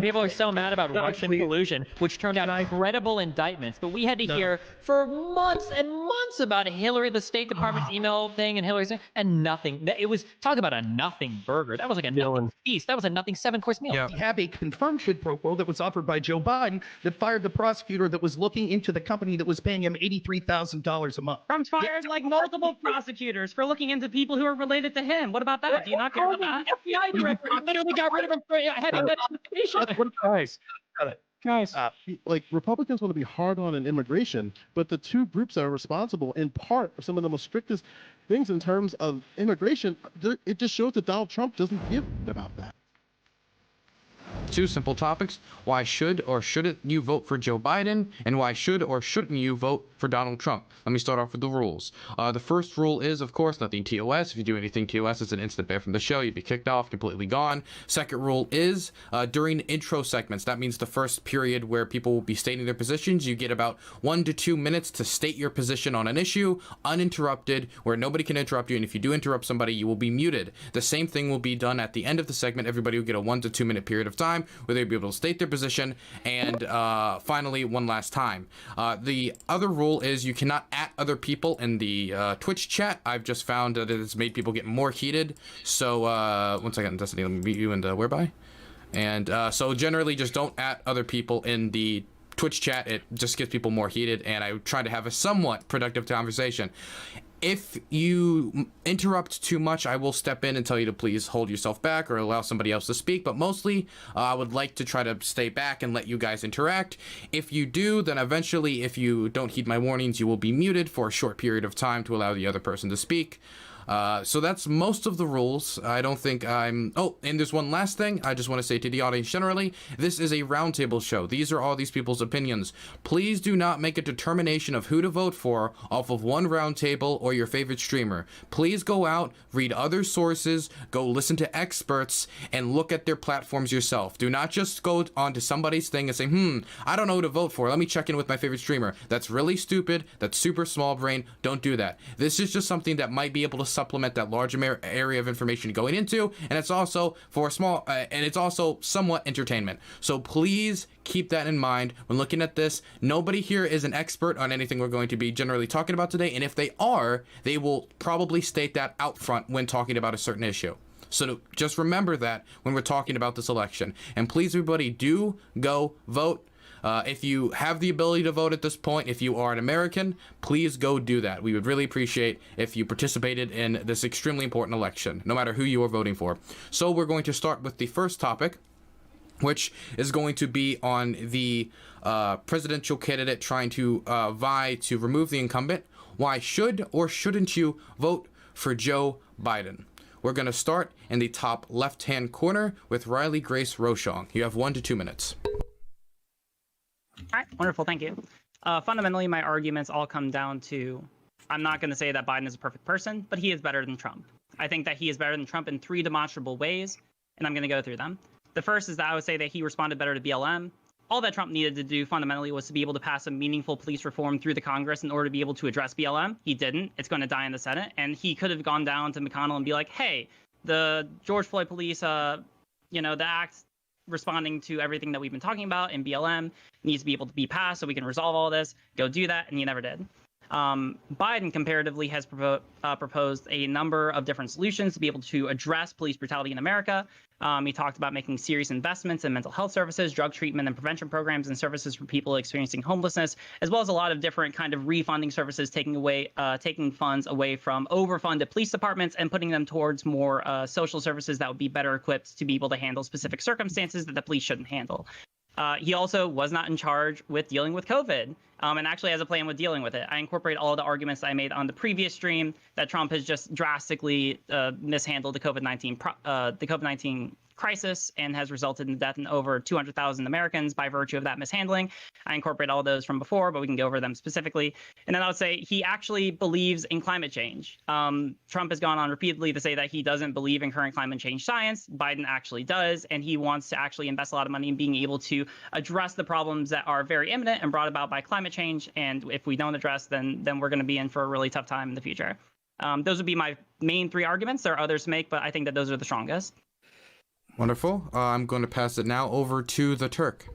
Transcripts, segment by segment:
People are so mad about Russian collusion, which turned out credible indictments. But we had to hear for months and months about Hillary, the State Department's email thing, and Hillary's thing, and nothing. It was talk about a nothing burger. That was like a nothing feast. That was a nothing 7-course meal. We have a confirmed quid pro quo that was offered by Joe Biden that fired the prosecutor that was looking into the company that was paying him $83,000 a month. Trump's fired like multiple prosecutors for looking into people who are related to him. What about that? Do you not care about that? FBI director literally got rid of him for having that information. Guys, like Republicans want to be hard on immigration, but the two groups that are responsible, in part, for some of the most strictest things in terms of immigration, it just shows that Donald Trump doesn't give about that. Two simple topics: why should or shouldn't you vote for Joe Biden, and why should or shouldn't you vote for Donald Trump? Let me start off with the rules. The first rule is, of course, nothing TOS. If you do anything TOS, it's an instant ban from the show. You'd be kicked off, completely gone. Second rule is during intro segments. That means the first period where people will be stating their positions. You get about 1 to 2 minutes to state your position on an issue, uninterrupted, where nobody can interrupt you. And if you do interrupt somebody, you will be muted. The same thing will be done at the end of the segment. Everybody will get a 1 to 2 minute period of time where they'll be able to state their position. And finally, one last time, the other rule is you cannot at other people in the Twitch chat. I've just found that it's made people get more heated. So one second, Destiny, let me meet you and whereby. And so generally just don't at other people in the Twitch chat. It just gets people more heated, and I try to have a somewhat productive conversation. If you interrupt too much, I will step in and tell you to please hold yourself back or allow somebody else to speak. But mostly, I would like to try to stay back and let you guys interact. If you do, then eventually, if you don't heed my warnings, you will be muted for a short period of time to allow the other person to speak. So that's most of the rules. I don't think I'm... Oh, and there's one last thing. I just want to say to the audience generally, this is a roundtable show. These are all these people's opinions. Please do not make a determination of who to vote for off of one roundtable or your favorite streamer. Please go out, read other sources, go listen to experts, and look at their platforms yourself. Do not just go onto somebody's thing and say, I don't know who to vote for. Let me check in with my favorite streamer. That's really stupid. That's super small brain. Don't do that. This is just something that might be able to supplement that large area of information going into, and it's also for a small and it's also somewhat entertainment. So please keep that in mind when looking at this. Nobody here is an expert on anything we're going to be generally talking about today, and if they are, they will probably state that out front when talking about a certain issue. So just remember that when we're talking about this election. And please, everybody, do go vote. If you have the ability to vote at this point, if you are an American, please go do that. We would really appreciate if you participated in this extremely important election, no matter who you are voting for. So we're going to start with the first topic, which is going to be on the presidential candidate trying to vie to remove the incumbent. Why should or shouldn't you vote for Joe Biden? We're going to start in the top left-hand corner with Riley Grace Rochong. You have 1 to 2 minutes. All right, wonderful, thank you. Fundamentally, my arguments all come down to, I'm not going to say that Biden is a perfect person, but he is better than Trump. I think that he is better than Trump in 3 demonstrable ways, and I'm going to go through them. The first is that I would say that he responded better to BLM. All that Trump needed to do fundamentally was to be able to pass a meaningful police reform through the Congress in order to be able to address BLM. He didn't. It's going to die in the Senate, and he could have gone down to McConnell and be like, hey, the George Floyd police, the act responding to everything that we've been talking about in BLM needs to be able to be passed so we can resolve all this. Go do that, and he never did. Biden comparatively has proposed a number of different solutions to be able to address police brutality in America. He talked about making serious investments in mental health services, drug treatment and prevention programs, and services for people experiencing homelessness, as well as a lot of different kind of refunding services, taking funds away from overfunded police departments and putting them towards more social services that would be better equipped to be able to handle specific circumstances that the police shouldn't handle. He also was not in charge with dealing with COVID, and actually has a plan with dealing with it. I incorporate all the arguments I made on the previous stream that Trump has just drastically mishandled the COVID-19 crisis and has resulted in the death in over 200,000 Americans by virtue of that mishandling. I incorporate all those from before, but we can go over them specifically. And then I would say he actually believes in climate change. Trump has gone on repeatedly to say that he doesn't believe in current climate change science. Biden actually does, and he wants to actually invest a lot of money in being able to address the problems that are very imminent and brought about by climate change. And if we don't address, then we're going to be in for a really tough time in the future. Those would be my main 3 arguments. There are others to make, but I think that those are the strongest. Wonderful. I'm going to pass it now over to the Turk.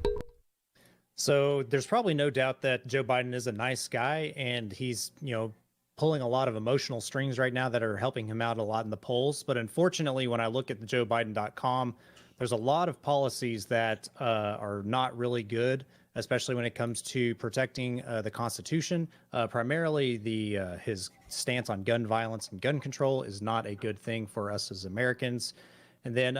So there's probably no doubt that Joe Biden is a nice guy, and he's, pulling a lot of emotional strings right now that are helping him out a lot in the polls. But unfortunately, when I look at the joebiden.com, there's a lot of policies that are not really good, especially when it comes to protecting the Constitution. Primarily, his stance on gun violence and gun control is not a good thing for us as Americans. And then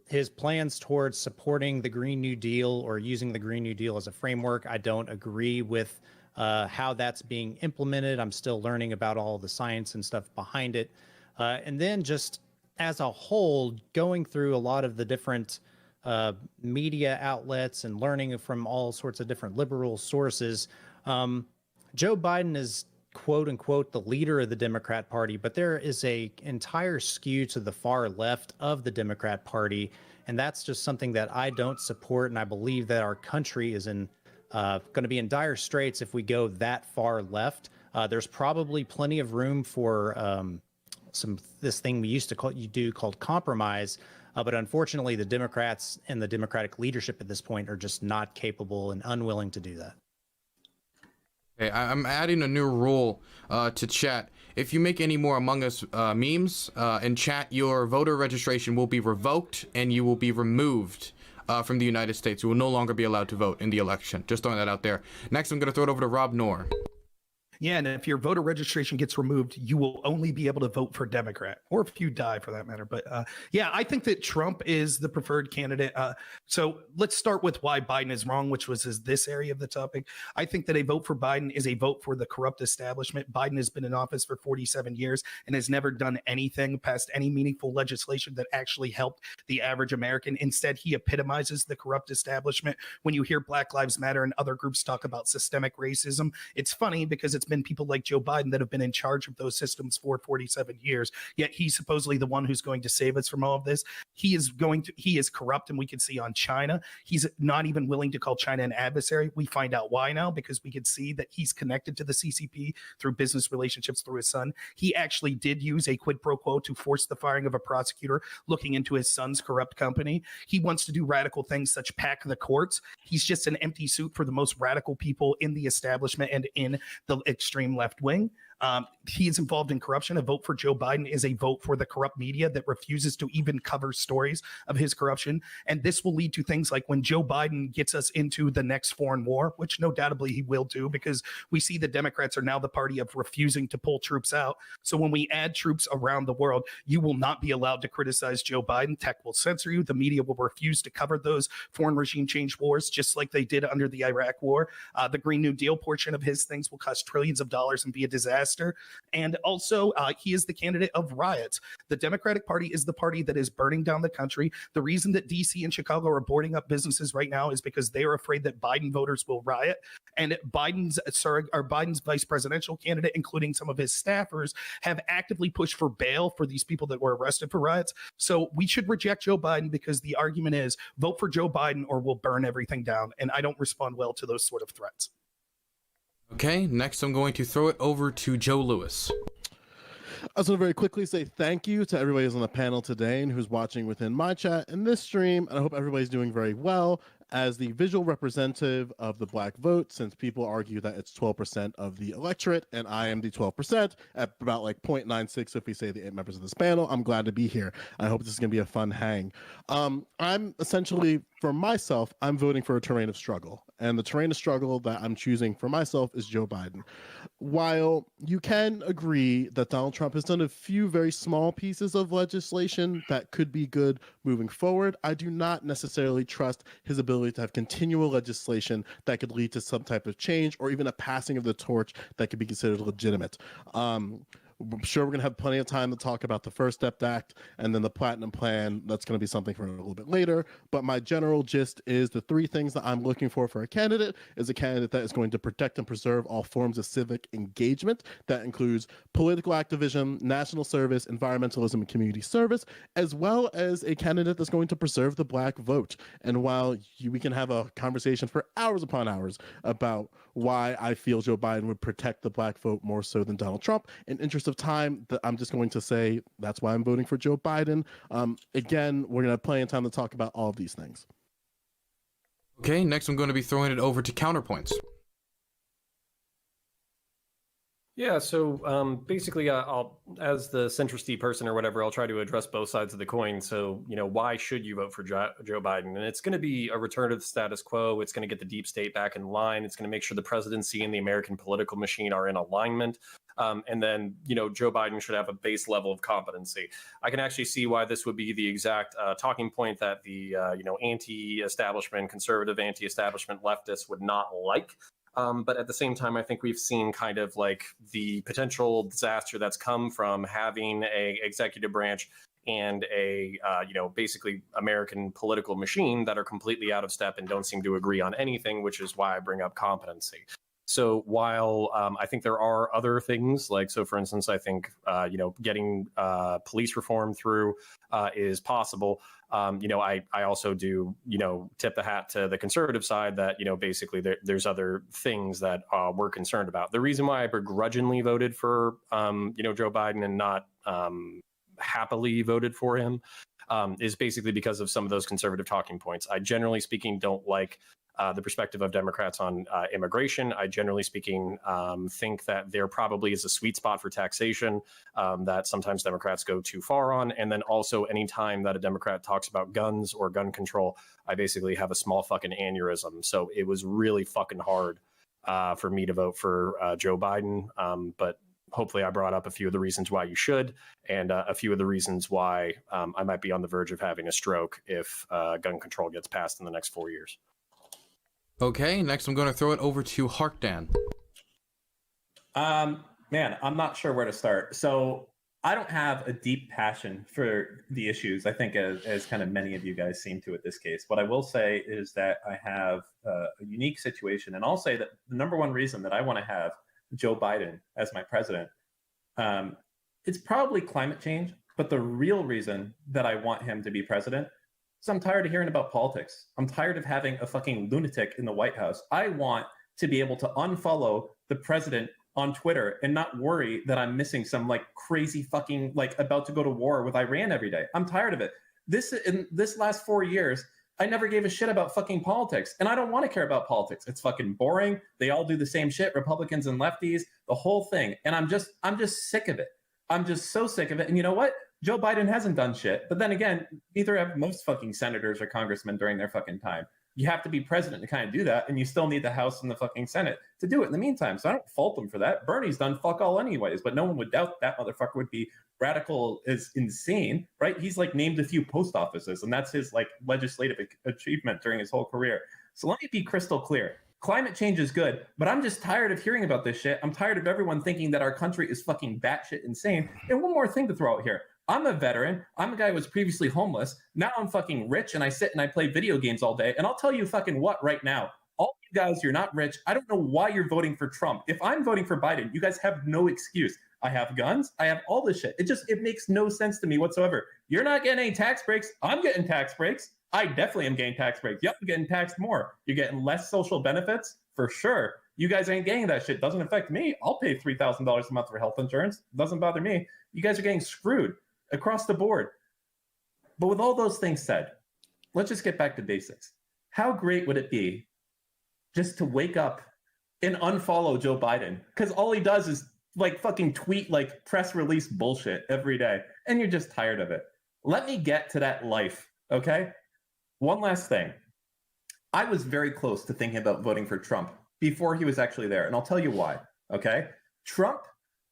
his plans towards supporting the Green New Deal or using the Green New Deal as a framework, I don't agree with how that's being implemented. I'm still learning about all the science and stuff behind it. And then just as a whole, going through a lot of the different media outlets and learning from all sorts of different liberal sources, Joe Biden is quote unquote the leader of the Democrat Party, but there is a entire skew to the far left of the Democrat Party, and that's just something that I don't support, and I believe that our country is going to be in dire straits if we go that far left. There's probably plenty of room for this thing we used to called compromise, but unfortunately the Democrats and the Democratic leadership at this point are just not capable and unwilling to do that. Okay, I'm adding a new rule to chat. If you make any more Among Us memes in chat, your voter registration will be revoked and you will be removed from the United States. You will no longer be allowed to vote in the election. Just throwing that out there. Next, I'm going to throw it over to Rob Noor. Yeah, and if your voter registration gets removed, you will only be able to vote for Democrat, or if you die for that matter. But yeah, I think that Trump is the preferred candidate. So let's start with why Biden is wrong, which was this area of the topic. I think that a vote for Biden is a vote for the corrupt establishment. Biden has been in office for 47 years and has never done anything, passed any meaningful legislation that actually helped the average American. Instead, he epitomizes the corrupt establishment. When you hear Black Lives Matter and other groups talk about systemic racism, it's funny because it's been people like Joe Biden that have been in charge of those systems for 47 years, yet he's supposedly the one who's going to save us from all of this. He is corrupt, and we can see on China. He's not even willing to call China an adversary. We find out why now, because we can see that he's connected to the CCP through business relationships through his son. He actually did use a quid pro quo to force the firing of a prosecutor looking into his son's corrupt company. He wants to do radical things such pack the courts. He's just an empty suit for the most radical people in the establishment and in the extreme left wing. He is involved in corruption. A vote for Joe Biden is a vote for the corrupt media that refuses to even cover stories of his corruption. And this will lead to things like when Joe Biden gets us into the next foreign war, which no doubtably he will do, because we see the Democrats are now the party of refusing to pull troops out. So when we add troops around the world, you will not be allowed to criticize Joe Biden. Tech will censor you. The media will refuse to cover those foreign regime change wars, just like they did under the Iraq war. The Green New Deal portion of his things will cost trillions of dollars and be a disaster. And also, he is the candidate of riots. The Democratic Party is the party that is burning down the country. The reason that DC and Chicago are boarding up businesses right now is because they are afraid that Biden voters will riot. And Biden's vice presidential candidate, including some of his staffers, have actively pushed for bail for these people that were arrested for riots. So we should reject Joe Biden because the argument is vote for Joe Biden or we'll burn everything down. And I don't respond well to those sort of threats. Okay, next I'm going to throw it over to Joe Lewis. I just want to very quickly say thank you to everybody who's on the panel today and who's watching within my chat and this stream. And I hope everybody's doing very well. As the visual representative of the black vote, since people argue that it's 12% of the electorate, and I am the 12% at about like 0.96 if we say the 8 members of this panel, I'm glad to be here. I hope this is going to be a fun hang. I'm essentially, for myself, I'm voting for a terrain of struggle. And the terrain of struggle that I'm choosing for myself is Joe Biden. While you can agree that Donald Trump has done a few very small pieces of legislation that could be good moving forward, I do not necessarily trust his ability to have continual legislation that could lead to some type of change or even a passing of the torch that could be considered legitimate. I'm sure we're going to have plenty of time to talk about the First Step Act and then the Platinum Plan. That's going to be something for a little bit later. But my general gist is the three things that I'm looking for a candidate is a candidate that is going to protect and preserve all forms of civic engagement. That includes political activism, national service, environmentalism, and community service, as well as a candidate that's going to preserve the black vote. And while we can have a conversation for hours upon hours about why I feel Joe Biden would protect the black vote more so than Donald Trump, in interest of of time, I'm just going to say that's why I'm voting for Joe Biden. Again, we're going to have plenty of time to talk about all of these things. Okay, next I'm going to be throwing it over to Counterpoints. Yeah, so basically, I'll, as the centristy person or whatever, I'll try to address both sides of the coin. So, why should you vote for Joe Biden? And it's going to be a return to the status quo. It's going to get the deep state back in line. It's going to make sure the presidency and the American political machine are in alignment. And then, Joe Biden should have a base level of competency. I can actually see why this would be the exact talking point that the, anti-establishment, conservative anti-establishment leftists would not like. But at the same time, I think we've seen kind of like the potential disaster that's come from having a executive branch and a, basically American political machine that are completely out of step and don't seem to agree on anything, which is why I bring up competency. So while I think there are other things, like, so for instance, I think, getting police reform through is possible. I also do, tip the hat to the conservative side that, basically there's other things that we're concerned about. The reason why I begrudgingly voted for, Joe Biden and not happily voted for him is basically because of some of those conservative talking points. I generally speaking don't like the perspective of Democrats on immigration. I generally speaking think that there probably is a sweet spot for taxation that sometimes Democrats go too far on. And then also any time that a Democrat talks about guns or gun control, I basically have a small fucking aneurysm. So it was really fucking hard for me to vote for Joe Biden. But hopefully I brought up a few of the reasons why you should, and a few of the reasons why I might be on the verge of having a stroke if gun control gets passed in the next 4 years. Okay, next I'm going to throw it over to Harkdan. Man, I'm not sure where to start. So I don't have a deep passion for the issues, I think, as kind of many of you guys seem to at this case. What I will say is that I have a unique situation, and I'll say that the number one reason that I want to have Joe Biden as my president, it's probably climate change, but the real reason that I want him to be president, so I'm tired of hearing about politics. I'm tired of having a fucking lunatic in the White House. I want to be able to unfollow the president on Twitter and not worry that I'm missing some like crazy fucking like about to go to war with Iran every day. I'm tired of it. In this last 4 years, I never gave a shit about fucking politics, and I don't want to care about politics. It's fucking boring. They all do the same shit, Republicans and lefties, the whole thing. And I'm just sick of it. I'm just so sick of it. And you know what? Joe Biden hasn't done shit. But then again, neither have most fucking senators or congressmen during their fucking time. You have to be president to kind of do that, and you still need the House and the fucking Senate to do it in the meantime. So I don't fault him for that. Bernie's done fuck all anyways, but no one would doubt that motherfucker would be radical as insane, right? He's like named a few post offices, and that's his like legislative achievement during his whole career. So let me be crystal clear. Climate change is good, but I'm just tired of hearing about this shit. I'm tired of everyone thinking that our country is fucking batshit insane. And one more thing to throw out here. I'm a veteran. I'm a guy who was previously homeless. Now I'm fucking rich, and I sit and I play video games all day. And I'll tell you fucking what right now. All you guys, you're not rich. I don't know why you're voting for Trump. If I'm voting for Biden, you guys have no excuse. I have guns. I have all this shit. It makes no sense to me whatsoever. You're not getting any tax breaks. I'm getting tax breaks. I definitely am getting tax breaks. Yep, I'm getting taxed more. You're getting less social benefits for sure. You guys ain't getting that shit. Doesn't affect me. I'll pay $3,000 a month for health insurance. Doesn't bother me. You guys are getting screwed across the board. But with all those things said, let's just get back to basics. How great would it be just to wake up and unfollow Joe Biden? Because all he does is like fucking tweet like press release bullshit every day, and you're just tired of it. Let me get to that life, okay? One last thing. I was very close to thinking about voting for Trump before he was actually there, and I'll tell you why, okay? Trump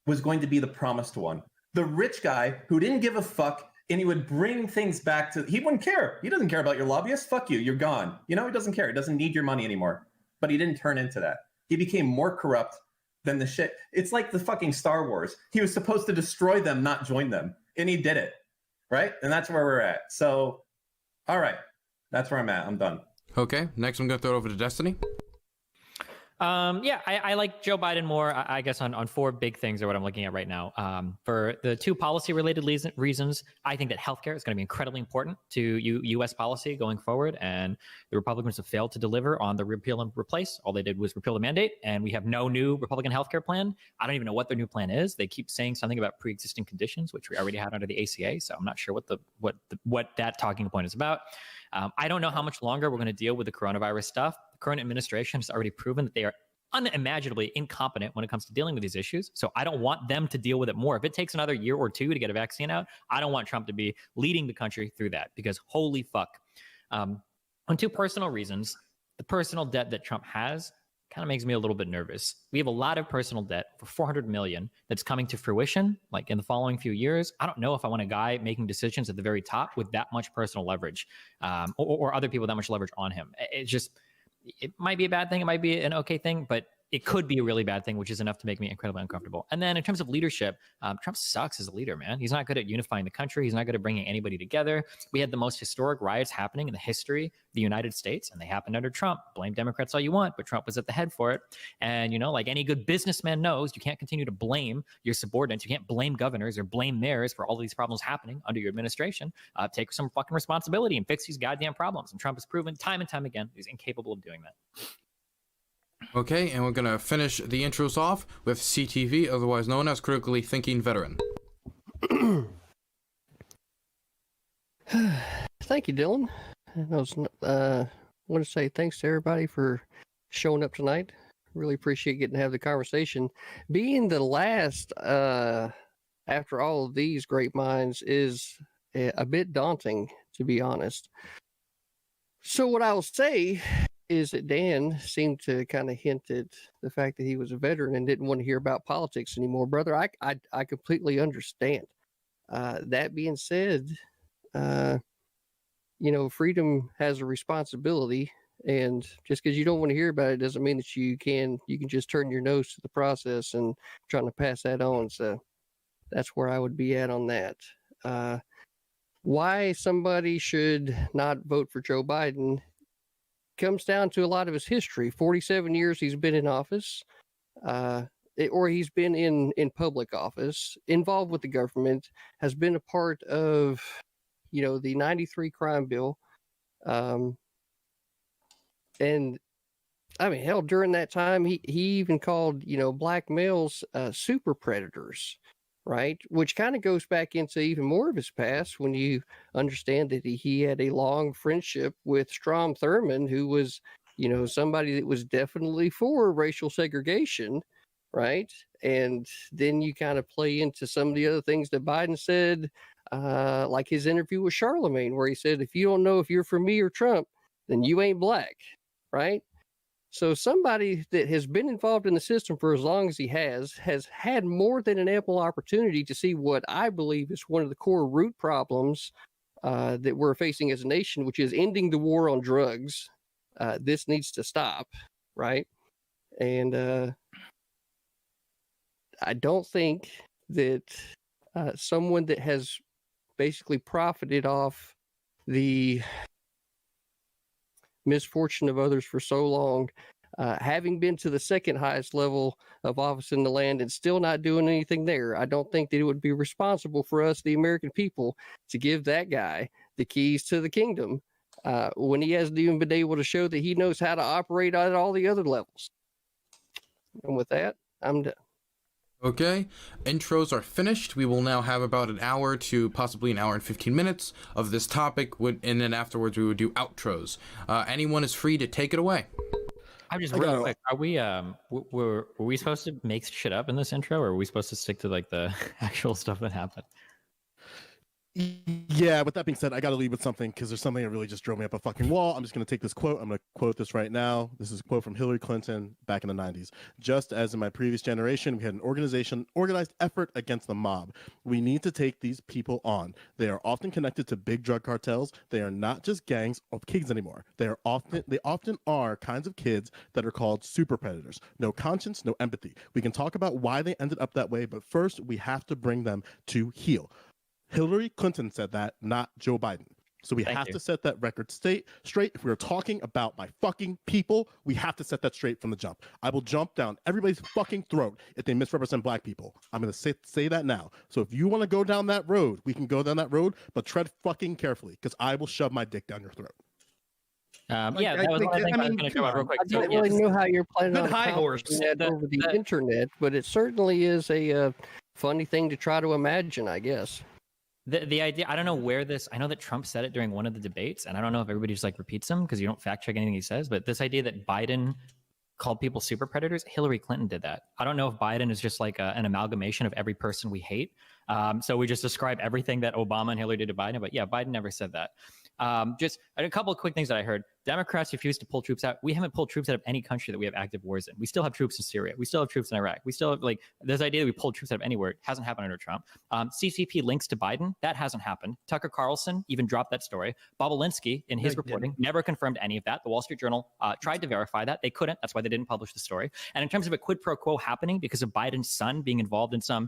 was going to be the promised one. The rich guy who didn't give a fuck, and he would bring things back to, he wouldn't care. He doesn't care about your lobbyists. Fuck you, you're gone. You know, he doesn't care. He doesn't need your money anymore. But he didn't turn into that. He became more corrupt than the shit. It's like the fucking Star Wars. He was supposed to destroy them, not join them. And he did it, right? And that's where we're at. So, all right. That's where I'm at. I'm done. Okay, next I'm going to throw it over to Destiny. Yeah, I like Joe Biden more, I guess, on four big things are what I'm looking at right now. For the two policy-related reasons, I think that healthcare is going to be incredibly important to U.S. policy going forward, and the Republicans have failed to deliver on the repeal and replace. All they did was repeal the mandate, and we have no new Republican healthcare plan. I don't even know what their new plan is. They keep saying something about pre-existing conditions, which we already had under the ACA, so I'm not sure what that talking point is about. I don't know how much longer we're going to deal with the coronavirus stuff. The current administration has already proven that they are unimaginably incompetent when it comes to dealing with these issues. So I don't want them to deal with it more. If it takes another year or two to get a vaccine out, I don't want Trump to be leading the country through that, because holy fuck. On two personal reasons, the personal debt that Trump has kind of makes me a little bit nervous. We have a lot of personal debt for 400 million that's coming to fruition like in the following few years. I don't know if I want a guy making decisions at the very top with that much personal leverage, or other people with that much leverage on him. It might be a bad thing. It might be an okay thing, but it could be a really bad thing, which is enough to make me incredibly uncomfortable. And then in terms of leadership, Trump sucks as a leader, man. He's not good at unifying the country. He's not good at bringing anybody together. We had the most historic riots happening in the history of the United States, and they happened under Trump. Blame Democrats all you want, but Trump was at the head for it. And, like any good businessman knows, you can't continue to blame your subordinates. You can't blame governors or blame mayors for all of these problems happening under your administration. Take some fucking responsibility and fix these goddamn problems. And Trump has proven time and time again he's incapable of doing that. Okay, and we're gonna finish the intros off with CTV, otherwise known as Critically Thinking Veteran. Thank you, Dylan. I want to say thanks to everybody for showing up tonight. Really appreciate getting to have the conversation. Being the last after all of these great minds is a bit daunting, to be honest. So what I'll say is that Dan seemed to kind of hint at the fact that he was a veteran and didn't want to hear about politics anymore. Brother, I completely understand. That being said, freedom has a responsibility, and just because you don't want to hear about it doesn't mean that you can just turn your nose to the process and trying to pass that on. So that's where I would be at on that. Why somebody should not vote for Joe Biden comes down to a lot of his history. 47 years he's been in office, or he's been in public office, involved with the government, has been a part of, the 93 crime bill. And I mean, hell, during that time, he even called, black males super predators, right? Which kind of goes back into even more of his past when you understand that he had a long friendship with Strom Thurmond, who was, somebody that was definitely for racial segregation, right? And then you kind of play into some of the other things that Biden said, like his interview with Charlemagne, where he said, if you don't know if you're for me or Trump, then you ain't black, right? So somebody that has been involved in the system for as long as he has had more than an ample opportunity to see what I believe is one of the core root problems that we're facing as a nation, which is ending the war on drugs. This needs to stop, right? And I don't think that someone that has basically profited off the misfortune of others for so long, having been to the second highest level of office in the land and still not doing anything there, I don't think that it would be responsible for us, the American people, to give that guy the keys to the kingdom when he hasn't even been able to show that he knows how to operate at all the other levels. And with that, I'm done. Okay, intros are finished. We will now have about an hour to possibly an hour and 15 minutes of this topic, and then afterwards we would do outros. Anyone is free to take it away. I'm just real quick. Are we were we supposed to make shit up in this intro, or are we supposed to stick to like the actual stuff that happened? Yeah, with that being said, I got to leave with something because there's something that really just drove me up a fucking wall. I'm just going to take this quote. I'm going to quote this right now. This is a quote from Hillary Clinton back in the 90s. Just as in my previous generation, we had an organized effort against the mob. We need to take these people on. They are often connected to big drug cartels. They are not just gangs of kids anymore. They often are kinds of kids that are called super predators. No conscience, no empathy. We can talk about why they ended up that way, but first we have to bring them to heel. Hillary Clinton said that, not Joe Biden. So we have to set that record straight. If we're talking about my fucking people, we have to set that straight from the jump. I will jump down everybody's fucking throat if they misrepresent black people. I'm going to say that now. So if you want to go down that road, we can go down that road, but tread fucking carefully because I will shove my dick down your throat. That was one thing I was going to talk about real quick. I don't really know how you're planning on high horse that over the internet, but it certainly is a funny thing to try to imagine, I guess. The idea, I don't know where I know that Trump said it during one of the debates, and I don't know if everybody just like repeats them because you don't fact check anything he says, but this idea that Biden called people super predators, Hillary Clinton did that. I don't know if Biden is just like an amalgamation of every person we hate. So we just describe everything that Obama and Hillary did to Biden, but yeah, Biden never said that. Just a couple of quick things that I heard. Democrats refuse to pull troops out. We haven't pulled troops out of any country that we have active wars in. We still have troops in Syria. We still have troops in Iraq. We still have this idea that we pulled troops out of anywhere. It hasn't happened under Trump. CCP links to Biden. That hasn't happened. Tucker Carlson even dropped that story. Bobolinsky in his reporting never confirmed any of that. The Wall Street Journal tried to verify that. They couldn't. That's why they didn't publish the story. And in terms of a quid pro quo happening because of Biden's son being involved in some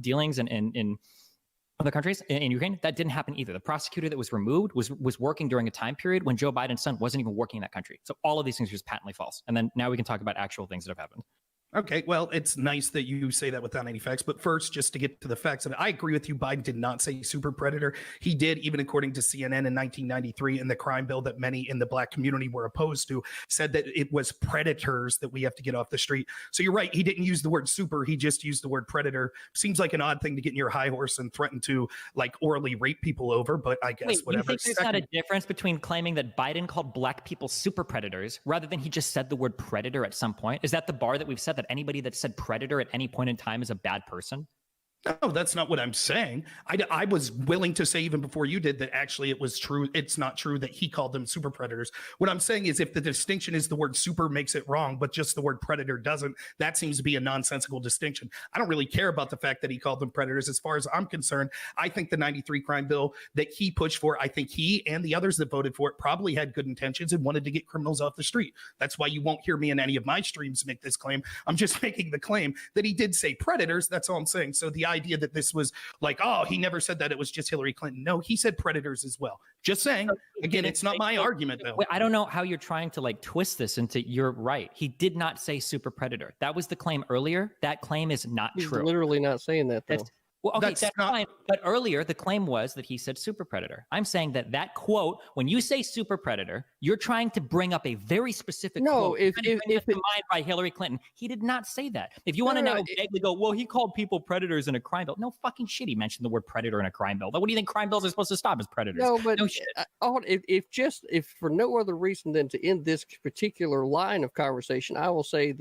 dealings in other countries in Ukraine, that didn't happen either. The prosecutor that was removed was working during a time period when Joe Biden's son wasn't even working in that country. So all of these things are just patently false. And then now we can talk about actual things that have happened. Okay, well, it's nice that you say that without any facts. But first, just to get to the facts of it, I agree with you. Biden did not say super predator. He did, even according to CNN in 1993, in the crime bill that many in the black community were opposed to, said that it was predators that we have to get off the street. So you're right. He didn't use the word super. He just used the word predator. Seems like an odd thing to get in your high horse and threaten to orally rape people over. But I guess whatever. You think there's not a difference between claiming that Biden called black people super predators rather than he just said the word predator at some point? Is that the bar that we've set, that anybody that said predator at any point in time is a bad person? No, that's not what I'm saying. I was willing to say even before you did that actually it was true. It's not true that he called them super predators. What I'm saying is if the distinction is the word super makes it wrong, but just the word predator doesn't, that seems to be a nonsensical distinction. I don't really care about the fact that he called them predators. As far as I'm concerned, I think the 93 crime bill that he pushed for, I think he and the others that voted for it probably had good intentions and wanted to get criminals off the street. That's why you won't hear me in any of my streams make this claim. I'm just making the claim that he did say predators. That's all I'm saying. So the idea that this was like, oh, he never said that, it was just Hillary Clinton. No, he said predators as well. Just saying. Again, it's not my argument, though. I don't know how you're trying to twist this into you're right. He did not say super predator. That was the claim earlier. That claim is not true. He's literally not saying that, though. Well, okay, that's fine. But earlier, the claim was that he said super predator. I'm saying that quote, when you say super predator, you're trying to bring up a very specific quote. If mind by Hillary Clinton, he did not say that. If you want to now vaguely go, well, he called people predators in a crime bill. No fucking shit. He mentioned the word predator in a crime bill. What do you think crime bills are supposed to stop as predators? No, but no shit. If for no other reason than to end this particular line of conversation, I will say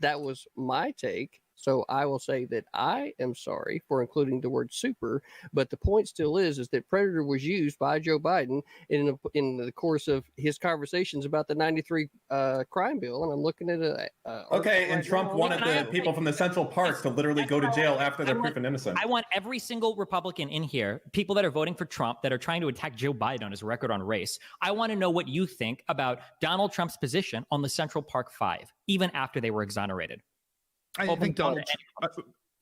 that was my take. So I will say that I am sorry for including the word super, but the point still is that predator was used by Joe Biden in the course of his conversations about the 93 crime bill. And I'm looking at and Trump wanted the people from the Central Park to literally go to jail after they're proven innocent. I want every single Republican in here, people that are voting for Trump, that are trying to attack Joe Biden on his record on race. I want to know what you think about Donald Trump's position on the Central Park 5, even after they were exonerated. I think Donald.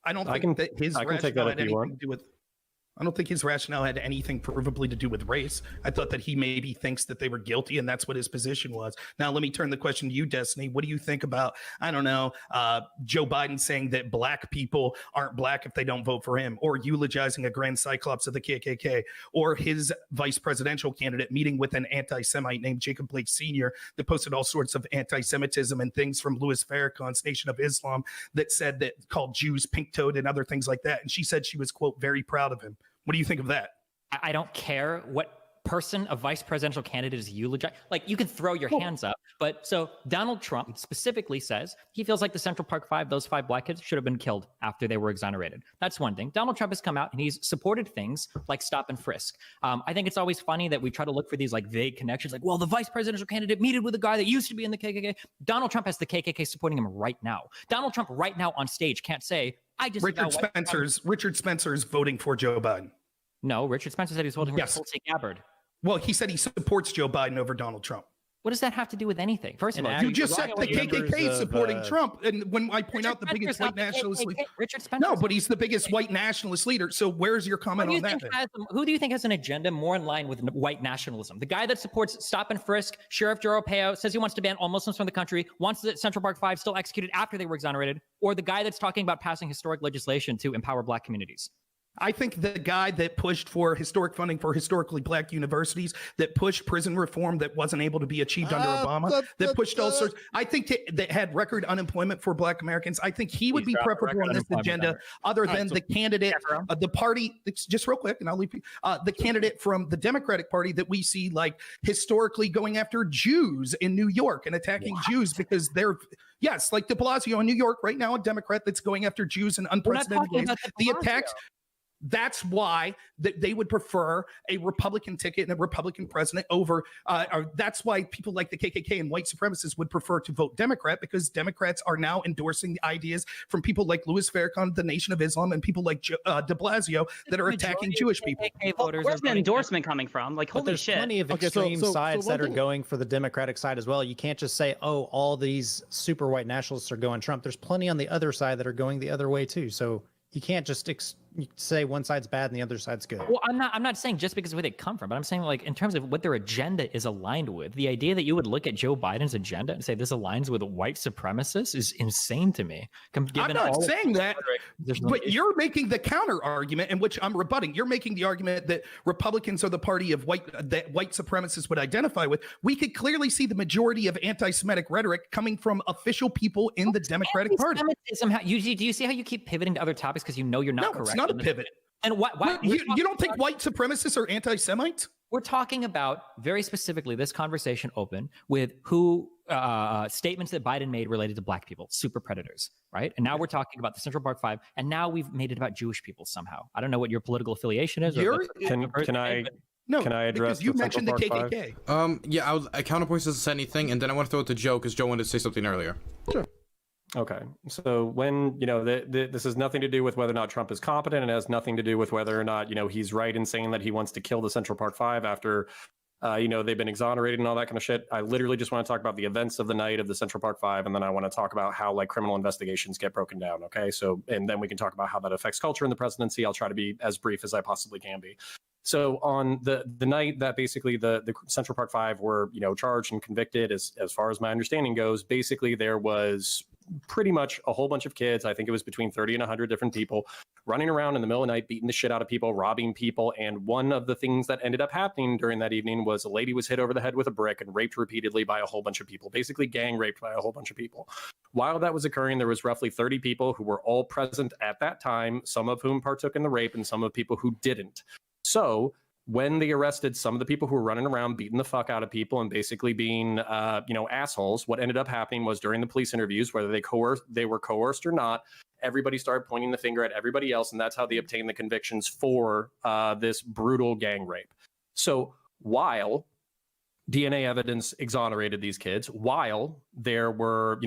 I don't think that his rationale had anything to do with. I don't think his rationale had anything provably to do with race. I thought that he maybe thinks that they were guilty, and that's what his position was. Now, let me turn the question to you, Destiny. What do you think about, Joe Biden saying that black people aren't black if they don't vote for him, or eulogizing a grand cyclops of the KKK, or his vice presidential candidate meeting with an anti-Semite named Jacob Blake Sr. that posted all sorts of anti-Semitism and things from Louis Farrakhan's Nation of Islam that said that called Jews pink-toed and other things like that. And she said she was, quote, very proud of him. What do you think of that? I don't care what person a vice presidential candidate is eulogizing. You can throw your hands up. But so Donald Trump specifically says he feels like the Central Park 5, those 5 black kids should have been killed after they were exonerated. That's one thing. Donald Trump has come out and he's supported things like stop and frisk. I think it's always funny that we try to look for these vague connections. Well, the vice presidential candidate meted with a guy that used to be in the KKK. Donald Trump has the KKK supporting him right now. Donald Trump right now on stage can't say, Richard Spencer's voting for Joe Biden. No, Richard Spencer said he's voting for Tulsi Gabbard. Well, he said he supports Joe Biden over Donald Trump. What does that have to do with anything? First of all, you just said the KKK is supporting Trump, and when I point Richard out the biggest white nationalist leader, Richard Spencer. no, but he's the biggest white nationalist leader. So where's your comment on that? Who do you think has an agenda more in line with white nationalism? The guy that supports stop and frisk, Sheriff Joe Arpaio, says he wants to ban all Muslims from the country, wants the Central Park 5 still executed after they were exonerated, or the guy that's talking about passing historic legislation to empower black communities? I think the guy that pushed for historic funding for historically black universities, that pushed prison reform that wasn't able to be achieved under Obama, that pushed all sorts, I think that had record unemployment for black Americans. I think he would be preferable on this agenda other than the candidate of the party. Just real quick, and I'll leave you. The candidate from the Democratic Party that we see like historically going after Jews in New York and attacking Jews because they're, yes, like de Blasio in New York right now, a Democrat that's going after Jews in unprecedented ways. The attacks. That's why they would prefer a Republican ticket and a Republican president over. That's why people like the KKK and white supremacists would prefer to vote Democrat, because Democrats are now endorsing the ideas from people like Louis Farrakhan, the Nation of Islam, and people like de Blasio that are attacking Jewish people. Where's the endorsement coming from? Like, holy there's shit! Plenty of extreme sides that are going for the Democratic side as well. You can't just say, "Oh, all these super white nationalists are going Trump." There's plenty on the other side that are going the other way too. So you can't just say one side's bad and the other side's good. Well, I'm not saying just because of where they come from, but I'm saying like in terms of what their agenda is aligned with. The idea that you would look at Joe Biden's agenda and say this aligns with white supremacists is insane to me. I'm not saying that, but you're making the counter argument in which I'm rebutting. You're making the argument that Republicans are the party of that white supremacists would identify with. We could clearly see the majority of anti-Semitic rhetoric coming from official people in the Democratic Party. Do you see how you keep pivoting to other topics because you know you're not correct? Not a pivot. And why you don't think white supremacists are anti-Semites? We're talking about very specifically this conversation open with who statements that Biden made related to black people, super predators, right? And now we're talking about the Central Park 5, and now we've made it about Jewish people somehow. I don't know what your political affiliation is. Can I address because you mentioned the KKK? Yeah, I counterpoint doesn't say anything, and then I want to throw it to Joe because Joe wanted to say something earlier. Sure. Okay, so when this has nothing to do with whether or not Trump is competent, and it has nothing to do with whether or not he's right in saying that he wants to kill the Central Park 5 after they've been exonerated and all that kind of shit. I literally just want to talk about the events of the night of the Central Park 5, and then I want to talk about how like criminal investigations get broken down. Okay, so and then we can talk about how that affects culture in the presidency. I'll try to be as brief as I possibly can be. So on the night that basically the Central Park 5 were charged and convicted, as far as my understanding goes, basically there was pretty much a whole bunch of kids. I think it was between 30 and 100 different people running around in the middle of the night, beating the shit out of people, robbing people. And one of the things that ended up happening during that evening was a lady was hit over the head with a brick and raped repeatedly by a whole bunch of people, basically gang raped by a whole bunch of people. While that was occurring, there was roughly 30 people who were all present at that time, some of whom partook in the rape and some of people who didn't. So when they arrested some of the people who were running around beating the fuck out of people and basically being assholes, what ended up happening was during the police interviews, whether they were coerced or not, everybody started pointing the finger at everybody else, and that's how they obtained the convictions for this brutal gang rape. So while DNA evidence exonerated these kids, while there were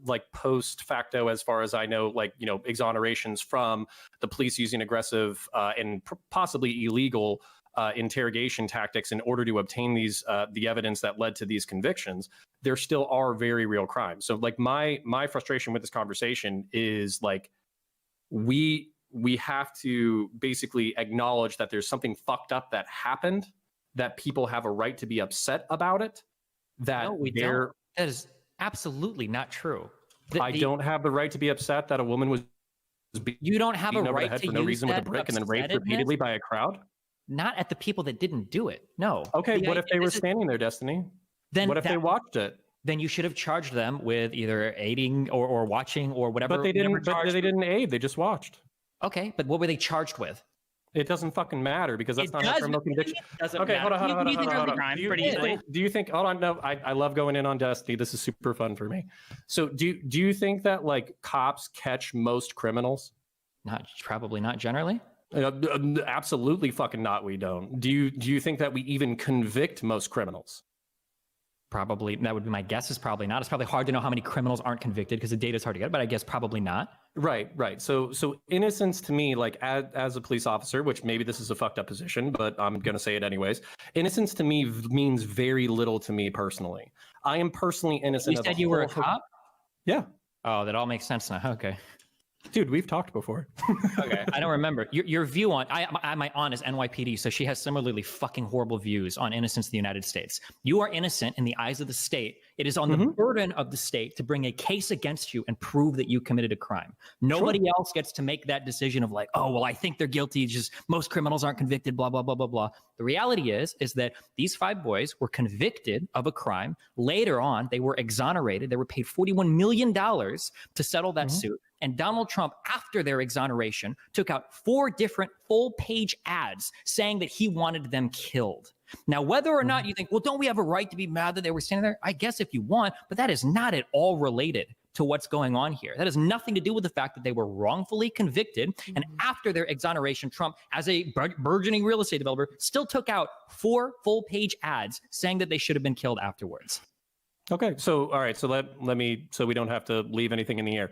like post facto, as far as I know, exonerations from the police using aggressive and possibly illegal interrogation tactics in order to obtain these the evidence that led to these convictions, there still are very real crimes. So like my frustration with this conversation is like we have to basically acknowledge that there's something fucked up that happened, that people have a right to be upset about it. No, we don't. That is absolutely not true. I don't have the right to be upset that a woman was you don't have beaten a over right the head to for no use reason with a brick and then raped repeatedly by a crowd. Not at the people that didn't do it. No. Okay, what if they were standing there, Destiny? Then what if they watched it? Then you should have charged them with either aiding or watching or whatever. But they didn't. But they didn't aid. They just watched. Okay, but what were they charged with? It doesn't fucking matter because that's not a criminal conviction. Okay, hold on. Do you think? Hold on. No, I love going in on Destiny. This is super fun for me. So do you think that like cops catch most criminals? Probably not generally. Absolutely fucking not. We don't. Do you think that we even convict most criminals? Probably. That would be my guess. Is probably not. It's probably hard to know how many criminals aren't convicted because the data is hard to get. But I guess probably not. Right. So innocence to me, like as a police officer, which maybe this is a fucked up position, but I'm gonna say it anyways. Innocence to me means very little to me personally. I am personally innocent. You said you were a cop? Yeah. Oh, that all makes sense now. Okay. Dude, we've talked before. Okay, I don't remember your view on. My aunt is NYPD, so she has similarly fucking horrible views on innocence in the United States. You are innocent in the eyes of the state. It is on the burden of the state to bring a case against you and prove that you committed a crime. Nobody else gets to make that decision of like, oh well, I think they're guilty. Just most criminals aren't convicted. Blah blah blah blah blah. The reality is that these 5 boys were convicted of a crime. Later on, they were exonerated. They were paid $41 million to settle that suit. And Donald Trump, after their exoneration, took out 4 different full-page ads saying that he wanted them killed. Now, whether or not you think, well, don't we have a right to be mad that they were standing there? I guess if you want, but that is not at all related to what's going on here. That has nothing to do with the fact that they were wrongfully convicted. And after their exoneration, Trump, as a burgeoning real estate developer, still took out 4 full-page ads saying that they should have been killed afterwards. Okay, so all right, so let me, so we don't have to leave anything in the air.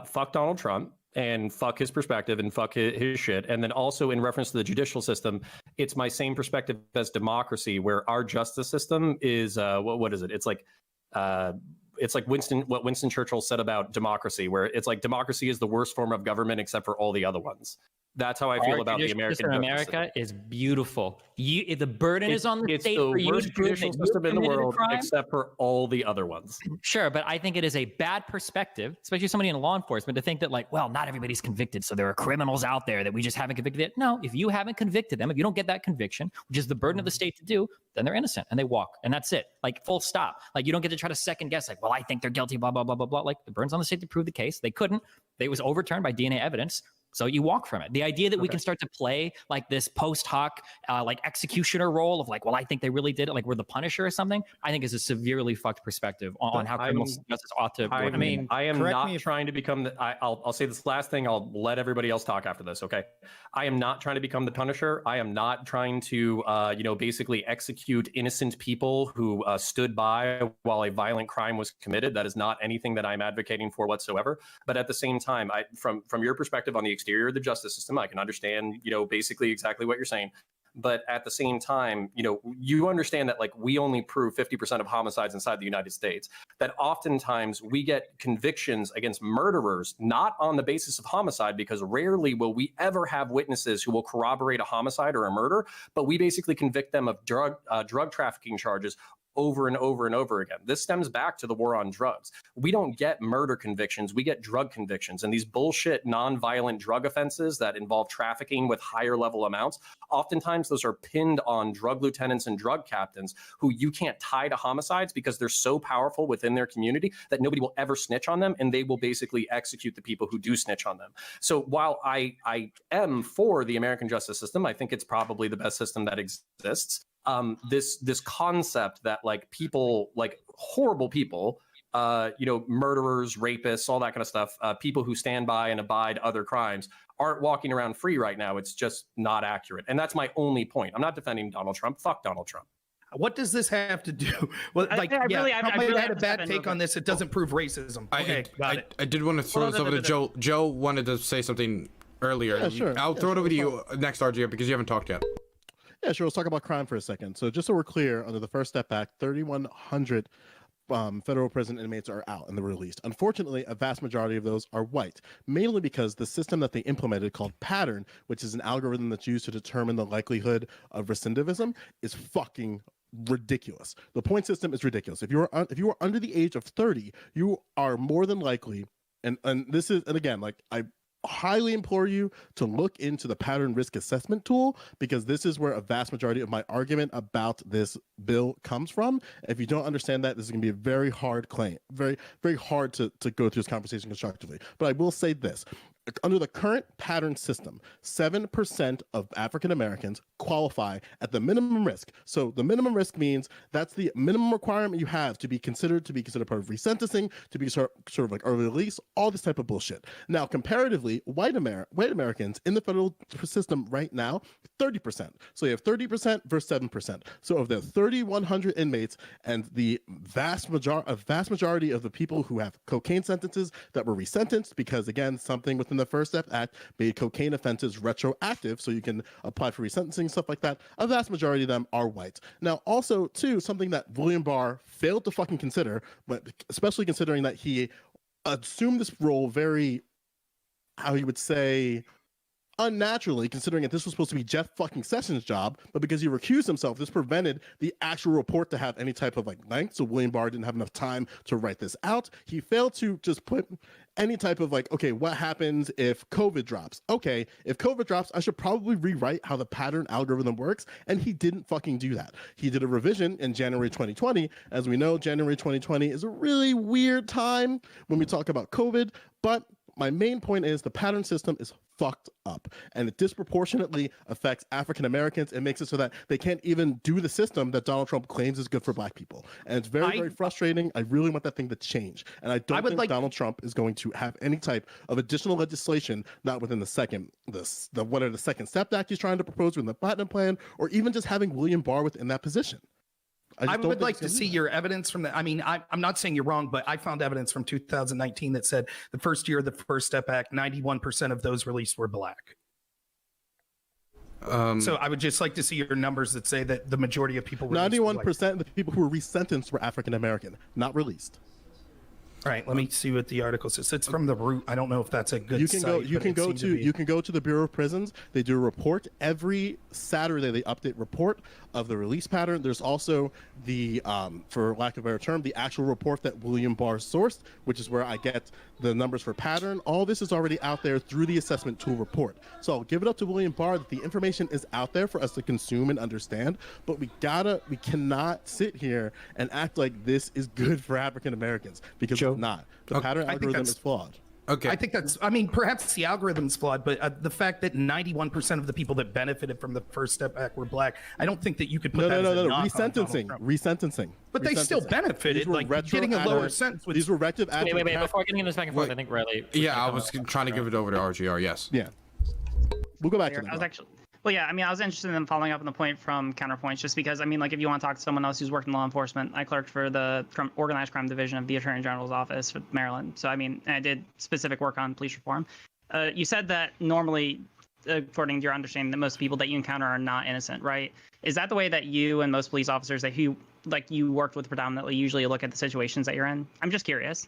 Fuck Donald Trump and fuck his perspective and fuck his shit. And then also in reference to the judicial system, it's my same perspective as democracy, where our justice system is what is it? It's like what Winston Churchill said about democracy, where it's like democracy is the worst form of government except for all the other ones. That's how I feel about the American system. America is beautiful. The burden is on the state for you to prove that judicial system in the world, crime, except for all the other ones. Sure, but I think it is a bad perspective, especially somebody in law enforcement, to think that like, well, not everybody's convicted, so there are criminals out there that we just haven't convicted yet. No, if you haven't convicted them, if you don't get that conviction, which is the burden of the state to do, then they're innocent and they walk, and that's it. Like full stop. Like you don't get to try to second guess. Like, well, I think they're guilty. Blah blah blah blah blah. Like the burden's on the state to prove the case. They couldn't. It was overturned by DNA evidence. So you walk from it. The idea that we can start to play like this post hoc, like executioner role of like, well, I think they really did it, like we're the Punisher or something, I think is a severely fucked perspective on how criminal justice ought to work. I mean, I am not trying to become the, I'll say this last thing. I'll let everybody else talk after this. Okay. I am not trying to become the Punisher. I am not trying to, basically execute innocent people who stood by while a violent crime was committed. That is not anything that I'm advocating for whatsoever. But at the same time, from your perspective on the exterior of the justice system, I can understand, basically exactly what you're saying. But at the same time, you understand that like we only prove 50% of homicides inside the United States, that oftentimes we get convictions against murderers, not on the basis of homicide, because rarely will we ever have witnesses who will corroborate a homicide or a murder, but we basically convict them of drug trafficking charges over and over and over again. This stems back to the war on drugs. We don't get murder convictions, we get drug convictions. And these bullshit non-violent drug offenses that involve trafficking with higher level amounts, oftentimes those are pinned on drug lieutenants and drug captains who you can't tie to homicides because they're so powerful within their community that nobody will ever snitch on them, and they will basically execute the people who do snitch on them. So while I am for the American justice system, I think it's probably the best system that exists. This concept that like people, like horrible people, murderers, rapists, all that kind of stuff, people who stand by and abide other crimes aren't walking around free right now. It's just not accurate. And that's my only point. I'm not defending Donald Trump. Fuck Donald Trump. What does this have to do? Well, like, Trump had a bad take on this. It doesn't prove racism. Okay, got it. I did want to throw this over to Joe. Joe wanted to say something earlier. Yeah, sure. I'll throw it over to you next, RJ, because you haven't talked yet. Yeah, sure. Let's talk about crime for a second. So just so we're clear, under the First Step Act, 3,100 federal prison inmates are out and they're released. Unfortunately, a vast majority of those are white, mainly because the system that they implemented called Pattern, which is an algorithm that's used to determine the likelihood of recidivism, is fucking ridiculous. The point system is ridiculous. If you are under the age of 30, you are more than likely, and this is, and again, like I highly implore you to look into the pattern risk assessment tool, because this is where a vast majority of my argument about this bill comes from. If you don't understand that, this is going to be a very hard claim, very, very hard to go through this conversation constructively. But I will say this. under the current pattern system, 7% of African Americans qualify at the minimum risk. So the minimum risk means that's the minimum requirement you have to be considered part of resentencing, to be sort of like early release, all this type of bullshit. Now, comparatively, white Americans in the federal system right now, 30%. So you have 30% versus 7%. So of the 3,100 inmates and the vast majority of the people who have cocaine sentences that were resentenced because, again, something within the First Step Act made cocaine offenses retroactive, so you can apply for resentencing, stuff like that. A vast majority of them are white. Now, also, too, something that William Barr failed to fucking consider, but especially considering that he assumed this role very, how you would say, unnaturally, considering that this was supposed to be Jeff fucking Sessions' job, but because he recused himself, this prevented the actual report to have any type of like length. So William Barr didn't have enough time to write this out. He failed to just put any type of like, okay, what happens if COVID drops? Okay, if COVID drops, I should probably rewrite how the pattern algorithm works. And he didn't fucking do that. He did a revision in January 2020. As we know, January 2020 is a really weird time when we talk about COVID, but my main point is the pattern system is fucked up, and it disproportionately affects African Americans. It makes it so that they can't even do the system that Donald Trump claims is good for Black people, and it's very frustrating. I really want that thing to change, and I don't think Donald Trump is going to have any type of additional legislation, not within the Second Step Act he's trying to propose within the Platinum Plan, or even just having William Barr within that position. I would like to see your evidence from that. I mean, I'm not saying you're wrong, but I found evidence from 2019 that said the first year of the First Step Act, 91% of those released were Black. So I would just like to see your numbers that say that the majority of people 91% of the people who were resentenced were African American, not released. All right, let me see what the article says. It's from The Root. I don't know if that's a good you can site. You can go to the Bureau of Prisons. They do a report every Saturday. They update report of the release pattern. There's also the, for lack of a better term, the actual report that William Barr sourced, which is where I get the numbers for pattern. All this is already out there through the assessment tool report. So I'll give it up to William Barr that the information is out there for us to consume and understand, but we cannot sit here and act like this is good for African Americans, because it's not. The pattern algorithm is flawed. Okay. I think that's, I mean, perhaps the algorithm's flawed, but the fact that 91% of the people that benefited from the First Step Act were Black, I don't think that you could put that as a knock on Donald Trump. Resentencing. But they still benefited, like getting a lower sentence. These were retroactive. Wait, before getting into this back and forth, I think Riley. Yeah, I was trying to give it over to RGR, yes. Yeah. We'll go back to that. I was interested in following up on the point from Counterpoints, just because, I mean, like, if you want to talk to someone else who's worked in law enforcement, I clerked for the Organized Crime Division of the Attorney General's Office for Maryland. So, I mean, I did specific work on police reform. You said that normally, according to your understanding, that most people that you encounter are not innocent, right? Is that the way that you and most police officers that you worked with predominantly usually look at the situations that you're in? I'm just curious.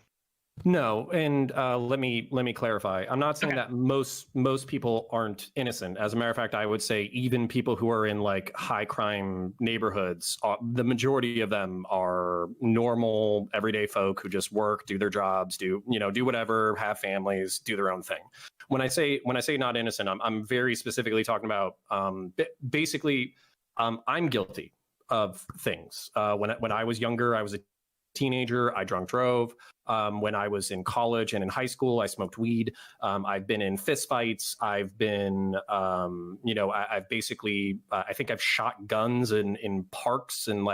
No, and let me clarify. I'm not saying that most people aren't innocent. As a matter of fact, I would say even people who are in like high crime neighborhoods, the majority of them are normal, everyday folk who just work, do their jobs, do whatever, have families, do their own thing. When I say not innocent, I'm very specifically talking about basically I'm guilty of things. When I was younger, I was a teenager, I drunk drove. When I was in college and in high school, I smoked weed. I've been in fistfights. I've been, I've basically, I think I've shot guns in parks and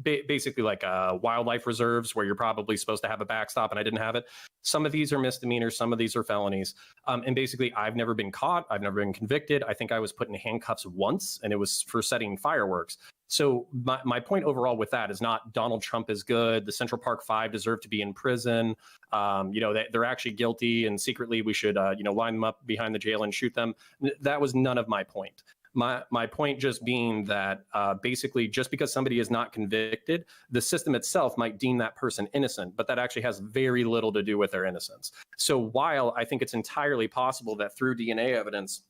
basically like wildlife reserves where you're probably supposed to have a backstop and I didn't have it. Some of these are misdemeanors. Some of these are felonies. And basically, I've never been caught. I've never been convicted. I think I was put in handcuffs once, and it was for setting fireworks. So my point overall with that is not Donald Trump is good. The Central Park Five deserve to be in prison. They're actually guilty, and secretly we should line them up behind the jail and shoot them. That was none of my point. My point just being that basically just because somebody is not convicted, the system itself might deem that person innocent, but that actually has very little to do with their innocence. So while I think it's entirely possible that through DNA evidence,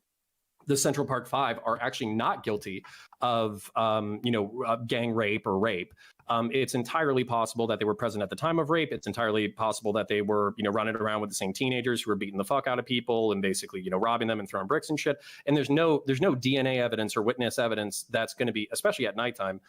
the Central Park Five are actually not guilty of, gang rape or rape. It's entirely possible that they were present at the time of rape. It's entirely possible that they were, running around with the same teenagers who were beating the fuck out of people and basically, robbing them and throwing bricks and shit. And there's no DNA evidence or witness evidence that's going to be, especially at nighttime,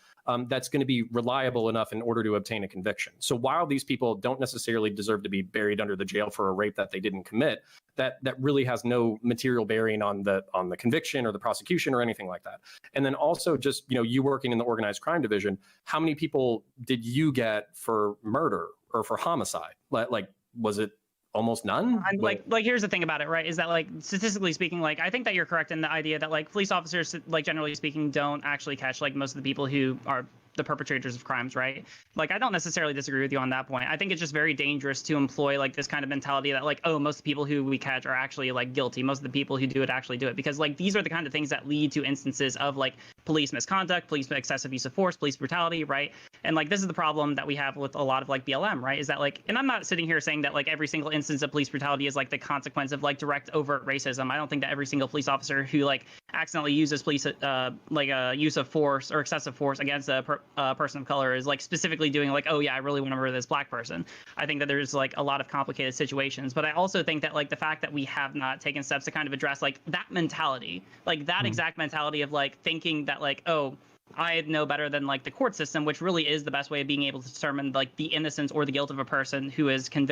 that's going to be reliable enough in order to obtain a conviction. So while these people don't necessarily deserve to be buried under the jail for a rape that they didn't commit, that really has no material bearing on the conviction or the prosecution or anything like that. And then also just, you working in the organized crime division, how many people did you get for murder or for homicide? Like was it almost none? Like here's the thing about it, right? Is that like statistically speaking, like I think that you're correct in the idea that like police officers, like generally speaking, don't actually catch like most of the people who are the perpetrators of crimes, right? Like I don't necessarily disagree with you on that point. I think it's just very dangerous to employ like this kind of mentality that like, oh, most of the people who we catch are actually like guilty. Most of the people who do it actually do it, because like these are the kind of things that lead to instances of like police misconduct, police excessive use of force, police brutality, right? And like this is the problem that we have with a lot of like BLM, right? Is that like, and I'm not sitting here saying that like every single instance of police brutality is like the consequence of like direct overt racism. I don't think that every single police officer who like accidentally uses police use of force or excessive force against a person of color is like specifically doing like, oh yeah, I really want to murder this black person. I think that there's like a lot of complicated situations, but I also think that like the fact that we have not taken steps to kind of address like that mentality, like that exact mentality of like thinking that like, oh, I know better than like the court system, which really is the best way of being able to determine like the innocence or the guilt of a person who is who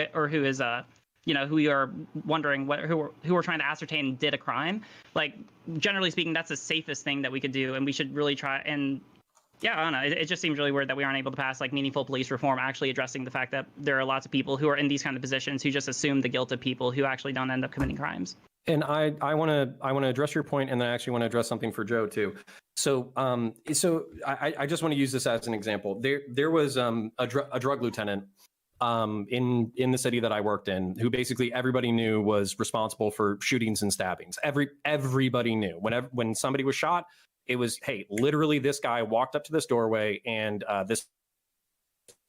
is who we are wondering who we're trying to ascertain did a crime. Like generally speaking, that's the safest thing that we could do, and we should really try. And yeah, I don't know. It just seems really weird that we aren't able to pass like meaningful police reform, actually addressing the fact that there are lots of people who are in these kind of positions who just assume the guilt of people who actually don't end up committing crimes. And I want to address your point, and then I actually want to address something for Joe too. So I just want to use this as an example. There was a drug lieutenant in the city that I worked in, who basically everybody knew was responsible for shootings and stabbings. Everybody knew when somebody was shot, it was, hey, literally this guy walked up to this doorway and this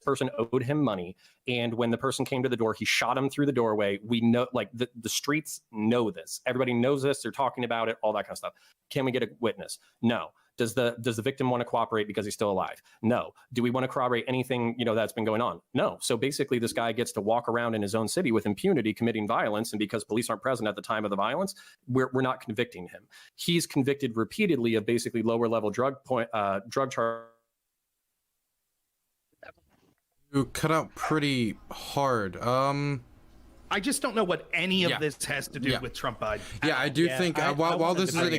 person owed him money, and when the person came to the door, he shot him through the doorway. We know, like the streets know this. Everybody knows this. They're talking about it, all that kind of stuff. Can we get a witness? No. Does the victim want to cooperate because he's still alive? No. Do we want to corroborate anything that's been going on? No. So basically, this guy gets to walk around in his own city with impunity, committing violence, and because police aren't present at the time of the violence, we're not convicting him. He's convicted repeatedly of basically lower level drug charge. You cut out pretty hard. I just don't know what any of this has to do with Trump Biden. Yeah, I do think while this is an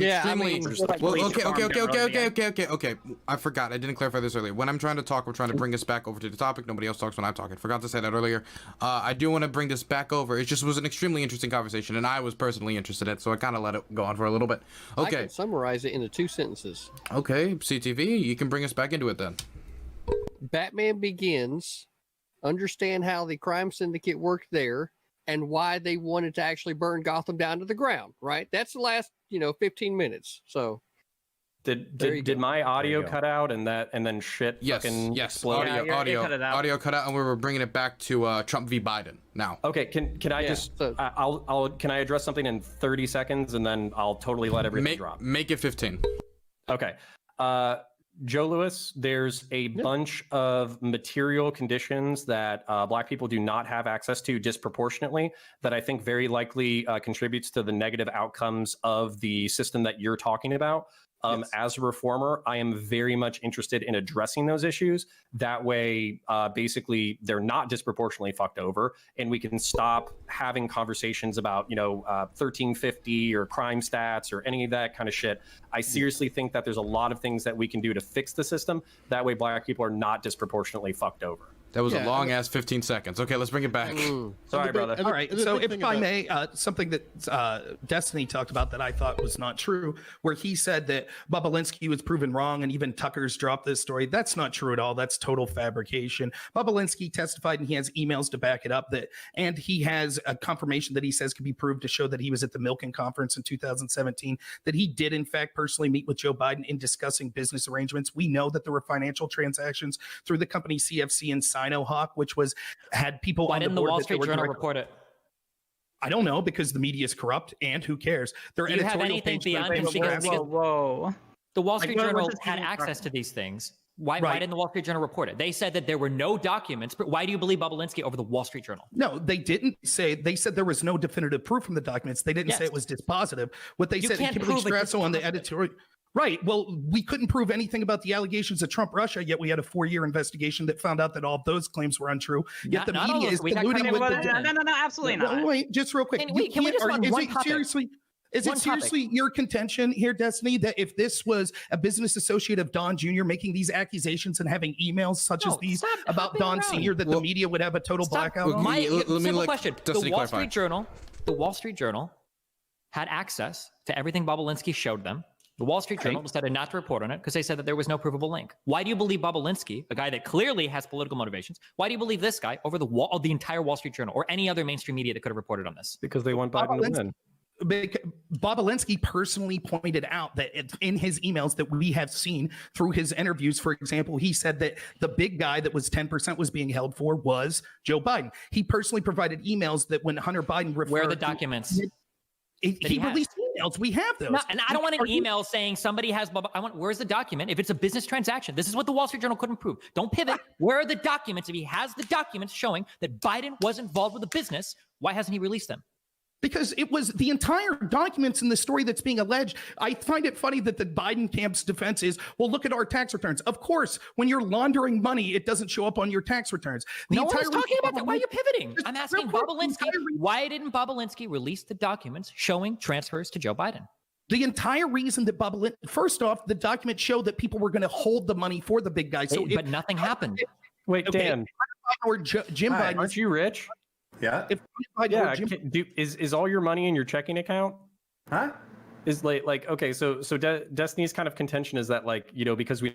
extremely okay. I forgot. I didn't clarify this earlier. When I'm trying to talk, we're trying to bring us back over to the topic. Nobody else talks when I'm talking. Forgot to say that earlier. I do want to bring this back over. It just was an extremely interesting conversation, and I was personally interested in it, so I kind of let it go on for a little bit. Okay. I can summarize it into 2 sentences. Okay, CTV, you can bring us back into it then. Batman Begins, understand how the crime syndicate worked there and why they wanted to actually burn Gotham down to the ground, right? That's the last, 15 minutes. So did my audio cut out and then shit fucking explode? Audio cut out, and we were bringing it back to Trump v. Biden now. Okay, can I can I address something in 30 seconds and then I'll totally let everything drop? Make it 15. Okay. Joe Lewis, there's a bunch of material conditions that Black people do not have access to disproportionately that I think very likely contributes to the negative outcomes of the system that you're talking about. As a reformer, I am very much interested in addressing those issues. That way, basically, they're not disproportionately fucked over, and we can stop having conversations about, 1350 or crime stats or any of that kind of shit. I seriously think that there's a lot of things that we can do to fix the system. That way, Black people are not disproportionately fucked over. That was a long ass 15 seconds. Okay, let's bring it back. Sorry, brother. All right. So if I may, something that Destiny talked about that I thought was not true, where he said that Bobolinsky was proven wrong and even Tucker's dropped this story. That's not true at all. That's total fabrication. Bobolinsky testified and he has emails to back it up, and he has a confirmation that he says can be proved to show that he was at the Milken conference in 2017, that he did in fact personally meet with Joe Biden in discussing business arrangements. We know that there were financial transactions through the company CFC and Sinohawk, which had people. Why on didn't the the board Wall that they Street were Journal direct- report it? I don't know, because the media is corrupt, and who cares? Their Do you have editorial anything page beyond claims because Whoa. the Wall Street Journal just had giving access to these things? Why Right. didn't the Wall Street Journal report it? They said that there were no documents, but why do you believe Bobulinski over the Wall Street Journal? No, they didn't say. They said there was no definitive proof from the documents. They didn't Yes. say it was dispositive. What they You said, can't Kimberly prove it's Strasso on the dispositive. editorial. Right. Well, we couldn't prove anything about the allegations of Trump Russia, yet we had a 4-year investigation that found out that all of those claims were untrue. Yet the Not all media of is them. We got colluding with covered the. No, absolutely Well, not. wait, just real quick. Can we just are- on is one it topic? seriously? Is One it topic. seriously your contention here, Destiny, that if this was a business associate of Don Jr. making these accations and having emails such as No, these stop about hopping Don around. Sr., that Well, the media would have a total blackout? Well, on? let me Simple let question. The Destiny Wall clarify. Street Journal had access to everything Bobulinski showed them. The Wall Street Journal decided not to report on it because they said that there was no provable link. Why do you believe Bobulinski, a guy that clearly has political motivations, why do you believe this guy over the entire Wall Street Journal or any other mainstream media that could have reported on this? Because they want Biden to win. Bobulinski personally pointed out that in his emails that we have seen through his interviews, for example, he said that the big guy that was 10% was being held for was Joe Biden. He personally provided emails that when Hunter Biden referred Where are the documents? he released emails. We have those. No, and I don't want an email saying somebody has blah, blah. I want, where's the document? If it's a business transaction, this is what the Wall Street Journal couldn't prove. Don't pivot. Where are the documents? If he has the documents showing that Biden was involved with the business, why hasn't he released them? Because it was the entire documents in the story that's being alleged. I find it funny that the Biden camp's defense is, well, look at our tax returns. Of course, when you're laundering money, it doesn't show up on your tax returns. No one is talking about that. Why are you pivoting? Just I'm asking real quick, Bobulinski, why didn't Bobulinski release the documents showing transfers to Joe Biden? The entire reason that first off, the documents show that people were going to hold the money for the big guy. So But nothing happened. Wait, Okay, Dan, or Jim Hi, Biden, aren't you rich? Yeah. if Biden Yeah. or Jim, Is all your money in your checking account? Huh? Is like okay, so Destiny's kind of contention is that, like, you know, because we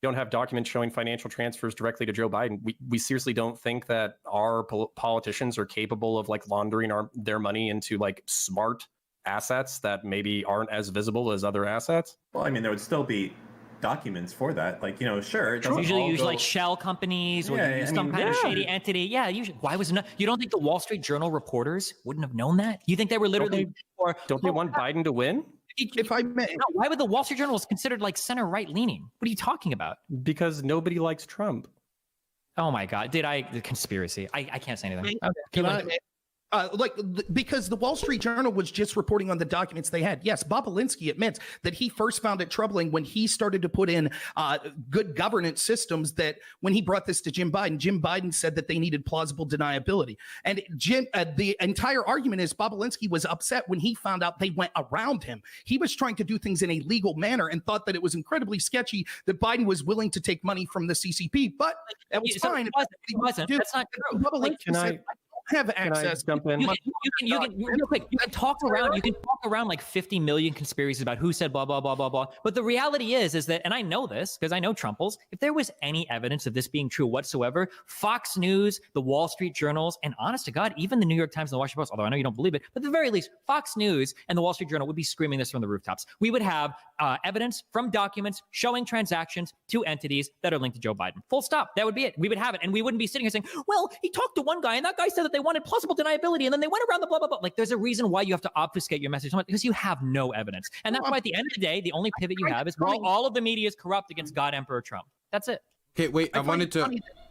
don't have documents showing financial transfers directly to Joe Biden, we seriously don't think that our politicians are capable of like laundering their money into like smart assets that maybe aren't as visible as other assets. Well, I mean, there would still be documents for that. Like, you know, sure. It doesn't Usually all use go- like shell companies or Yeah, you use I some mean, kind of yeah. shady entity. Yeah, usually. Why was it not? You don't think the Wall Street Journal reporters wouldn't have known that? You think they were literally or Don't they want Biden to win? if I may, No, why would the Wall Street Journal was considered like center right leaning? What are you talking about? Because nobody likes Trump. Oh my God! The conspiracy? I can't say anything. Okay. Can I? Because the Wall Street Journal was just reporting on the documents they had. Yes, Bobulinski admits that he first found it troubling when he started to put in good governance systems, that when he brought this to Jim Biden said that they needed plausible deniability. And the entire argument is Bobulinski was upset when he found out they went around him. He was trying to do things in a legal manner and thought that it was incredibly sketchy that Biden was willing to take money from the CCP, but that was So fine. It wasn't. That's not true. Bobulinski Can I- said, have Can I access. jump in? You can real quick. You can talk around like 50 million conspiracies about who said blah blah blah blah blah. But the reality is that, and I know this because I know Trumples. If there was any evidence of this being true whatsoever, Fox News, the Wall Street Journals, and honest to God, even the New York Times and the Washington Post, although I know you don't believe it, but at the very least, Fox News and the Wall Street Journal would be screaming this from the rooftops. We would have evidence from documents showing transactions to entities that are linked to Joe Biden. Full stop. That would be it. We would have it, and we wouldn't be sitting here saying, "Well, he talked to one guy, and that guy said that they wanted plausible deniability, and then they went around the blah blah blah." Like, there's a reason why you have to obfuscate your message because you have no evidence, and that's why at the end of the day, the only pivot you have is, well, all of the media is corrupt against God Emperor Trump. That's it. Okay, wait. I wanted to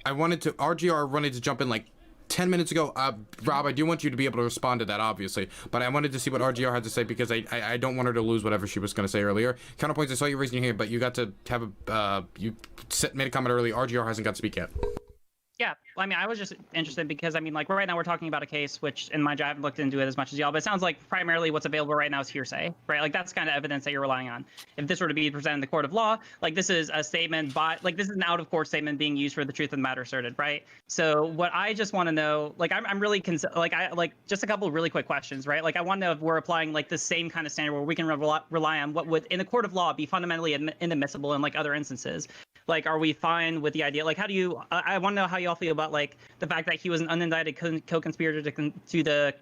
RGR wanted to jump in like 10 minutes ago. Rob, I do want you to be able to respond to that, obviously, but I wanted to see what RGR had to say because I don't want her to lose whatever she was going to say earlier. Counterpoints, I saw you raising your hand, but you got to have made a comment early. RGR hasn't got to speak yet. Yeah, I mean, I was just interested because, I mean, like, right now we're talking about a case which, in my job, I haven't looked into it as much as y'all, but it sounds like primarily what's available right now is hearsay, right? Like, that's kind of evidence that you're relying on. If this were to be presented in the court of law, like, this is a statement this is an out-of-court statement being used for the truth of the matter asserted, right? So what I just want to know, like, I'm really, just a couple of really quick questions, right? Like, I want to know if we're applying, like, the same kind of standard where we can rely on what would, in the court of law, be fundamentally inadmissible in, like, other instances. Like, are we fine with the idea? Like, how do you? I want to know how y'all feel about like the fact that he was an unindicted co-conspirator to the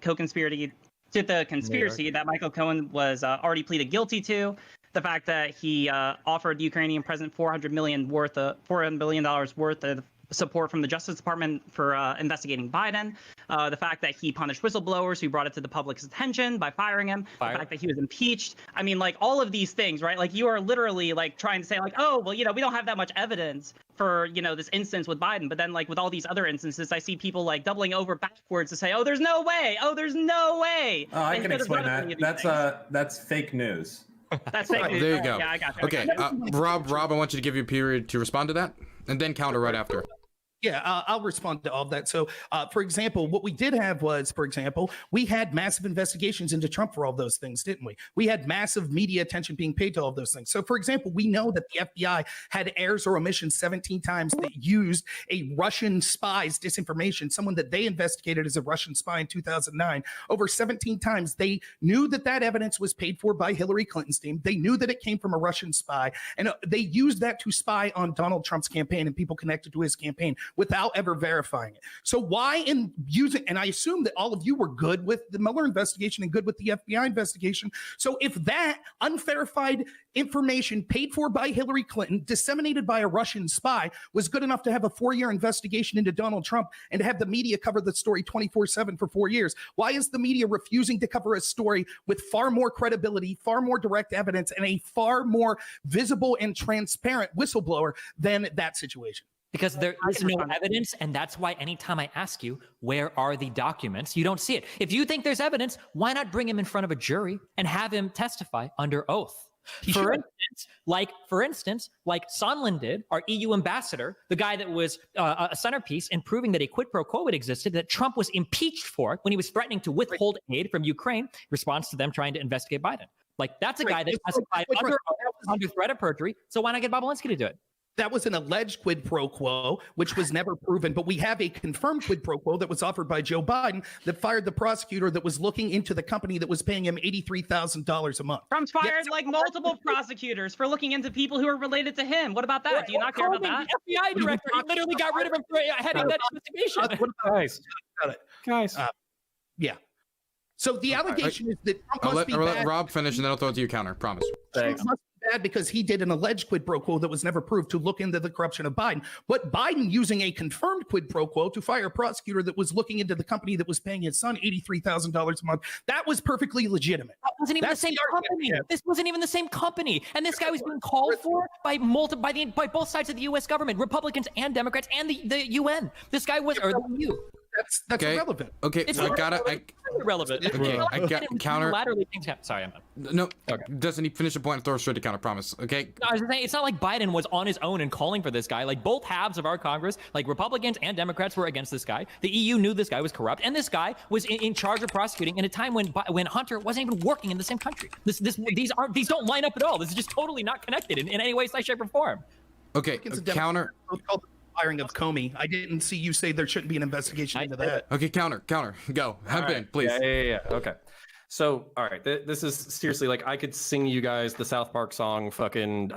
conspiracy that Michael Cohen was already pleaded guilty to. The fact that he offered the Ukrainian president $400 million worth of support from the Justice Department for investigating Biden, the fact that he punished whistleblowers who brought it to the public's attention by firing him, the fact that he was impeached. I mean, like, all of these things, right? Like, you are literally like trying to say like, oh, well, we don't have that much evidence for, this instance with Biden. But then, like, with all these other instances, I see people like doubling over backwards to say, oh, there's no way. Oh, there's no way. Oh, I can explain that. That's fake news. That's fake news. There you go. Yeah, I got you. Okay, Rob, I want you to give you a period to respond to that, and then counter right after. Yeah, I'll respond to all of that. So, for example, what we did have was, for example, we had massive investigations into Trump for all those things, didn't we? We had massive media attention being paid to all those things. So, for example, we know that the FBI had errors or omissions 17 times that used a Russian spy's disinformation, someone that they investigated as a Russian spy in 2009. Over 17 times, they knew that that evidence was paid for by Hillary Clinton's team. They knew that it came from a Russian spy, and they used that to spy on Donald Trump's campaign and people connected to his campaign without ever verifying it. So why in using, and I assume that all of you were good with the Mueller investigation and good with the FBI investigation. So if that unverified information paid for by Hillary Clinton, disseminated by a Russian spy, was good enough to have a 4-year investigation into Donald Trump and to have the media cover the story 24/7 for 4 years, why is the media refusing to cover a story with far more credibility, far more direct evidence, and a far more visible and transparent whistleblower than that situation? Because there is no evidence, and that's why anytime I ask you, where are the documents, you don't see it. If you think there's evidence, why not bring him in front of a jury and have him testify under oath? For instance, like Sondland did, our EU ambassador, the guy that was a centerpiece in proving that a quid pro quo had existed, that Trump was impeached for when he was threatening to withhold aid from Ukraine in response to them trying to investigate Biden. Like, that's a guy that testified under threat of perjury, so why not get Bob Walensky to do it? That was an alleged quid pro quo, which was never proven. But we have a confirmed quid pro quo that was offered by Joe Biden that fired the prosecutor that was looking into the company that was paying him $83,000 a month. Trump's fired multiple prosecutors for looking into people who are related to him. What about that? Do you not care about that? The FBI director, he literally got rid of him for heading that investigation. Guys. Yeah. So the allegation is that Trump I'll must be let bad. Rob finish, and then I'll throw it to you, counter. Promise. Trump must be bad because he did an alleged quid pro quo that was never proved to look into the corruption of Biden. But Biden using a confirmed quid pro quo to fire a prosecutor that was looking into the company that was paying his son $83,000 a month, that was perfectly legitimate. That wasn't even the same company. Yeah. This wasn't even the same company. And this guy was being called for by both sides of the U.S. government, Republicans and Democrats, and the UN. This guy was, or the EU. That's irrelevant. Okay, It's irrelevant. Okay, I got counter. Sorry, I'm done. No, doesn't he finish the point and throw straight to counter? Promise. Okay. No, I was saying, it's not like Biden was on his own and calling for this guy. Like, both halves of our Congress, like Republicans and Democrats, were against this guy. The EU knew this guy was corrupt, and this guy was in charge of prosecuting in a time when Hunter wasn't even working in the same country. These don't line up at all. This is just totally not connected in any way, size, shape, or form. Okay, counter. Firing of Comey. I didn't see you say there shouldn't be an investigation into that. Okay, counter. Go. Hop in, please. Yeah. Okay. So, all right, this is seriously, like, I could sing you guys the South Park song, fucking,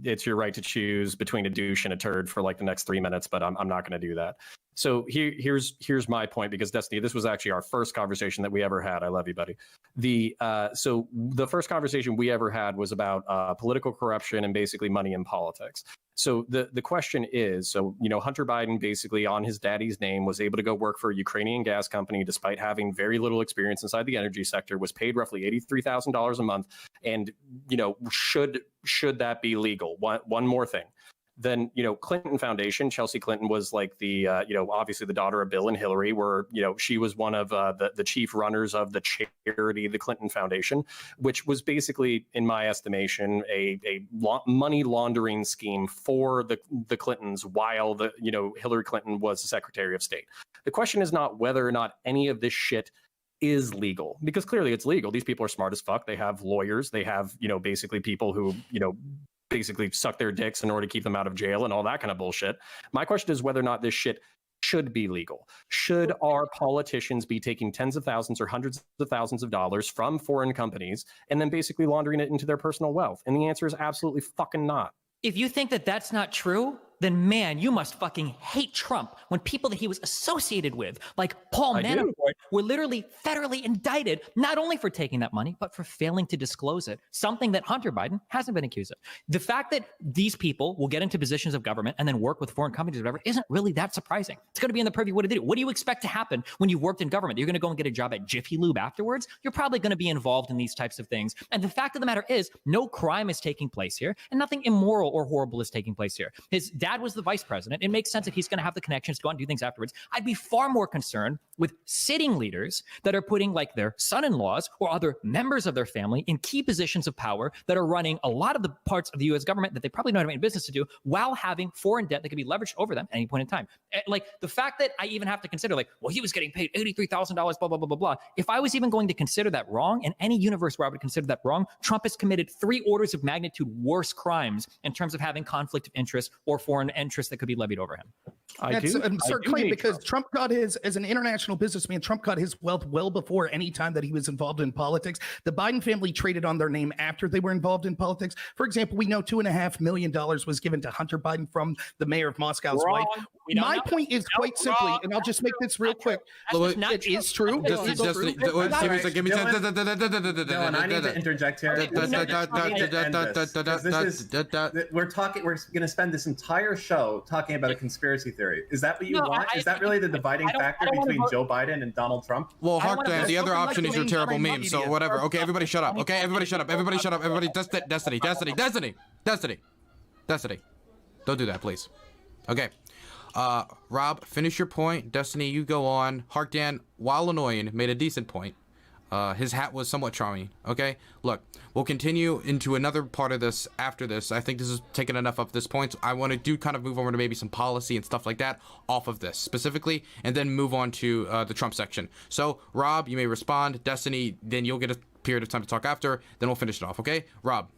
it's your right to choose between a douche and a turd for like the next 3 minutes, but I'm not going to do that. So here's my point, because Destiny, this was actually our first conversation that we ever had. I love you, buddy. So the first conversation we ever had was about political corruption and basically money in politics. So the question is, Hunter Biden basically on his daddy's name was able to go work for a Ukrainian gas company despite having very little experience inside the energy sector, was paid roughly $83,000 a month. And, should that be legal? One more thing. Then, Clinton Foundation, Chelsea Clinton was like the, obviously the daughter of Bill and Hillary, where, she was one of the chief runners of the charity, the Clinton Foundation, which was basically, in my estimation, a money laundering scheme for the Clintons while Hillary Clinton was the Secretary of State. The question is not whether or not any of this shit is legal, because clearly it's legal. These people are smart as fuck. They have lawyers. They have, basically people who, basically suck their dicks in order to keep them out of jail and all that kind of bullshit. My question is whether or not this shit should be legal. Should our politicians be taking tens of thousands or hundreds of thousands of dollars from foreign companies and then basically laundering it into their personal wealth? And the answer is absolutely fucking not. If you think that that's not true, then man, you must fucking hate Trump when people that he was associated with, like Paul Manafort, were literally federally indicted, not only for taking that money, but for failing to disclose it, something that Hunter Biden hasn't been accused of. The fact that these people will get into positions of government and then work with foreign companies or whatever isn't really that surprising. It's going to be in the purview of what they do. What do you expect to happen when you worked in government? You're going to go and get a job at Jiffy Lube afterwards? You're probably going to be involved in these types of things. And the fact of the matter is, no crime is taking place here, and nothing immoral or horrible is taking place here. His dad was the vice president. It makes sense if he's going to have the connections to go out and do things afterwards. I'd be far more concerned with sitting leaders that are putting like their son-in-laws or other members of their family in key positions of power that are running a lot of the parts of the U.S. government that they probably don't have any business to do, while having foreign debt that could be leveraged over them at any point in time. Like the fact that I even have to consider, like, well, he was getting paid $83,000, blah, blah, blah, blah, blah. If I was even going to consider that wrong, in any universe where I would consider that wrong, Trump has committed 3 orders of magnitude worse crimes in terms of having conflict of interest or foreign interest that could be levied over him. That's an absurd claim, because Trump got his, as an international businessman, Trump got his wealth well before any time that he was involved in politics. The Biden family traded on their name after they were involved in politics. For example, we know $2.5 million was given to Hunter Biden from the mayor of Moscow's wife. My point is quite simply, and I'll just make this real quick. It is true. Dylan, I need to interject here. We're going to spend this entire show talking about a conspiracy theory. Is that what you want? Is that really the dividing factor between Joe Biden and Donald Trump? Well, Harkdan, the other option is your terrible meme, so whatever. Okay, everybody shut up. Okay, everybody shut up. Everybody shut up. Everybody, Destiny. Don't do that, please. Okay. Rob, finish your point. Destiny, you go on. Harkdan, while annoying, made a decent point. His hat was somewhat charming. Okay, look, we'll continue into another part of this after this. I think this is taking enough up this point. I want to kind of move over to maybe some policy and stuff like that off of this specifically, and then move on to the Trump section. So, Rob, you may respond. Destiny, then you'll get a period of time to talk after. Then we'll finish it off. Okay, Rob.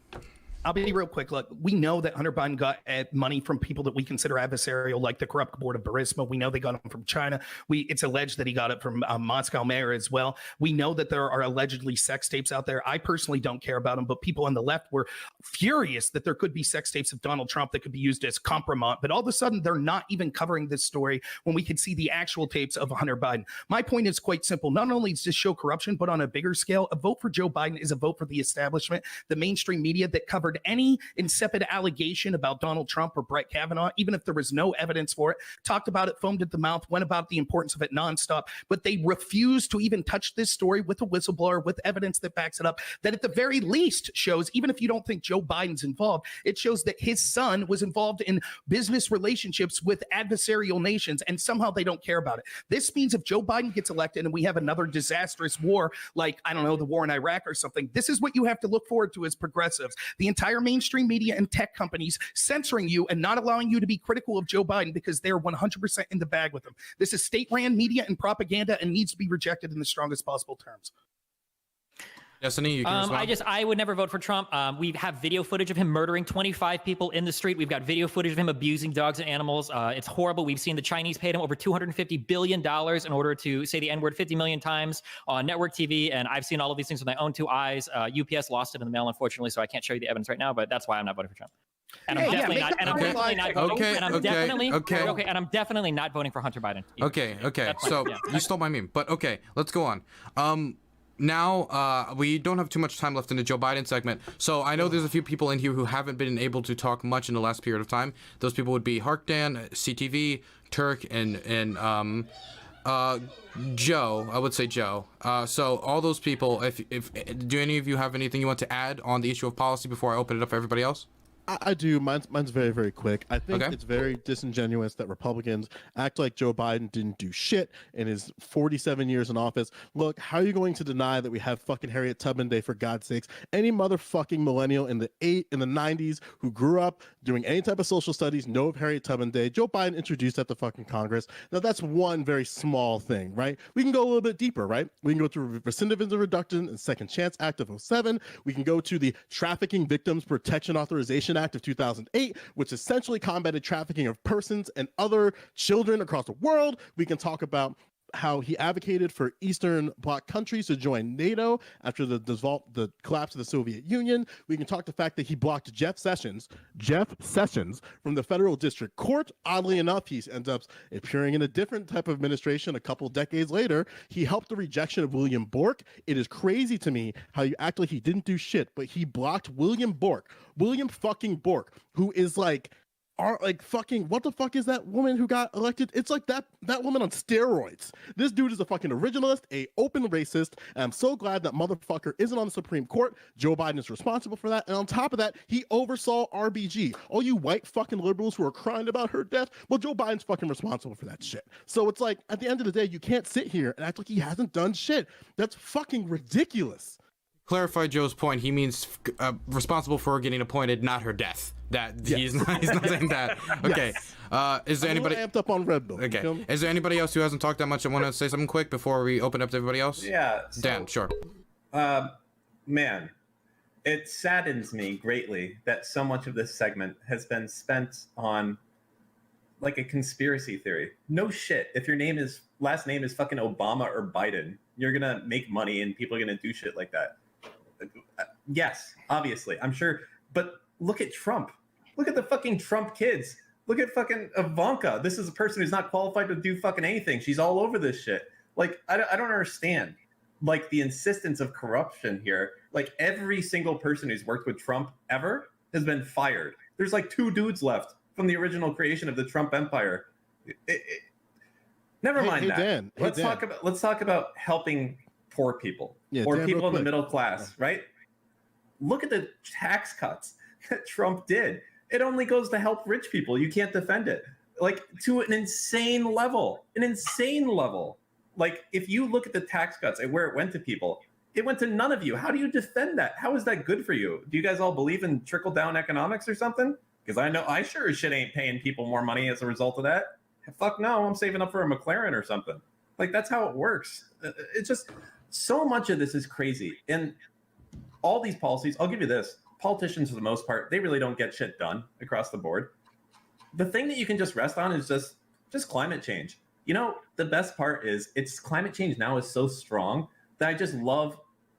I'll be real quick. Look, we know that Hunter Biden got money from people that we consider adversarial, like the corrupt board of Burisma. We know they got them from China. It's alleged that he got it from Moscow mayor as well. We know that there are allegedly sex tapes out there. I personally don't care about them, but people on the left were furious that there could be sex tapes of Donald Trump that could be used as compromise. But all of a sudden, they're not even covering this story when we could see the actual tapes of Hunter Biden. My point is quite simple. Not only does this show corruption, but on a bigger scale, a vote for Joe Biden is a vote for the establishment, the mainstream media that covered any insipid allegation about Donald Trump or Brett Kavanaugh, even if there was no evidence for it, talked about it, foamed at the mouth, went about the importance of it nonstop, but they refused to even touch this story with a whistleblower, with evidence that backs it up, that at the very least shows, even if you don't think Joe Biden's involved, it shows that his son was involved in business relationships with adversarial nations, and somehow they don't care about it. This means if Joe Biden gets elected and we have another disastrous war, like, I don't know, the war in Iraq or something, this is what you have to look forward to as progressives. The entire mainstream media and tech companies censoring you and not allowing you to be critical of Joe Biden because they're 100% in the bag with him. This is state-ran media and propaganda and needs to be rejected in the strongest possible terms. Destiny, you can respond. I would never vote for Trump. We have video footage of him murdering 25 people in the street. We've got video footage of him abusing dogs and animals. It's horrible. We've seen the Chinese paid him over $250 billion in order to say the N-word 50 million times on network TV. And I've seen all of these things with my own 2 eyes. UPS lost it in the mail, unfortunately, so I can't show you the evidence right now, but that's why I'm not voting for Trump. And I'm definitely not. And I'm definitely not voting. And I'm definitely okay. And I'm definitely not voting for Hunter Biden. Okay. So you stole my meme, but okay, let's go on. Now, we don't have too much time left in the Joe Biden segment, so I know there's a few people in here who haven't been able to talk much in the last period of time. Those people would be Harkdan, CTV, Turk, and Joe. I would say Joe. So all those people, if do any of you have anything you want to add on the issue of policy before I open it up for everybody else? I do. Mine's very, very quick. I think it's very disingenuous that Republicans act like Joe Biden didn't do shit in his 47 years in office. Look, how are you going to deny that we have fucking Harriet Tubman Day, for God's sakes? Any motherfucking millennial in the 90s who grew up doing any type of social studies know of Harriet Tubman Day. Joe Biden introduced that to fucking Congress. Now, that's one very small thing, right? We can go a little bit deeper, right? We can go to Recidivism Reduction and Second Chance Act of 2007. We can go to the Trafficking Victims Protection Authorization Act of 2008, which essentially combated trafficking of persons and other children across the world. We can talk about how he advocated for Eastern Bloc countries to join NATO after the collapse of the Soviet Union. We can talk the fact that he blocked Jeff Sessions from the federal district court. Oddly enough, he ends up appearing in a different type of administration a couple decades later. He helped the rejection of William Bork. It is crazy to me how you act like he didn't do shit, but he blocked William fucking Bork, who is like fucking, what the fuck is that woman who got elected? It's like that woman on steroids. This dude is a fucking originalist, a open racist, and I'm so glad that motherfucker isn't on the Supreme Court. Joe Biden is responsible for that, and on top of that, he oversaw RBG. All you white fucking liberals who are crying about her death, well, Joe Biden's fucking responsible for that shit. So it's like, at the end of the day, you can't sit here and act like he hasn't done shit. That's fucking ridiculous. Clarify Joe's point. He means responsible for her getting appointed, not her death. He's not saying that. Okay. Yes. Is there anybody amped up on Red Bull? Okay. You know? Is there anybody else who hasn't talked that much and want to say something quick before we open up to everybody else? Yeah. Dan, sure. Man, it saddens me greatly that so much of this segment has been spent on like a conspiracy theory. No shit. If your last name is fucking Obama or Biden, you're gonna make money and people are gonna do shit like that. Yes, obviously, I'm sure. But look at Trump. Look at the fucking Trump kids. Look at fucking Ivanka. This is a person who's not qualified to do fucking anything. She's all over this shit. Like, I don't understand, like, the insistence of corruption here. Like, every single person who's worked with Trump ever has been fired. There's like 2 dudes left from the original creation of the Trump empire. Never mind that. Dan, let's talk about helping poor people or Dan, people in the middle class, right? Look at the tax cuts that Trump did. It only goes to help rich people. You can't defend it. Like, to an insane level. Like, if you look at the tax cuts and where it went to people, it went to none of you. How do you defend that? How is that good for you? Do you guys all believe in trickle-down economics or something? Because I sure as shit ain't paying people more money as a result of that. Fuck no, I'm saving up for a McLaren or something. Like, that's how it works. It's just, so much of this is crazy. And all these policies, I'll give you this. Politicians, for the most part, they really don't get shit done across the board. The thing that you can just rest on is just climate change. You know, the best part is climate change now is so strong that I just love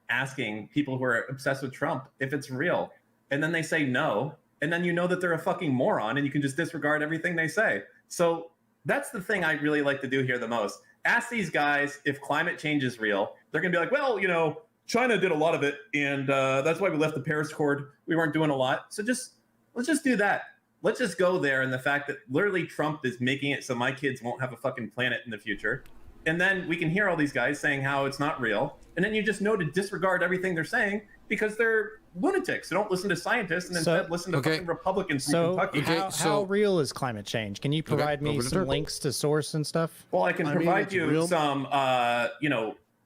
asking people who are obsessed with Trump if it's real. And then they say no. And then you know that they're a fucking moron and you can just disregard everything they say. So that's the thing I really like to do here the most. Ask these guys if climate change is real. They're going to be like, well, you know, China did a lot of it, and that's why we left the Paris Accord. We weren't doing a lot. So let's just do that. Let's just go there, and the fact that literally Trump is making it so my kids won't have a fucking planet in the future. And then we can hear all these guys saying how it's not real. And then you just know to disregard everything they're saying because they're lunatics. They don't listen to scientists and instead listen to fucking Republicans from Kentucky. How real is climate change? Can you provide me some links to source and stuff? Well, I can provide you some,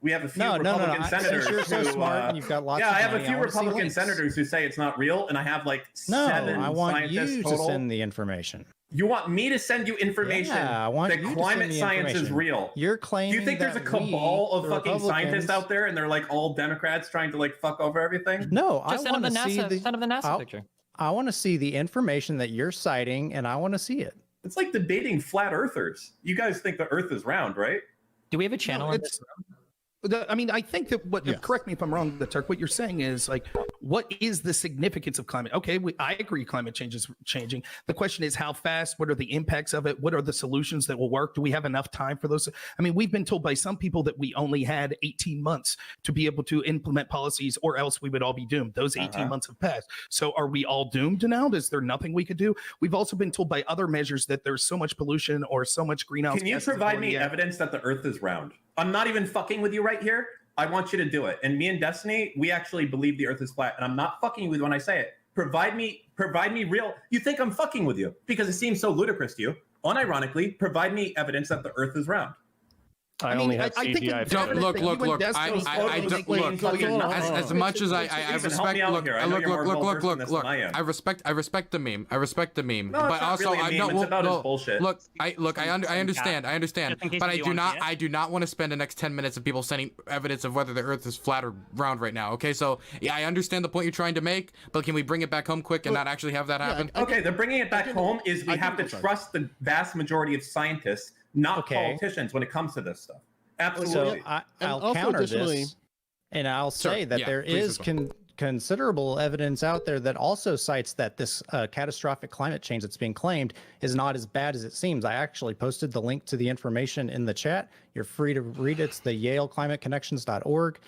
we have a few Republican senators you're so smart and you've got lots of I have money, a few Republican senators who say it's not real, and I have like 7 I want scientists you total. to send the information. You want me to send you information I want that you to climate send the science is information. real? You're claiming Do you think there's a cabal of fucking scientists out there, and they're like all Democrats trying to like fuck over everything? No, Just send them the NASA picture. I want to see the information that you're citing, and I want to see it. It's like debating flat earthers. You guys think the Earth is round, right? Do we have a channel on this? I mean, I think that correct me if I'm wrong, Turk, what you're saying is like, what is the significance of climate? Okay, I agree climate change is changing. The question is how fast, what are the impacts of it? What are the solutions that will work? Do we have enough time for those? I mean, we've been told by some people that we only had 18 months to be able to implement policies or else we would all be doomed. Those 18 months have passed. So are we all doomed now? Is there nothing we could do? We've also been told by other measures that there's so much pollution or so much greenhouse Can you gases provide me evidence that the Earth is round? I'm not even fucking with you right here. I want you to do it. And me and Destiny, we actually believe the Earth is flat. And I'm not fucking with you when I say it. Provide me real. You think I'm fucking with you because it seems so ludicrous to you. Unironically, provide me evidence that the Earth is round. I only have CGI. Look. I don't look. As much as I respect. Look. I respect the meme. But also I don't. I understand. But I do not want to spend the next 10 minutes of people sending evidence of whether the Earth is flat or round right now. Okay, so yeah, I understand the point you're trying to make, but can we bring it back home quick and not actually have that happen? Okay, the bringing it back home is we have to trust the vast majority of scientists, not politicians, when it comes to this stuff. Absolutely. So And I'll also counter additionally- this, and I'll say that yeah, there please is as well. considerable evidence out there that also cites that this catastrophic climate change that's being claimed is not as bad as it seems. I actually posted the link to the information in the chat. You're free to read it. It's the YaleClimateConnections.org.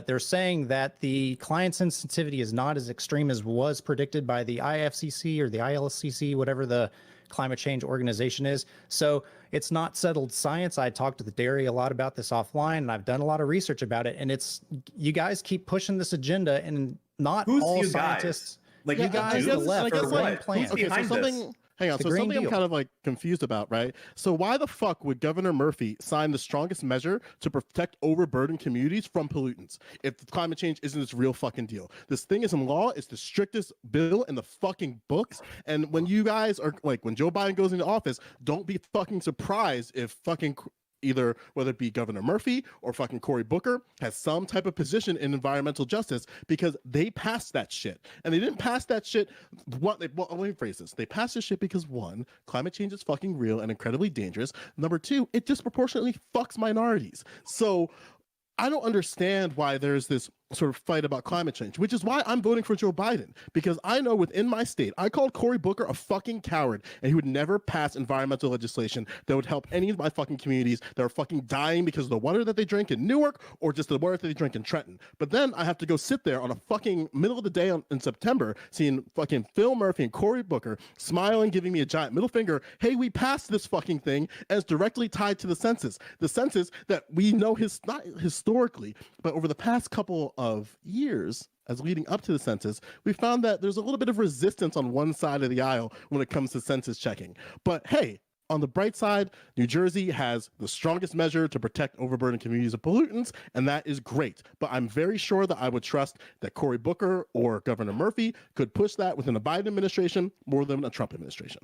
They're saying that the climate sensitivity is not as extreme as was predicted by the IFCC or the ILCC, whatever the climate change organization is. So it's not settled science. I talked to the dairy a lot about this offline, and I've done a lot of research about it. And it's, you guys keep pushing this agenda, and not Who's all you scientists. guys? Like you you guys, do the this? left, I are guess running what? plans. Who's behind this? Hang on. The So Green something I'm Deal. kind of like confused about, right? So why the fuck would Governor Murphy sign the strongest measure to protect overburdened communities from pollutants if climate change isn't this real fucking deal? This thing is in law. It's the strictest bill in the fucking books. And when you guys are like, when Joe Biden goes into office, don't be fucking surprised if fucking either whether it be Governor Murphy or fucking Cory Booker has some type of position in environmental justice, because they passed that shit. And they didn't pass that shit. Well, let me phrase this. They passed this shit because, one, climate change is fucking real and incredibly dangerous. Number two, it disproportionately fucks minorities. So I don't understand why there's this sort of fight about climate change, which is why I'm voting for Joe Biden, because I know within my state, I called Cory Booker a fucking coward, and he would never pass environmental legislation that would help any of my fucking communities that are fucking dying because of the water that they drink in Newark or just the water that they drink in Trenton. But then I have to go sit there on a fucking middle of the day in September, seeing fucking Phil Murphy and Cory Booker smiling, giving me a giant middle finger. Hey, we passed this fucking thing, and it's directly tied to the census that we know not historically, but over the past couple of years, as leading up to the census, we found that there's a little bit of resistance on one side of the aisle when it comes to census checking. But hey, on the bright side, New Jersey has the strongest measure to protect overburdened communities of pollutants, and that is great. But I'm very sure that I would trust that Cory Booker or Governor Murphy could push that within a Biden administration more than a Trump administration.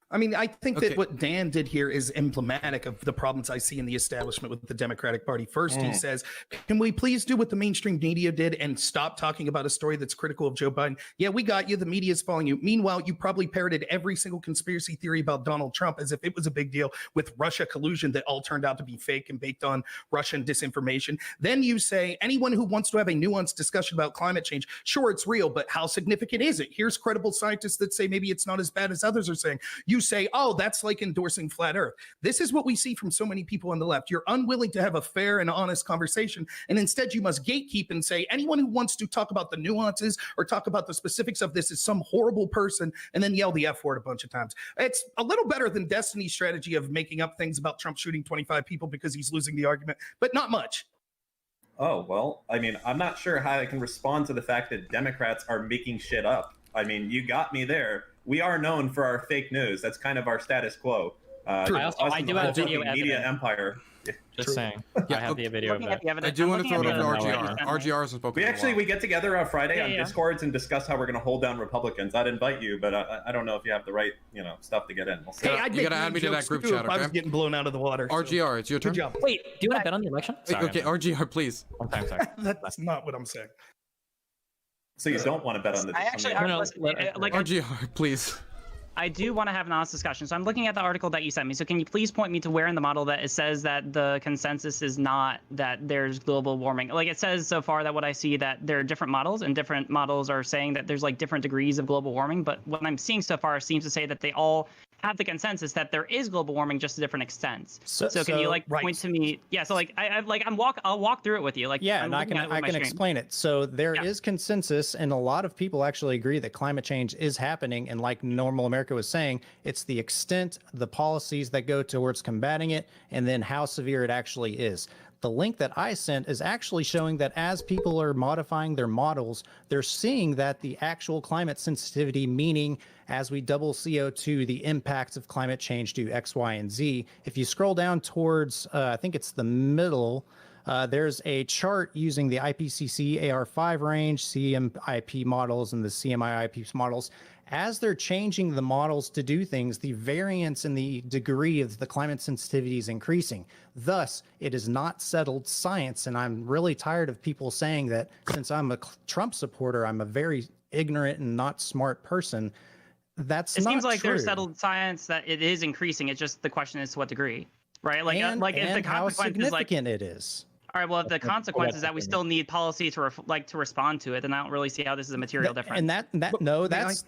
I mean, I think that what Dan did here is emblematic of the problems I see in the establishment with the Democratic Party. First, he says, can we please do what the mainstream media did and stop talking about a story that's critical of Joe Biden? Yeah, we got you. The media is following you. Meanwhile, you probably parroted every single conspiracy theory about Donald Trump as if it was a big deal, with Russia collusion that all turned out to be fake and baked on Russian disinformation. Then you say, anyone who wants to have a nuanced discussion about climate change, sure, it's real, but how significant is it? Here's credible scientists that say maybe it's not as bad as others are saying. You say, oh, that's like endorsing flat earth. This is what we see from so many people on the left. You're unwilling to have a fair and honest conversation, and instead you must gatekeep and say anyone who wants to talk about the nuances or talk about the specifics of this is some horrible person, and then yell the F word a bunch of times. It's a little better than Destiny's strategy of making up things about Trump shooting 25 people because he's losing the argument, but not much. Oh, well, I mean, I'm not sure how I can respond to the fact that Democrats are making shit up. I mean, you got me there. We are known for our fake news. That's kind of our status quo. I do have video media evidence. empire. Just saying. I have the video of Looking at that. the evidence, I do want to throw it over to looking at RGR. the RGR has spoken. We get together on Friday on Yeah. Discords and discuss how we're going to hold down Republicans. I'd invite you, but I don't know if you have the right stuff to get in. We'll see. Hey, I'd You make gotta add me to that jokes group too chat, if I was okay? getting blown out of the water. So RGR, it's your turn. good job. Wait, do you want to bet on the election? Sorry, Okay, RGR, please. One time, sorry. That's not what I'm saying. So you don't want to bet on the. I actually, on the- No, like, RGR, please. I do want to have an honest discussion. So I'm looking at the article that you sent me. So can you please point me to where in the model that it says that the consensus is not that there's global warming? Like it says so far that what I see that there are different models, and different models are saying that there's like different degrees of global warming. But what I'm seeing so far seems to say that they all have the consensus that there is global warming, just to different extents. So can you like point to me? Yeah. So like I'll walk through it with you. Like Yeah, I'm and I looking can at it with my screen. explain it. So there is consensus, and a lot of people actually agree that climate change is happening. And like Normal America was saying, it's the extent, the policies that go towards combating it, and then how severe it actually is. The link that I sent is actually showing that as people are modifying their models, they're seeing that the actual climate sensitivity, meaning as we double CO2, the impacts of climate change do X, Y, and Z. If you scroll down towards, I think it's the middle, there's a chart using the IPCC AR5 range, CMIP models, and the CMIIP models. As they're changing the models to do things, the variance in the degree of the climate sensitivity is increasing. Thus, it is not settled science. And I'm really tired of people saying that since I'm a Trump supporter, I'm a very ignorant and not smart person. That's It not seems like true. there's settled science that it is increasing. It's just the question is to what degree. right? Like, and if the how consequence is like, significant it is. all right, well, if the consequence is that we still need policy to to respond to it, then I don't really see how this is a material difference. And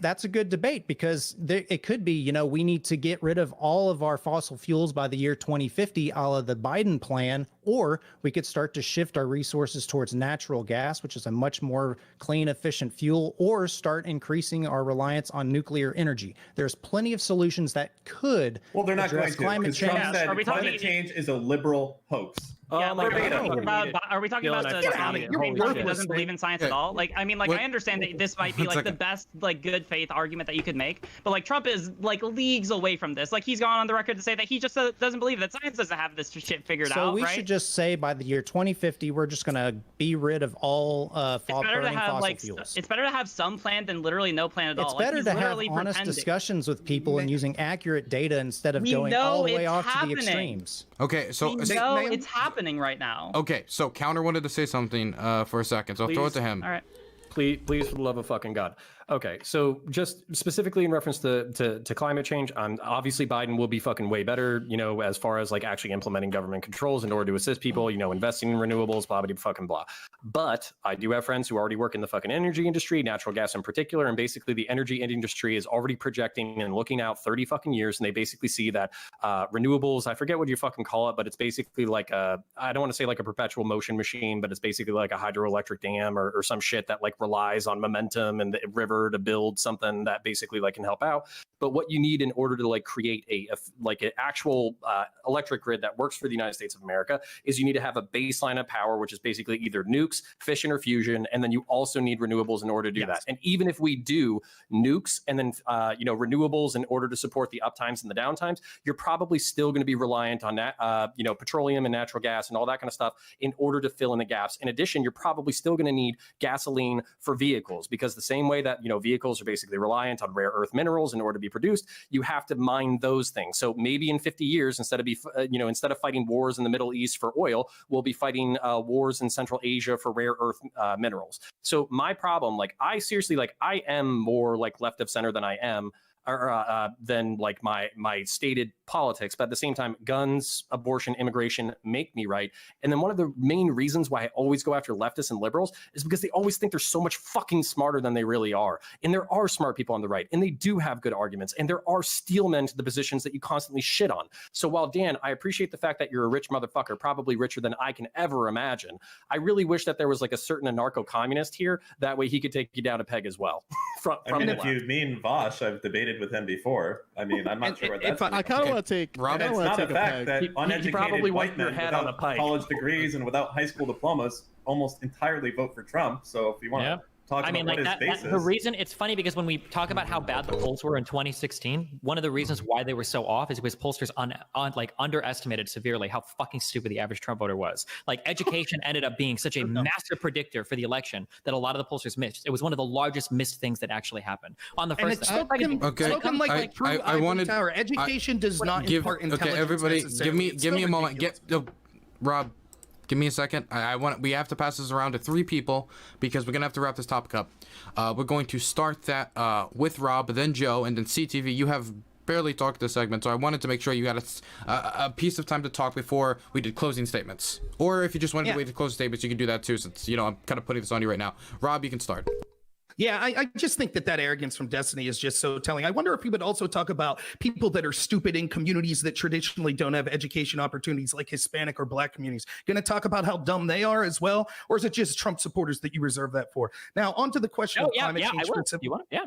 that's a good debate, because it could be, we need to get rid of all of our fossil fuels by the year 2050, a la the Biden plan, or we could start to shift our resources towards natural gas, which is a much more clean, efficient fuel, or start increasing our reliance on nuclear energy. There's plenty of solutions that could they're not going address to. climate change. Trump said climate change is a liberal hoax. Yeah, my God. are we talking about the Supreme Court who doesn't believe in science at all? Like, I mean, like, I understand that this might be like the best, like, good faith argument that you could make, but like Trump is like leagues away from this. Like, he's gone on the record to say that he just doesn't believe that science doesn't have this shit figured out. So we should just say by the year 2050, we're just going to be rid of all burning fossil fuels. It's better to have some plan than literally no plan at all. It's better to have honest discussions with people and using accurate data instead of going all the way off to the extremes. Okay, so it's happening right now. Okay, so Counter wanted to say something for a second, so I'll throw it to him. All right. Please, for the love of fucking God. Okay, so just specifically in reference to climate change, obviously Biden will be fucking way better, as far as like actually implementing government controls in order to assist people, investing in renewables, blah, blah, fucking blah. But I do have friends who already work in the fucking energy industry, natural gas in particular, and basically the energy industry is already projecting and looking out 30 fucking years, and they basically see that renewables, I forget what you fucking call it, but it's basically like I don't want to say like a perpetual motion machine, but it's basically like a hydroelectric dam or some shit that like relies on momentum and the river to build something that basically like can help out. But what you need in order to like create an actual electric grid that works for the United States of America is you need to have a baseline of power, which is basically either nukes, fission, or fusion, and then you also need renewables in order to do that. And even if we do nukes and then renewables in order to support the uptimes and the downtimes, you're probably still going to be reliant on that petroleum and natural gas and all that kind of stuff in order to fill in the gaps. In addition, you're probably still going to need gasoline for vehicles, because the same way that vehicles are basically reliant on rare earth minerals in order to be produced, you have to mine those things. So maybe in 50 years, instead of fighting wars in the Middle East for oil, we'll be fighting wars in Central Asia for rare earth minerals. So my problem, I am more like left of center than I am than like my stated politics, but at the same time, guns, abortion, immigration make me right. And then one of the main reasons why I always go after leftists and liberals is because they always think they're so much fucking smarter than they really are. And there are smart people on the right, and they do have good arguments, and there are steelmen to the positions that you constantly shit on. So while Dan, I appreciate the fact that you're a rich motherfucker, probably richer than I can ever imagine, I really wish that there was like a certain anarcho-communist here. That way he could take you down a peg as well. If you mean Vosh, I've debated with him before. I mean, I'm not sure what that's. I kind of want to take. Rob, it's not a fact that uneducated white men without without college degrees and without high school diplomas almost entirely vote for Trump. So if you want to talk about what his base is. The reason it's funny, because when we talk about how bad the polls were in 2016, one of the reasons why they were so off is because pollsters underestimated severely how fucking stupid the average Trump voter was. Like, education ended up being such a master predictor for the election that a lot of the pollsters missed. It was one of the largest missed things that actually happened on the first. And it's spoken like true ivory tower. Education does not impart intelligence. Okay, everybody, give me a moment. Rob. Give me a second. We have to pass this around to 3 people because we're gonna have to wrap this topic up. We're going to start that with Rob, then Joe, and then CTV. You have barely talked this segment, so I wanted to make sure you got a piece of time to talk before we did closing statements. Or if you just wanted to wait to close statements, you can do that too. Since I'm kind of putting this on you right now. Rob, you can start. Yeah, I just think that arrogance from Destiny is just so telling. I wonder if we would also talk about people that are stupid in communities that traditionally don't have education opportunities, like Hispanic or Black communities. Going to talk about how dumb they are as well, or is it just Trump supporters that you reserve that for? Now, on to the question of climate change. You want? Yeah.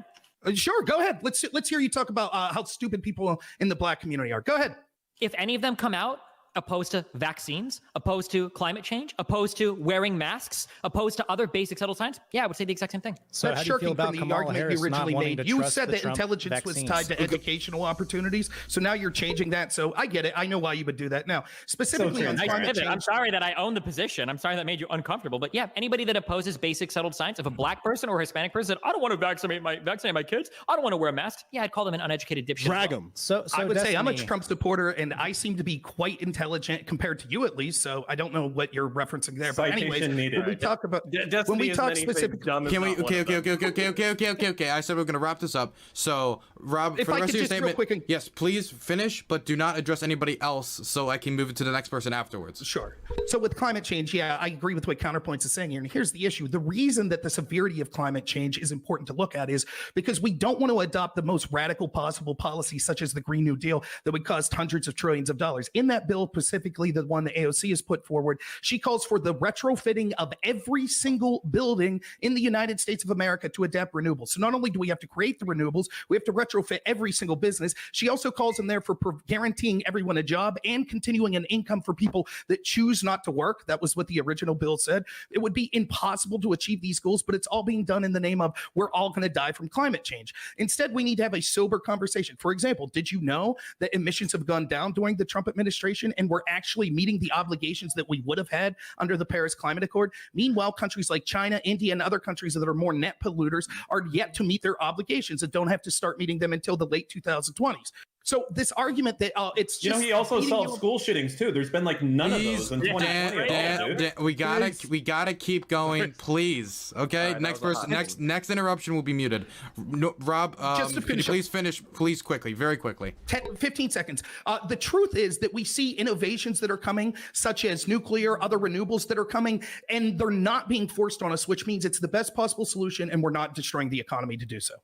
Sure, go ahead. Let's hear you talk about how stupid people in the Black community are. Go ahead. If any of them come out opposed to vaccines, opposed to climate change, opposed to wearing masks, opposed to other basic subtle science, I would say the exact same thing. So that's shirking from the argument you originally made. You said that intelligence was tied to educational opportunities, so now you're changing that. So I get it. I know why you would do that. Now, specifically on climate change. I'm sorry that I own the position. I'm sorry that made you uncomfortable. But yeah, anybody that opposes basic settled science, if a Black person or a Hispanic person said, I don't want to vaccinate my kids, I don't want to wear a mask, I'd call them an uneducated dipshit. Drag them. So I would say I'm a Trump supporter, and I seem to be quite intelligent intelligent compared to you, at least. So I don't know what you're referencing there. But anyways, Citation needed. when we talk about Destiny when we is talk many things, specifically, dumb is Can we? not one Okay, of okay, them. okay. I said we're gonna wrap this up. So, Rob, If for the I rest could of your just real statement, quick and- yes, please finish, but do not address anybody else, so I can move it to the next person afterwards. Sure. So with climate change, yeah, I agree with what Counterpoints is saying here. And here's the issue. The reason that the severity of climate change is important to look at is because we don't want to adopt the most radical possible policies, such as the Green New Deal, that would cost hundreds of trillions of dollars. In that bill, specifically the one that AOC has put forward, she calls for the retrofitting of every single building in the United States of America to adapt renewables. So not only do we have to create the renewables, we have to retrofit every single business. She also calls in there for guaranteeing everyone a job and continuing an income for people that choose not to work. That was what the original bill said. It would be impossible to achieve these goals, but it's all being done in the name of we're all going to die from climate change. Instead, we need to have a sober conversation. For example, did you know that emissions have gone down during the Trump administration and we're actually meeting the obligations that we would have had under the Paris Climate Accord? Meanwhile, countries like China, India, and other countries that are more net polluters are yet to meet their obligations and don't have to start meeting them until the late 2020s. So this argument that it's just, you know, he also solved school shootings too. There's been like none of those in 2020 at all, dude. We gotta keep going, please. Okay, right, next person, next interruption will be muted. No, Rob, Just to can you finish please finish, please, quickly, very quickly. 15 seconds. The truth is that we see innovations that are coming, such as nuclear, other renewables that are coming, and they're not being forced on us, which means it's the best possible solution, and we're not destroying the economy to do so.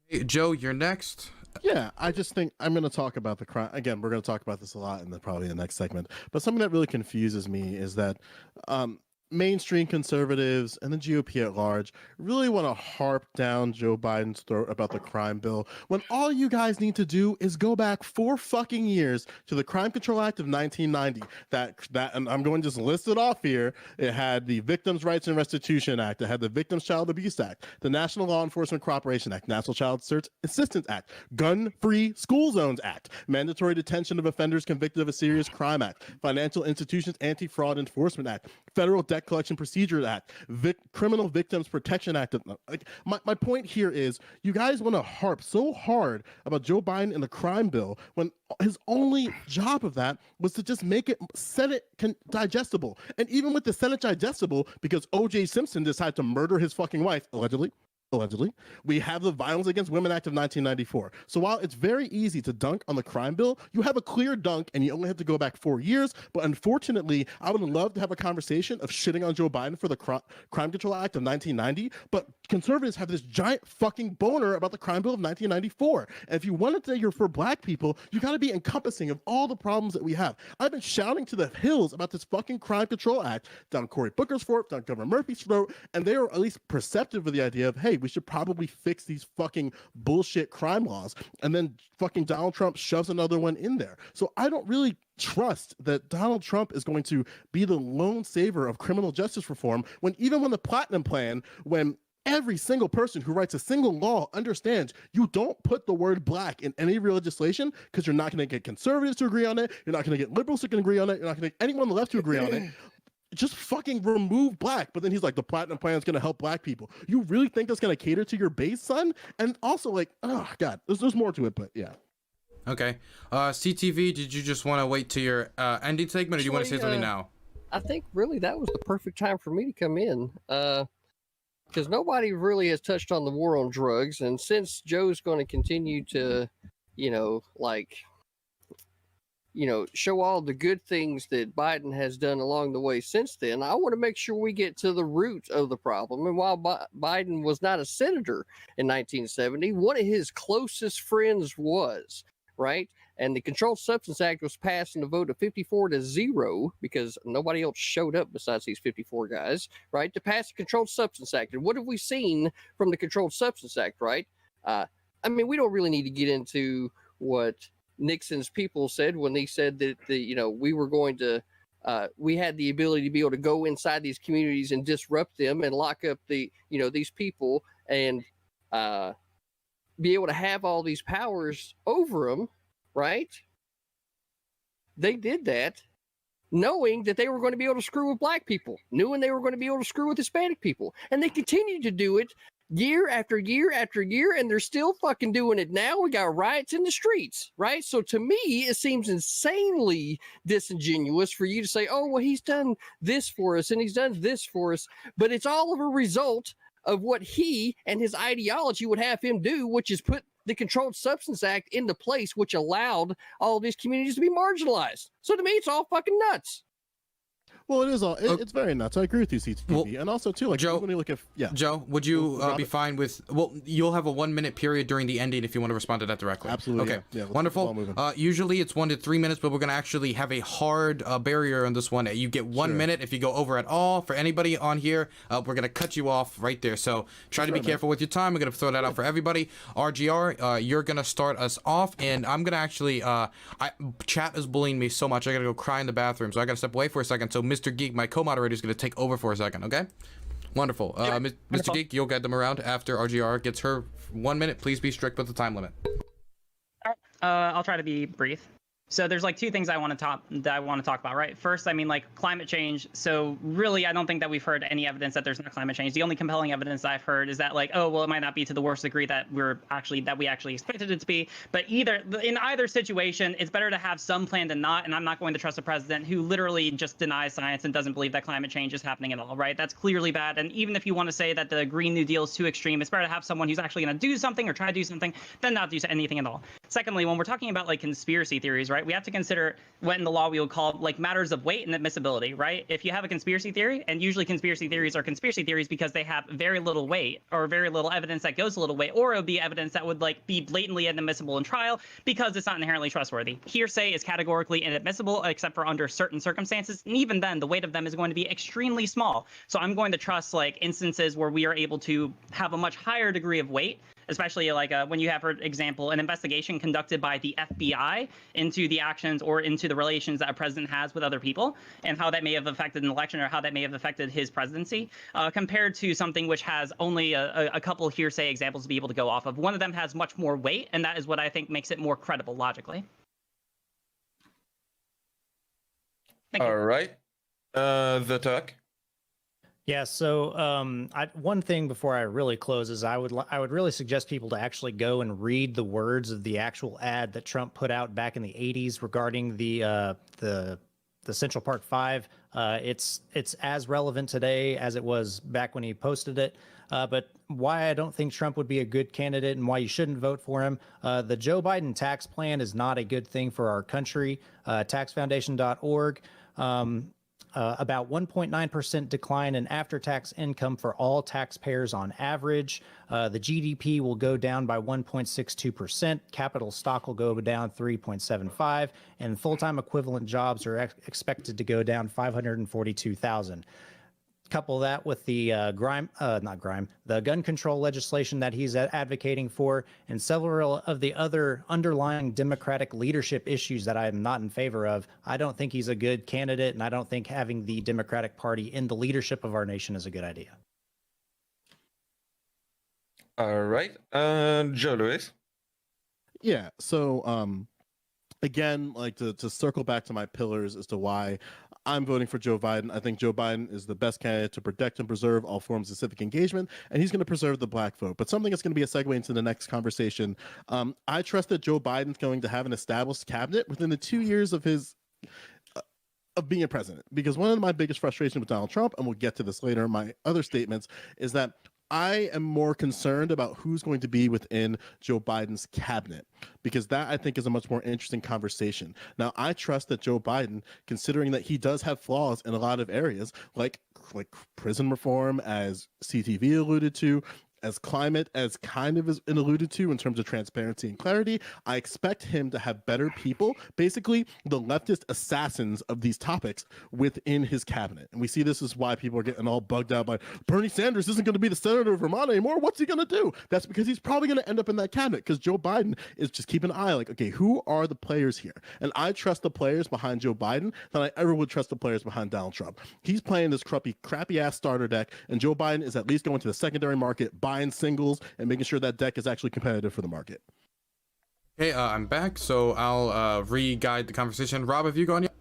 Hey, Joe, you're next. Yeah, I just think I'm going to talk about the crime. Again, we're going to talk about this a lot in probably the next segment. But something that really confuses me is that mainstream conservatives and the GOP at large really want to harp down Joe Biden's throat about the crime bill when all you guys need to do is go back 4 fucking years to the Crime Control Act of 1990. That and I'm going to just list it off here. It had the Victims' Rights and Restitution Act. It had the Victims' Child Abuse Act, the National Law Enforcement Cooperation Act, National Child Search Assistance Act, Gun-Free School Zones Act, Mandatory Detention of Offenders Convicted of a Serious Crime Act, Financial Institutions Anti-Fraud Enforcement Act, Federal Debt Collection Procedure Act, Criminal Victims Protection Act. Like, my point here is you guys want to harp so hard about Joe Biden and the crime bill when his only job of that was to just make it Senate digestible. And even with the Senate digestible, because O.J. Simpson decided to murder his fucking wife, allegedly, we have the Violence Against Women Act of 1994. So while it's very easy to dunk on the crime bill, you have a clear dunk and you only have to go back 4 years. But unfortunately, I would love to have a conversation of shitting on Joe Biden for the Crime Control Act of 1990. But conservatives have this giant fucking boner about the crime bill of 1994. And if you want to say you're for black people, you got to be encompassing of all the problems that we have. I've been shouting to the hills about this fucking Crime Control Act down Cory Booker's throat, down Governor Murphy's throat, and they are at least perceptive of the idea of, hey, we should probably fix these fucking bullshit crime laws. And then fucking Donald Trump shoves another one in there. So I don't really trust that Donald Trump is going to be the lone saver of criminal justice reform when even when the Platinum Plan, when every single person who writes a single law understands you don't put the word black in any real legislation because you're not going to get conservatives to agree on it. You're not going to get liberals to agree on it. You're not going to get anyone on the left to agree on it. Just fucking remove black. But then he's like, the Platinum Plan is going to help black people. You really think that's going to cater to your base, son? And also, like, oh God, there's more to it, but yeah. Okay. CTV, did you just want to wait to your ending segment, or do you want to say something now? I think really that was the perfect time for me to come in. Because nobody really has touched on the war on drugs. And since Joe's going to continue to, show all the good things that Biden has done along the way since then, I want to make sure we get to the root of the problem. And while Biden was not a senator in 1970, one of his closest friends was, right? And the Controlled Substance Act was passed in a vote of 54-0 because nobody else showed up besides these 54 guys, right, to pass the Controlled Substance Act. And what have we seen from the Controlled Substance Act, right? We don't really need to get into what Nixon's people said when they said that we were going to we had the ability to be able to go inside these communities and disrupt them and lock up these people and be able to have all these powers over them, right? They did that knowing that they were going to be able to screw with black people, knowing they were going to be able to screw with Hispanic people, and they continued to do it year after year after year, and they're still fucking doing it now. We got riots in the streets, right? So to me, it seems insanely disingenuous for you to say, oh, well, he's done this for us and he's done this for us, but it's all of a result of what he and his ideology would have him do, which is put the Controlled Substance Act into place, which allowed all of these communities to be marginalized. So to me, it's all fucking nuts. Well, it is all. It's very nuts. I agree with you, CTV. Well, and also too, like Joe, when you look at Joe, would you be fine with? Well, you'll have a 1 minute period during the ending if you want to respond to that directly. Absolutely. Okay. Yeah, wonderful. Usually it's 1 to 3 minutes, but we're gonna actually have a hard barrier on this one. You get 1 minute if you go over at all. For anybody on here, we're gonna cut you off right there. So try to be careful with your time. We're gonna throw that out for everybody. RGR, you're gonna start us off, and I'm gonna actually. Chat is bullying me so much. I gotta go cry in the bathroom, so I gotta step away for a second. So Mr. Geek, my co-moderator, is going to take over for a second, okay? Wonderful. Mr. Geek, you'll get them around after RGR gets her 1 minute. Please be strict with the time limit. I'll try to be brief. So there's like two things I want to talk about, right? First, I mean, like climate change. So really, I don't think that we've heard any evidence that there's no climate change. The only compelling evidence I've heard is that like, oh, well, it might not be to the worst degree that we actually expected it to be. But in either situation, it's better to have some plan than not. And I'm not going to trust a president who literally just denies science and doesn't believe that climate change is happening at all, right? That's clearly bad. And even if you want to say that the Green New Deal is too extreme, it's better to have someone who's actually going to do something or try to do something than not do anything at all. Secondly, when we're talking about like conspiracy theories, right, we have to consider what in the law we would call like matters of weight and admissibility, right? If you have a conspiracy theory, and usually conspiracy theories are conspiracy theories because they have very little weight or very little evidence that goes a little weight, or it would be evidence that would like be blatantly inadmissible in trial because it's not inherently trustworthy. Hearsay is categorically inadmissible except for under certain circumstances, and even then the weight of them is going to be extremely small. So I'm going to trust like instances where we are able to have a much higher degree of weight, especially like when you have, for example, an investigation conducted by the FBI into the actions or into the relations that a president has with other people and how that may have affected an election or how that may have affected his presidency, compared to something which has only a couple hearsay examples to be able to go off of. One of them has much more weight, and that is what I think makes it more credible logically. All right. The Tuck. Yeah, so one thing before I really close is I would really suggest people to actually go and read the words of the actual ad that Trump put out back in the 80s regarding the Central Park 5. It's as relevant today as it was back when he posted it. But why I don't think Trump would be a good candidate and why you shouldn't vote for him. The Joe Biden tax plan is not a good thing for our country. Taxfoundation.org. About 1.9% decline in after-tax income for all taxpayers on average. The GDP will go down by 1.62%. Capital stock will go down 3.75%, and full-time equivalent jobs are expected to go down 542,000. Couple that with the the gun control legislation that he's advocating for, and several of the other underlying Democratic leadership issues that I am not in favor of. I don't think he's a good candidate, and I don't think having the Democratic Party in the leadership of our nation is a good idea. All right, Joe Louis. Yeah. So, again, like to circle back to my pillars as to why I'm voting for Joe Biden. I think Joe Biden is the best candidate to protect and preserve all forms of civic engagement, and he's going to preserve the black vote. But something that's going to be a segue into the next conversation. I trust that Joe Biden's going to have an established cabinet within the 2 years of his of being a president. Because one of my biggest frustrations with Donald Trump, and we'll get to this later in my other statements, is that I am more concerned about who's going to be within Joe Biden's cabinet, because that I think is a much more interesting conversation. Now, I trust that Joe Biden, considering that he does have flaws in a lot of areas, like prison reform, as CTV alluded to, as climate, as kind of is alluded to in terms of transparency and clarity, I expect him to have better people, basically the leftist assassins of these topics within his cabinet. And we see this is why people are getting all bugged out by Bernie Sanders isn't going to be the senator of Vermont anymore. What's he going to do? That's because he's probably going to end up in that cabinet, because Joe Biden is just keeping an eye like, okay, who are the players here? And I trust the players behind Joe Biden than I ever would trust the players behind Donald Trump. He's playing this crappy ass starter deck, and Joe Biden is at least going to the secondary market, buying singles and making sure that deck is actually competitive for the market. Hey, I'm back, so I'll re-guide the conversation. Rob, have you gone yet?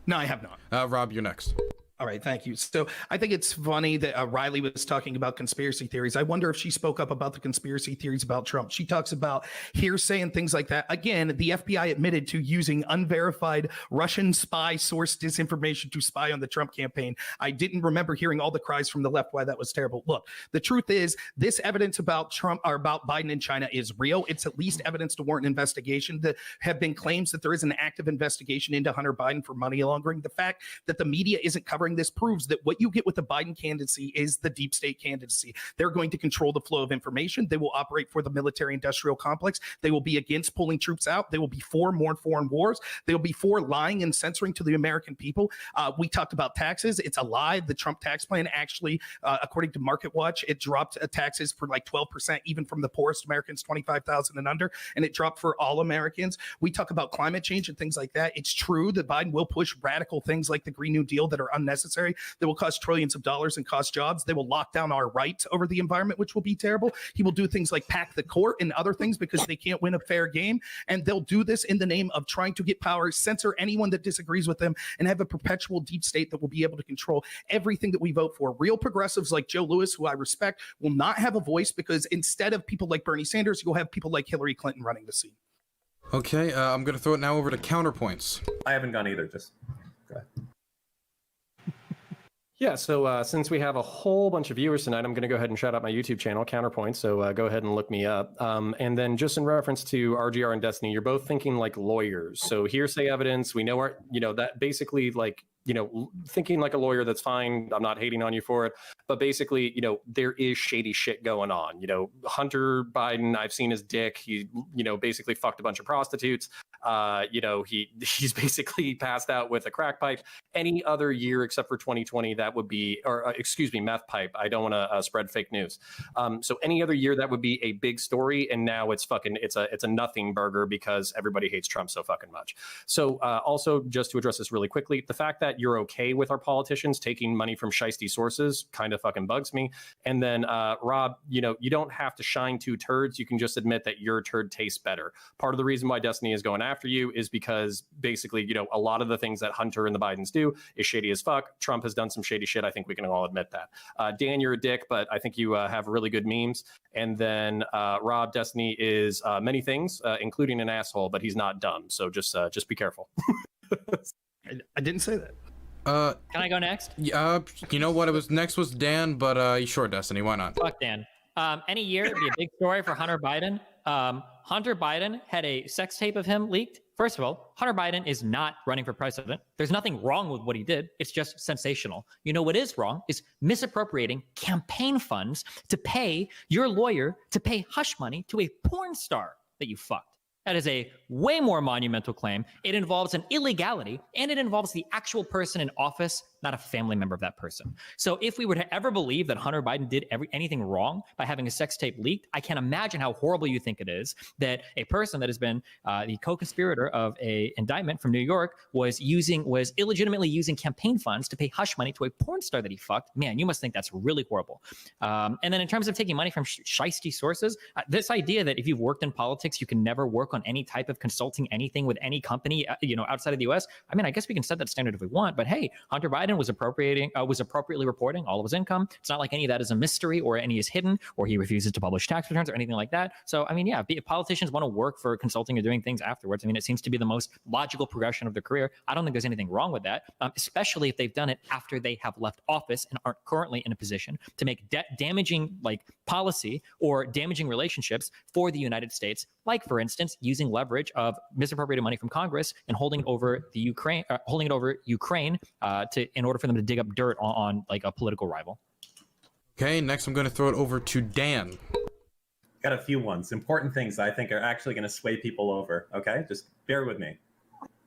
No, I have not. Rob, you're next. All right, thank you. So I think it's funny that Riley was talking about conspiracy theories. I wonder if she spoke up about the conspiracy theories about Trump. She talks about hearsay and things like that. Again, the FBI admitted to using unverified Russian spy source disinformation to spy on the Trump campaign. I didn't remember hearing all the cries from the left why that was terrible. Look, the truth is this evidence about Trump or about Biden in China is real. It's at least evidence to warrant an investigation. There have been claims that there is an active investigation into Hunter Biden for money laundering. The fact that the media isn't covering this proves that what you get with the Biden candidacy is the deep state candidacy. They're going to control the flow of information. They will operate for the military industrial complex. They will be against pulling troops out. They will be for more foreign wars. They will be for lying and censoring to the American people. We talked about taxes. It's a lie. The Trump tax plan actually, according to Market Watch, it dropped taxes for like 12%, even from the poorest Americans, 25,000 and under, and it dropped for all Americans. We talk about climate change and things like that. It's true that Biden will push radical things like the Green New Deal that are unnecessary, that will cost trillions of dollars and cost jobs. They will lock down our rights over the environment, which will be terrible. He will do things like pack the court and other things because they can't win a fair game. And they'll do this in the name of trying to get power, censor anyone that disagrees with them, and have a perpetual deep state that will be able to control everything that we vote for. Real progressives like Joe Lewis, who I respect, will not have a voice because instead of people like Bernie Sanders, you'll have people like Hillary Clinton running the scene. Okay, I'm going to throw it now over to counterpoints. I haven't gone either. Just go ahead. Yeah, so since we have a whole bunch of viewers tonight, I'm going to go ahead and shout out my YouTube channel, Counterpoint. So go ahead and look me up. And then just in reference to RGR and Destiny, you're both thinking like lawyers. So hearsay evidence, we know that basically like, thinking like a lawyer, that's fine. I'm not hating on you for it. But basically, there is shady shit going on. Hunter Biden, I've seen his dick. He, basically fucked a bunch of prostitutes. He's basically passed out with a crack pipe. Any other year except for 2020, that would be, meth pipe. I don't want to spread fake news. So any other year, that would be a big story. And now it's a nothing burger because everybody hates Trump so fucking much. So also, just to address this really quickly, the fact that you're okay with our politicians taking money from shiesty sources kind of fucking bugs me. And then Rob, you don't have to shine two turds. You can just admit that your turd tastes better. Part of the reason why Destiny is going after you is because basically, a lot of the things that Hunter and the Bidens do is shady as fuck. Trump has done some shady shit. I think we can all admit that. Dan, you're a dick, but I think you have really good memes. And then Rob, Destiny is many things, including an asshole, but he's not dumb. So just be careful. I didn't say that. Can I go next? You know what? It was next was Dan, but sure, Destiny, why not? Fuck Dan. Any year, it'd be a big story for Hunter Biden. Hunter Biden had a sex tape of him leaked. First of all, Hunter Biden is not running for president. There's nothing wrong with what he did. It's just sensational. You know what is wrong is misappropriating campaign funds to pay your lawyer to pay hush money to a porn star that you fucked. That is a way more monumental claim. It involves an illegality, and it involves the actual person in office, not a family member of that person. So if we were to ever believe that Hunter Biden did anything wrong by having a sex tape leaked, I can't imagine how horrible you think it is that a person that has been the co-conspirator of a indictment from New York was illegitimately using campaign funds to pay hush money to a porn star that he fucked. Man, you must think that's really horrible. And then in terms of taking money from shiesty sources, this idea that if you've worked in politics, you can never work on any type of consulting anything with any company, outside of the U.S. I mean, I guess we can set that standard if we want, but hey, Hunter Biden was appropriately reporting all of his income. It's not like any of that is a mystery or any is hidden or he refuses to publish tax returns or anything like that. So, I mean, yeah, if politicians want to work for consulting or doing things afterwards, I mean, it seems to be the most logical progression of their career. I don't think there's anything wrong with that, especially if they've done it after they have left office and aren't currently in a position to make damaging policy or damaging relationships for the United States, like, for instance, using leverage of misappropriated money from Congress and holding it over Ukraine in order for them to dig up dirt on a political rival. Okay, next I'm going to throw it over to Dan. Got a few ones. Important things that I think are actually going to sway people over. Okay, just bear with me.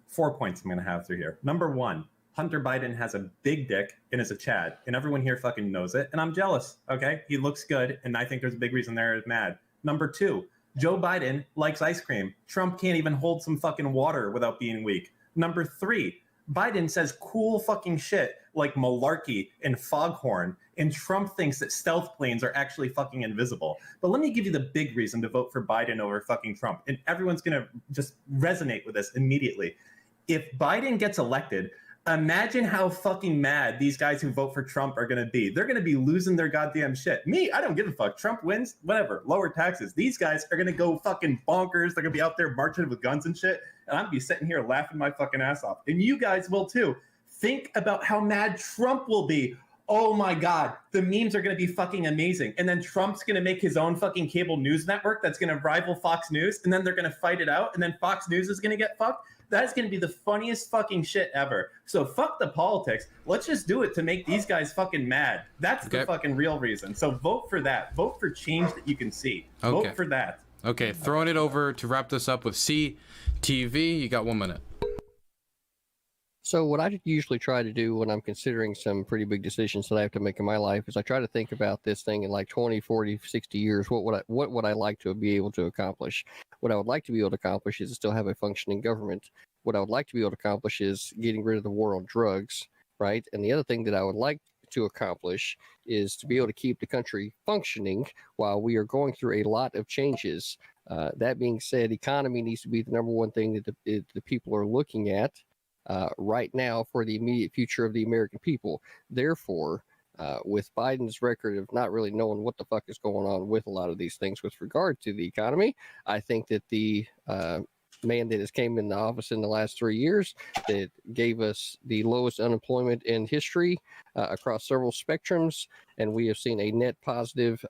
4 points I'm going to have through here. Number one, Hunter Biden has a big dick and is a Chad, and everyone here fucking knows it, and I'm jealous. Okay, he looks good, and I think there's a big reason they're mad. Number two, Joe Biden likes ice cream. Trump can't even hold some fucking water without being weak. Number three, Biden says cool fucking shit like malarkey and foghorn, and Trump thinks that stealth planes are actually fucking invisible. But let me give you the big reason to vote for Biden over fucking Trump, and everyone's gonna just resonate with this immediately. If Biden gets elected, Imagine how fucking mad these guys who vote for Trump are going to be. They're going to be losing their goddamn shit. Me, I don't give a fuck. Trump wins, whatever, lower taxes. These guys are going to go fucking bonkers. They're going to be out there marching with guns and shit. And I'm going to be sitting here laughing my fucking ass off. And you guys will too. Think about how mad Trump will be. Oh my God, the memes are going to be fucking amazing. And then Trump's going to make his own fucking cable news network that's going to rival Fox News. And then they're going to fight it out. And then Fox News is going to get fucked. That is going to be the funniest fucking shit ever. So fuck the politics. Let's just do it to make these guys fucking mad. That's the fucking real reason. So vote for that. Vote for change that you can see. Vote for that. Okay, throwing it over to wrap this up with CTV. You got 1 minute. So what I usually try to do when I'm considering some pretty big decisions that I have to make in my life is I try to think about this thing in like 20, 40, 60 years. What would I like to be able to accomplish? What I would like to be able to accomplish is to still have a functioning government. What I would like to be able to accomplish is getting rid of the war on drugs, right? And the other thing that I would like to accomplish is to be able to keep the country functioning while we are going through a lot of changes. That being said, economy needs to be the number one thing that the people are looking at right now for the immediate future of the American people. Therefore, with Biden's record of not really knowing what the fuck is going on with a lot of these things with regard to the economy, I think that the man that has came into office in the last 3 years that gave us the lowest unemployment in history across several spectrums, and we have seen a net positive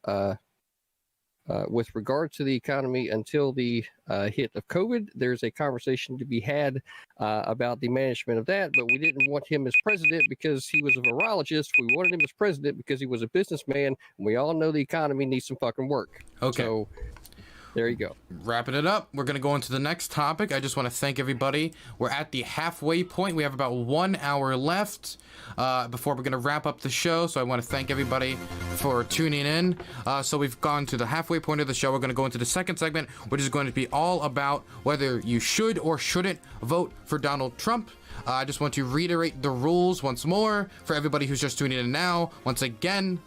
with regard to the economy until the hit of COVID. There's a conversation to be had about the management of that, but we didn't want him as president because he was a virologist. We wanted him as president because he was a businessman, and we all know the economy needs some fucking work. Okay. So there you go. Wrapping it up, we're going to go into the next topic. I just want to thank everybody. We're at the halfway point. We have about 1 hour left before we're going to wrap up the show. So I want to thank everybody for tuning in. So we've gone to the halfway point of the show. We're going to go into the second segment, which is going to be all about whether you should or shouldn't vote for Donald Trump. I just want to reiterate the rules once more for everybody who's just tuning in now. Once again,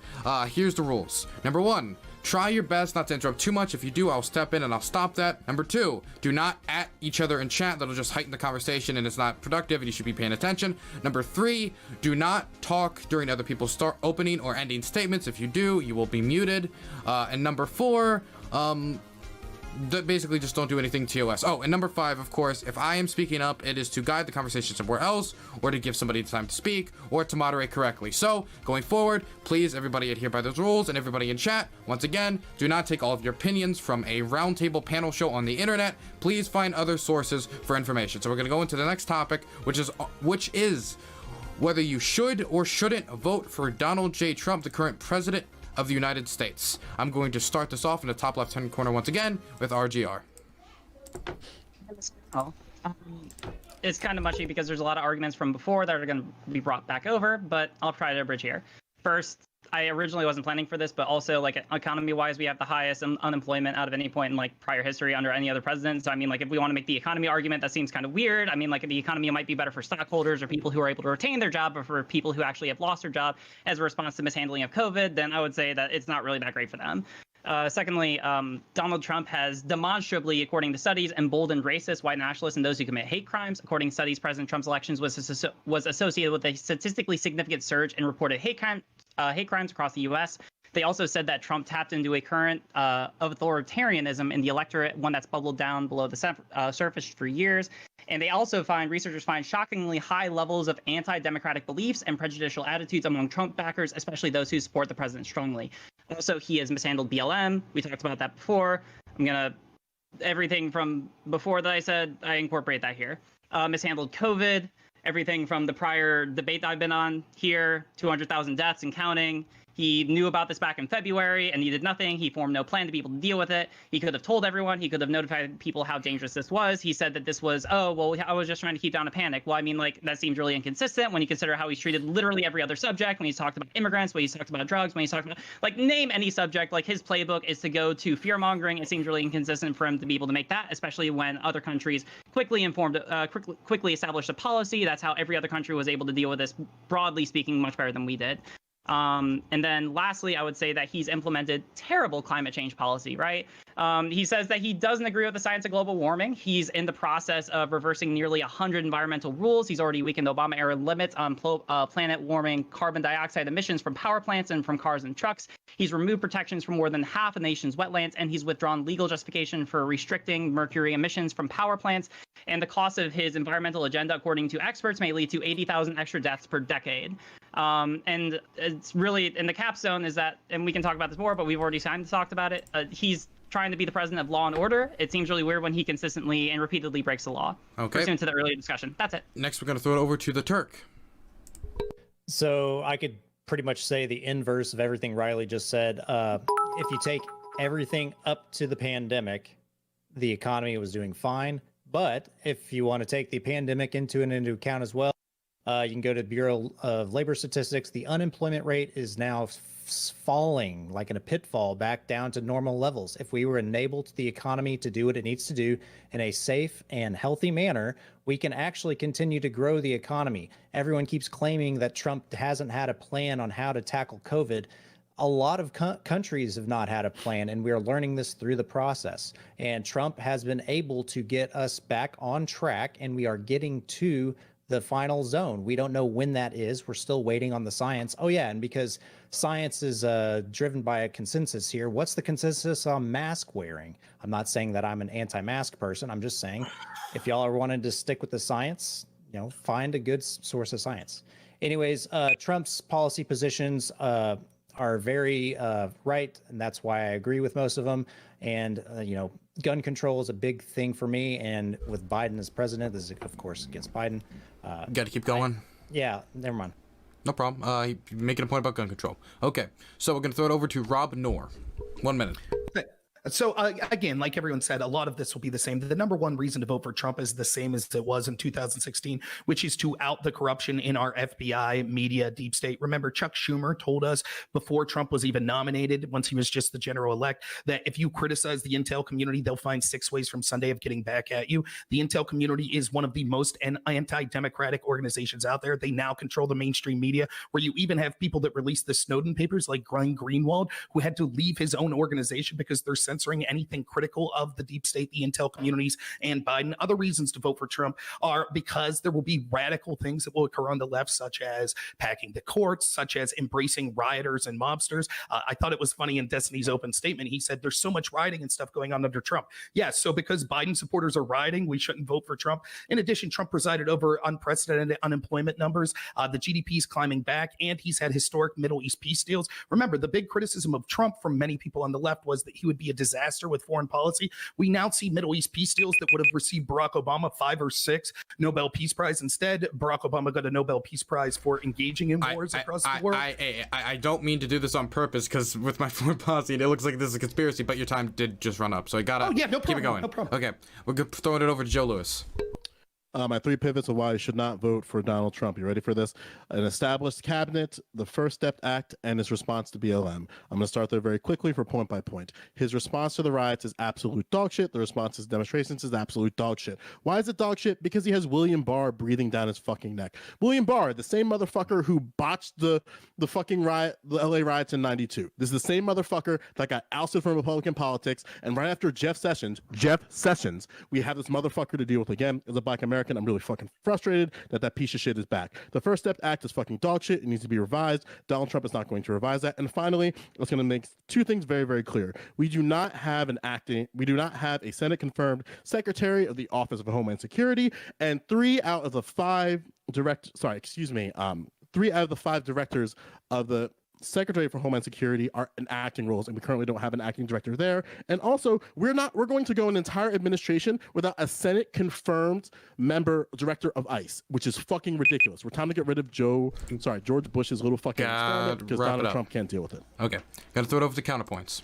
here's the rules. Number 1, try your best not to interrupt too much. If you do, I'll step in and I'll stop that. Number 2, do not at each other in chat. That'll just heighten the conversation and it's not productive and you should be paying attention. Number 3, do not talk during other people's opening or ending statements. If you do, you will be muted. And number 4, basically just don't do anything TOS. Oh, and number 5, of course, if I am speaking up, it is to guide the conversation somewhere else, or to give somebody time to speak, or to moderate correctly. So, going forward, please, everybody adhere by those rules, and everybody in chat, once again, do not take all of your opinions from a roundtable panel show on the internet. Please find other sources for information. So we're going to go into the next topic, which is whether you should or shouldn't vote for Donald J. Trump, the current president of the United States. I'm going to start this off in the top left-hand corner once again with RGR. It's kind of mushy because there's a lot of arguments from before that are going to be brought back over, but I'll try to bridge here. First, I originally wasn't planning for this, but also like economy-wise, we have the highest unemployment out of any point in like prior history under any other president. So I mean, like if we want to make the economy argument, that seems kind of weird. I mean, like the economy might be better for stockholders or people who are able to retain their job, but for people who actually have lost their job as a response to mishandling of COVID, then I would say that it's not really that great for them. Secondly, Donald Trump has demonstrably, according to studies, emboldened racists, white nationalists, and those who commit hate crimes. According to studies, President Trump's elections was associated with a statistically significant surge in reported hate crimes across the U.S. They also said that Trump tapped into a current authoritarianism in the electorate, one that's bubbled down below the surface for years. And they also researchers find shockingly high levels of anti-democratic beliefs and prejudicial attitudes among Trump backers, especially those who support the president strongly. Also, he has mishandled BLM. We talked about that before. Everything from before that I said, I incorporate that here. Mishandled COVID, everything from the prior debate that I've been on here, 200,000 deaths and counting. He knew about this back in February and he did nothing. He formed no plan to be able to deal with it. He could have told everyone. He could have notified people how dangerous this was. He said that this was, I was just trying to keep down a panic. Well, I mean, like, that seems really inconsistent when you consider how he's treated literally every other subject, when he's talked about immigrants, when he's talked about drugs, when he's talked about, like, name any subject. Like, his playbook is to go to fear-mongering. It seems really inconsistent for him to be able to make that, especially when other countries quickly established a policy. That's how every other country was able to deal with this, broadly speaking, much better than we did. And then lastly, I would say that he's implemented terrible climate change policy, right? He says that he doesn't agree with the science of global warming. He's in the process of reversing nearly 100 environmental rules. He's already weakened Obama-era limits on planet-warming carbon dioxide emissions from power plants and from cars and trucks. He's removed protections from more than half of the nation's wetlands, and he's withdrawn legal justification for restricting mercury emissions from power plants. And the cost of his environmental agenda, according to experts, may lead to 80,000 extra deaths per decade. And it's really, in the capstone is that, and we can talk about this more, but we've already kind of talked about it. He's trying to be the president of law and order. It seems really weird when he consistently and repeatedly breaks the law. Okay. Pursuant to the earlier discussion. That's it. Next, we're going to throw it over to the Turk. So I could pretty much say the inverse of everything Riley just said. If you take everything up to the pandemic, the economy was doing fine. But if you want to take the pandemic into account as well, you can go to the Bureau of Labor Statistics. The unemployment rate is now falling like in a pitfall back down to normal levels. If we were enabled the economy to do what it needs to do in a safe and healthy manner, we can actually continue to grow the economy. Everyone keeps claiming that Trump hasn't had a plan on how to tackle COVID. A lot of countries have not had a plan, and we are learning this through the process. And Trump has been able to get us back on track, and we are getting to the final zone. We don't know when that is. We're still waiting on the science. Oh yeah, and because science is driven by a consensus here, what's the consensus on mask wearing? I'm not saying that I'm an anti-mask person. I'm just saying if y'all are wanting to stick with the science, find a good source of science. Anyways, Trump's policy positions are very right, and that's why I agree with most of them. And gun control is a big thing for me, and with Biden as president, this is of course against Biden. Got to keep going. Never mind. No problem. Making a point about gun control. Okay, so we're going to throw it over to Rob Noor. 1 minute. So again, like everyone said, a lot of this will be the same. The number one reason to vote for Trump is the same as it was in 2016, which is to out the corruption in our FBI, media, deep state. Remember, Chuck Schumer told us before Trump was even nominated, once he was just the general elect, that if you criticize the intel community, they'll find 6 ways from Sunday of getting back at you. The intel community is one of the most anti-democratic organizations out there. They now control the mainstream media, where you even have people that released the Snowden papers, like Glenn Greenwald, who had to leave his own organization because they're censoring anything critical of the deep state, the intel communities, and Biden. Other reasons to vote for Trump are because there will be radical things that will occur on the left, such as packing the courts, such as embracing rioters and mobsters. I thought it was funny in Destiny's open statement, he said there's so much rioting and stuff going on under Trump. Yes, so because Biden supporters are rioting, we shouldn't vote for Trump. In addition, Trump presided over unprecedented unemployment numbers. The GDP is climbing back, and he's had historic Middle East peace deals. Remember, the big criticism of Trump from many people on the left was that he would be a disaster with foreign policy. We now see Middle East peace deals that would have received Barack Obama 5 or 6 Nobel Peace Prize. Instead, Barack Obama got a Nobel Peace Prize for engaging in wars across the world. I don't mean to do this on purpose, because with my foreign policy, it looks like this is a conspiracy, but your time did just run up, so I gotta keep it going. No problem. Okay, we're throwing it over to Joe Lewis. My 3 pivots of why I should not vote for Donald Trump. You ready for this? An established cabinet, the First Step Act, and his response to BLM. I'm going to start there very quickly for point by point. His response to the riots is absolute dog shit. The response to demonstrations is absolute dog shit. Why is it dog shit? Because he has William Barr breathing down his fucking neck. William Barr, the same motherfucker who botched the fucking riot, the LA riots in '92. This is the same motherfucker that got ousted from Republican politics. And right after Jeff Sessions, we have this motherfucker to deal with again as a black American. I'm really fucking frustrated that piece of shit is back. The First Step Act is fucking dog shit. It needs to be revised. Donald Trump is not going to revise that. And finally, it's going to make 2 things very, very clear. We do not have a Senate confirmed Secretary of the Office of Homeland Security, and 3 out of the 5 directors of the Secretary for Homeland Security are in acting roles, and we currently don't have an acting director there. And also, we're going to go an entire administration without a Senate confirmed director of ICE, which is fucking ridiculous. We're time to get rid of George Bush's little fucking experiment, because Donald Trump can't deal with it. Okay, gotta throw it over to counterpoints.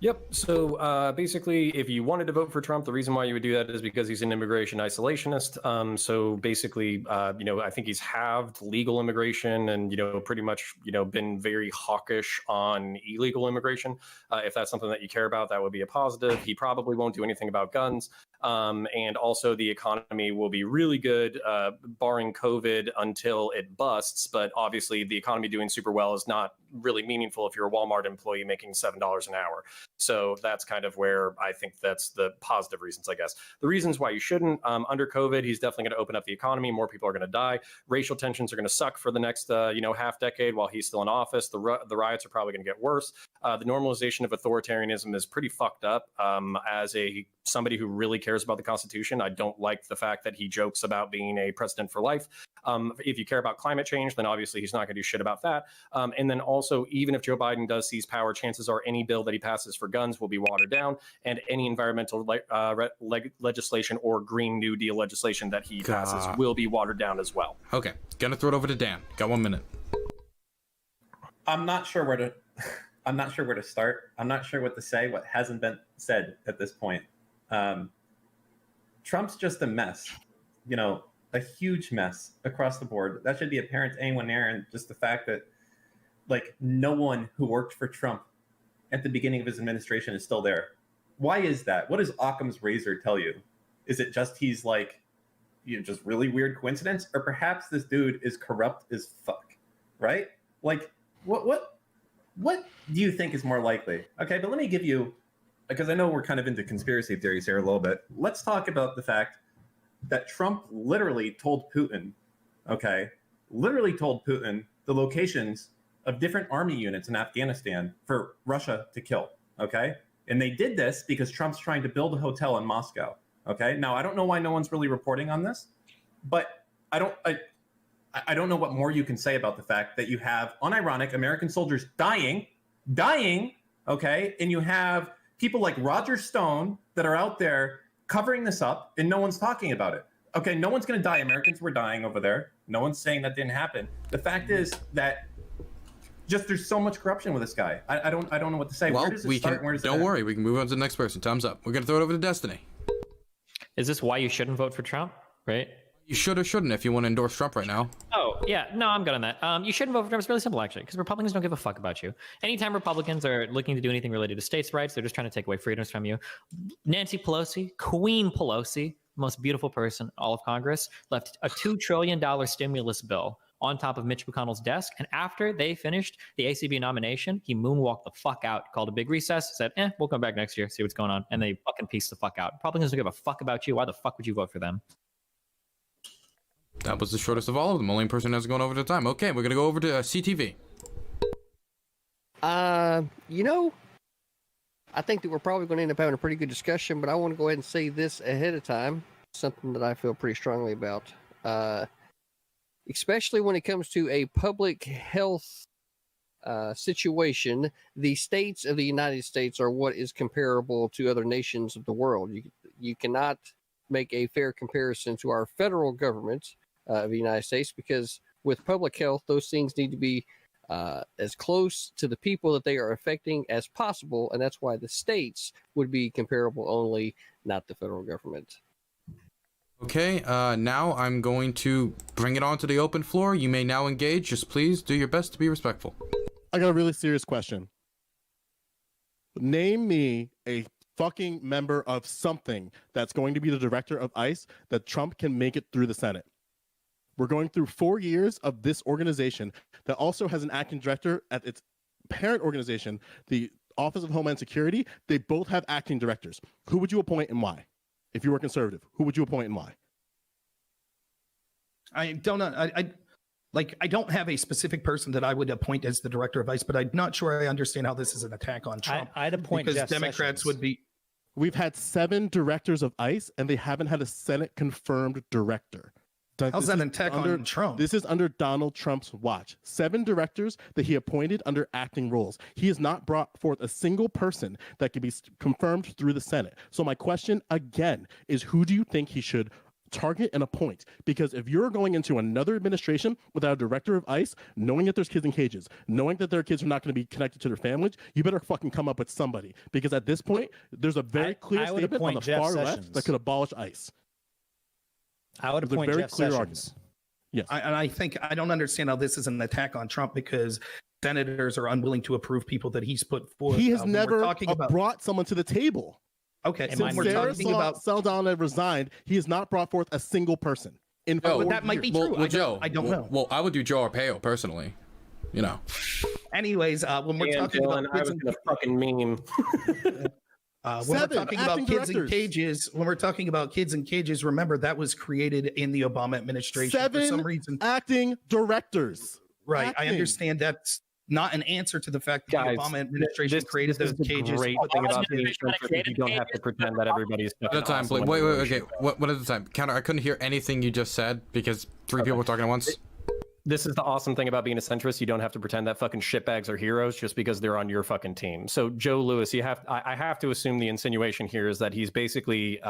Yep. So basically, if you wanted to vote for Trump, the reason why you would do that is because he's an immigration isolationist. So basically, I think he's halved legal immigration and, pretty much, been very hawkish on illegal immigration. If that's something that you care about, that would be a positive. He probably won't do anything about guns. And also the economy will be really good, barring COVID, until it busts. But obviously the economy doing super well is not really meaningful if you're a Walmart employee making $7 an hour. So that's kind of where I think that's the positive reasons, I guess. The reasons why you shouldn't, under COVID, he's definitely going to open up the economy. More people are going to die. Racial tensions are going to suck for the next, half decade while he's still in office. The riots are probably going to get worse. The normalization of authoritarianism is pretty fucked up. As somebody who really cares about the Constitution, I don't like the fact that he jokes about being a president for life. If you care about climate change, then obviously he's not going to do shit about that. And then also, even if Joe Biden does seize power, chances are any bill that he passes for guns will be watered down, and any environmental legislation or Green New Deal legislation that he passes will be watered down as well. Okay, gonna throw it over to Dan. Got 1 minute. I'm not sure where to start. I'm not sure what to say, what hasn't been said at this point. Trump's just a mess, a huge mess across the board. That should be apparent to anyone there. And just the fact that, no one who worked for Trump at the beginning of his administration is still there. Why is that? What does Occam's razor tell you? Is it just he's just really weird coincidence? Or perhaps this dude is corrupt as fuck, right? What do you think is more likely? Okay, but let me give you, because I know we're kind of into conspiracy theories here a little bit. Let's talk about the fact that Trump literally told Putin the locations of different army units in Afghanistan for Russia to kill, okay? And they did this because Trump's trying to build a hotel in Moscow, okay? Now, I don't know why no one's really reporting on this, but I don't know what more you can say about the fact that you have unironic American soldiers dying, okay? And you have people like Roger Stone that are out there covering this up, and no one's talking about it. Okay, no one's going to die. Americans were dying over there. No one's saying that didn't happen. The fact is that there's so much corruption with this guy. I don't know what to say. Well, where does it start? Where does don't worry. We can move on to the next person. Time's up. We're going to throw it over to Destiny. Is this why you shouldn't vote for Trump? Right? You should or shouldn't if you want to endorse Trump right now. Oh, yeah. No, I'm good on that. You shouldn't vote for Trump. It's really simple, actually, because Republicans don't give a fuck about you. Anytime Republicans are looking to do anything related to states' rights, they're just trying to take away freedoms from you. Nancy Pelosi, Queen Pelosi, most beautiful person in all of Congress, left a $2 trillion stimulus bill on top of Mitch McConnell's desk. And after they finished the ACB nomination, he moonwalked the fuck out, called a big recess, said, we'll come back next year, see what's going on. And they fucking pieced the fuck out. Republicans don't give a fuck about you. Why the fuck would you vote for them? That was the shortest of all of them. Only person that's going over the time. Okay, we're going to go over to CTV. I think that we're probably going to end up having a pretty good discussion, but I want to go ahead and say this ahead of time, something that I feel pretty strongly about. Especially when it comes to a public health situation, the states of the United States are what is comparable to other nations of the world. You cannot make a fair comparison to our federal government of the United States, because with public health, those things need to be as close to the people that they are affecting as possible, and that's why the states would be comparable only, not the federal government. Okay, now I'm going to bring it onto the open floor. You may now engage. Just please do your best to be respectful. I got a really serious question. Name me a fucking member of something that's going to be the director of ICE that Trump can make it through the Senate. We're going through 4 years of this organization that also has an acting director at its parent organization, the Office of Homeland Security. They both have acting directors. Who would you appoint and why? If you were conservative, who would you appoint and why? I don't know. I don't have a specific person that I would appoint as the director of ICE, but I'm not sure I understand how this is an attack on Trump. I'd appoint because Jeff Democrats Sessions. would be. We've had 7 directors of ICE, and they haven't had a Senate confirmed director. How's that an attack on Trump? This is under Donald Trump's watch. 7 directors that he appointed under acting roles. He has not brought forth a single person that can be confirmed through the Senate. So my question again is, who do you think he should target and appoint? Because if you're going into another administration without a director of ICE, knowing that there's kids in cages, knowing that their kids are not going to be connected to their families, you better fucking come up with somebody. Because at this point, there's a very clear statement on the far left that could abolish ICE. I would appoint Jeff Sessions. Yes. I think I don't understand how this is an attack on Trump, because senators are unwilling to approve people that he's put forth. He has never brought someone to the table. Okay, And so mine we're was- talking about Saldana resigned. He has not brought forth a single person. In but 4 that might be years. true. I don't know. Well, I would do Joe Arpaio personally. You know. Anyways, when we're Damn, talking Dylan, about I kids was and gonna fucking meme. when we're 7 talking about acting kids in directors. cages, when we're talking about kids in cages, remember that was created in the Obama administration for some 7 reason. acting directors. Right. I acting. understand that's not an answer to the fact that Guys, the Obama administration created this those is the cages. great thing about being centrist. You don't have to pretend that everybody's At fucking the time, awesome Blake. when Wait, you're okay. bullshit. What is the time? Counter. I couldn't hear anything you just said because three people were talking at once. This is the awesome thing about being a centrist. You don't have to pretend that fucking shitbags are heroes just because they're on your fucking team. So Joe Lewis, I have to assume the insinuation here is that he's basically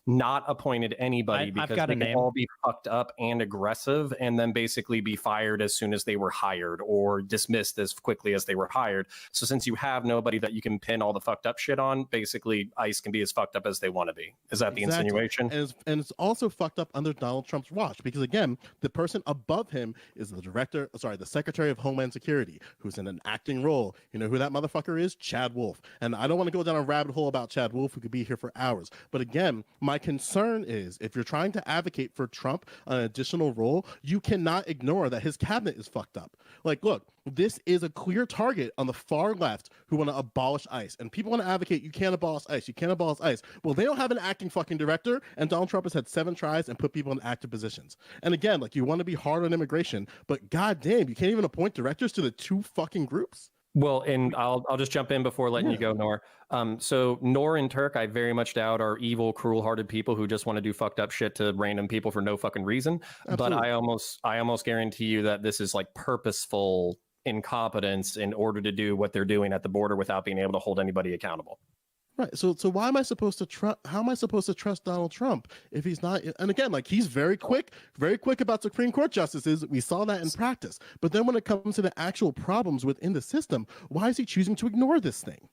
not appointed anybody I've because got they a can name. all be fucked up and aggressive and then basically be fired as soon as they were hired or dismissed as quickly as they were hired. So since you have nobody that you can pin all the fucked up shit on, basically ICE can be as fucked up as they want to be. Is that the Exactly. insinuation? And it's also fucked up under Donald Trump's watch because again, the person above him is the Secretary of Homeland Security, who's in an acting role. You know who that motherfucker is? Chad Wolf. And I don't want to go down a rabbit hole about Chad Wolf. We could be here for hours. But again, my concern is if you're trying to advocate for Trump an additional role, you cannot ignore that his cabinet is fucked up. Like, look, this is a clear target on the far left who want to abolish ICE. And people want to advocate, you can't abolish ICE. You can't abolish ICE. Well, they don't have an acting fucking director. And Donald Trump has had 7 tries and put people in active positions. And again, like you want to be hard on immigration, but goddamn, you can't even appoint directors to the 2 fucking groups. Well, and I'll just jump in before letting you go, Nor. So Nor and Turk, I very much doubt are evil, cruel-hearted people who just want to do fucked up shit to random people for no fucking reason. Absolutely. But I almost guarantee you that this is like purposeful incompetence in order to do what they're doing at the border without being able to hold anybody accountable. Right. So why am I supposed to trust? How am I supposed to trust Donald Trump if he's not? And again, like he's very quick about Supreme Court justices. We saw that in practice. But then when it comes to the actual problems within the system, why is he choosing to ignore this thing?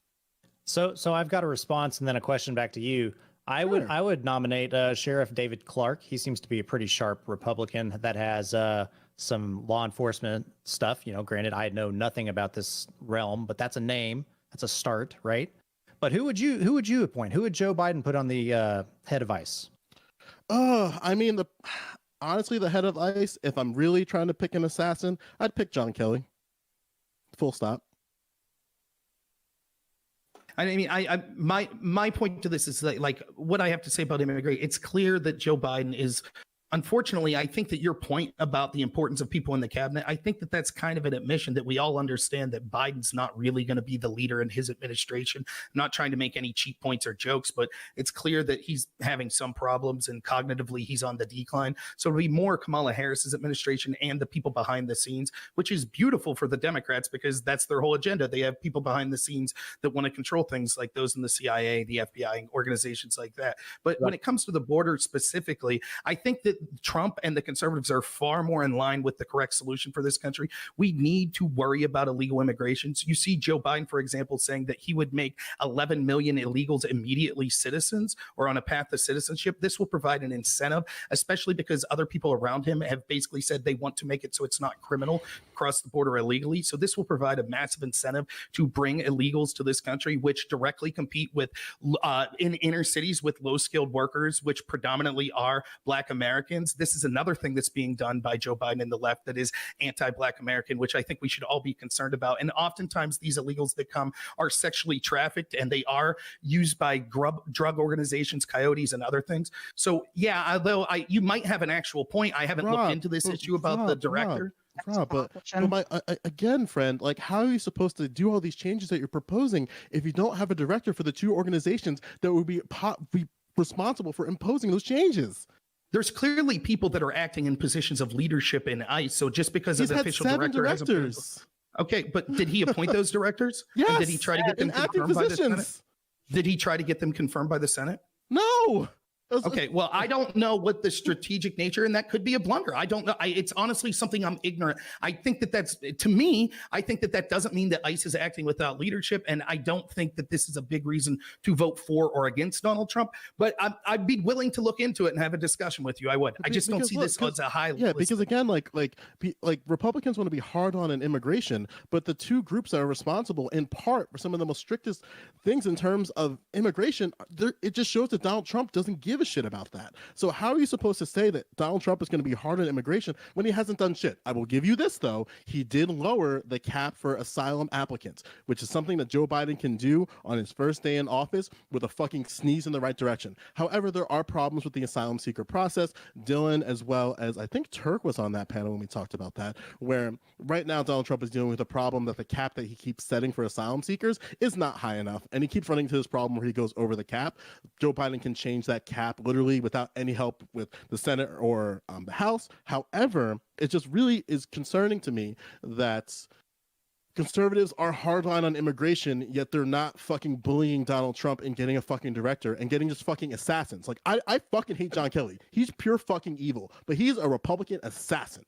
So I've got a response and then a question back to you. I would nominate Sheriff David Clark. He seems to be a pretty sharp Republican that has some law enforcement stuff. You know, granted, I know nothing about this realm, but that's a name. That's a start, right? But who would you appoint? Who would Joe Biden put on the head of ICE? I mean, honestly, the head of ICE, if I'm really trying to pick an assassin, I'd pick John Kelly. Full stop. I mean, my point to this is that, like, what I have to say about immigration, it's clear that Joe Biden is, unfortunately, I think that your point about the importance of people in the cabinet, I think that that's kind of an admission that we all understand that Biden's not really going to be the leader in his administration. I'm not trying to make any cheap points or jokes, but it's clear that he's having some problems and cognitively he's on the decline. So it'll be more Kamala Harris's administration and the people behind the scenes, which is beautiful for the Democrats because that's their whole agenda. They have people behind the scenes that want to control things like those in the CIA, the FBI, organizations like that. But when it comes to the border specifically, I think that Trump and the conservatives are far more in line with the correct solution for this country. We need to worry about illegal immigration. So you see Joe Biden, for example, saying that he would make 11 million illegals immediately citizens or on a path to citizenship. This will provide an incentive, especially because other people around him have basically said they want to make it so it's not criminal across the border illegally. So this will provide a massive incentive to bring illegals to this country, which directly compete with in inner cities with low-skilled workers, which predominantly are Black Americans. This is another thing that's being done by Joe Biden and the left that is anti-Black American, which I think we should all be concerned about. And oftentimes these illegals that come are sexually trafficked and they are used by drug organizations, coyotes, and other things. So yeah, although you might have an actual point, I haven't looked into this issue about the director. But again, friend, like how are you supposed to do all these changes that you're proposing if you don't have a director for the 2 organizations that would be responsible for imposing those changes? There's clearly people that are acting in positions of leadership in ICE. So just because He's an had official 7 director has directors. Okay, but did he appoint those directors? Yes. And did he try to get them in active confirmed by the Senate? positions. Did he try to get them confirmed by the Senate? No. Okay, well, I don't know what the strategic nature, and that could be a blunder. I don't know. It's honestly something I'm ignorant. I think that's, to me, I think that doesn't mean that ICE is acting without leadership, and I don't think that this is a big reason to vote for or against Donald Trump, but I'd be willing to look into it and have a discussion with you. I would. I just don't see this as a high. Yeah, because again, like Republicans want to be hard on immigration, but the two groups that are responsible in part for some of the most strictest things in terms of immigration, it just shows that Donald Trump doesn't give a shit about that. So how are you supposed to say that Donald Trump is going to be hard on immigration when he hasn't done shit? I will give you this though. He did lower the cap for asylum applicants, which is something that Joe Biden can do on his first day in office with a fucking sneeze in the right direction. However, there are problems with the asylum seeker process. Dylan, as well as I think Turk was on that panel when we talked about that, where right now Donald Trump is dealing with a problem that the cap that he keeps setting for asylum seekers is not high enough. And he keeps running into this problem where he goes over the cap. Joe Biden can change that cap literally without any help with the Senate or the House. However, it just really is concerning to me that conservatives are hardline on immigration, yet they're not fucking bullying Donald Trump and getting a fucking director and getting just fucking assassins. Like, I fucking hate John Kelly. He's pure fucking evil, but he's a Republican assassin.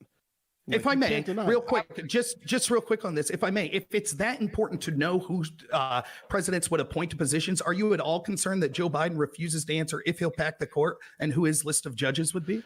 If I may, real quick, just real quick on this, if I may, if it's that important to know who presidents would appoint to positions, are you at all concerned that Joe Biden refuses to answer if he'll pack the court and who his list of judges would be?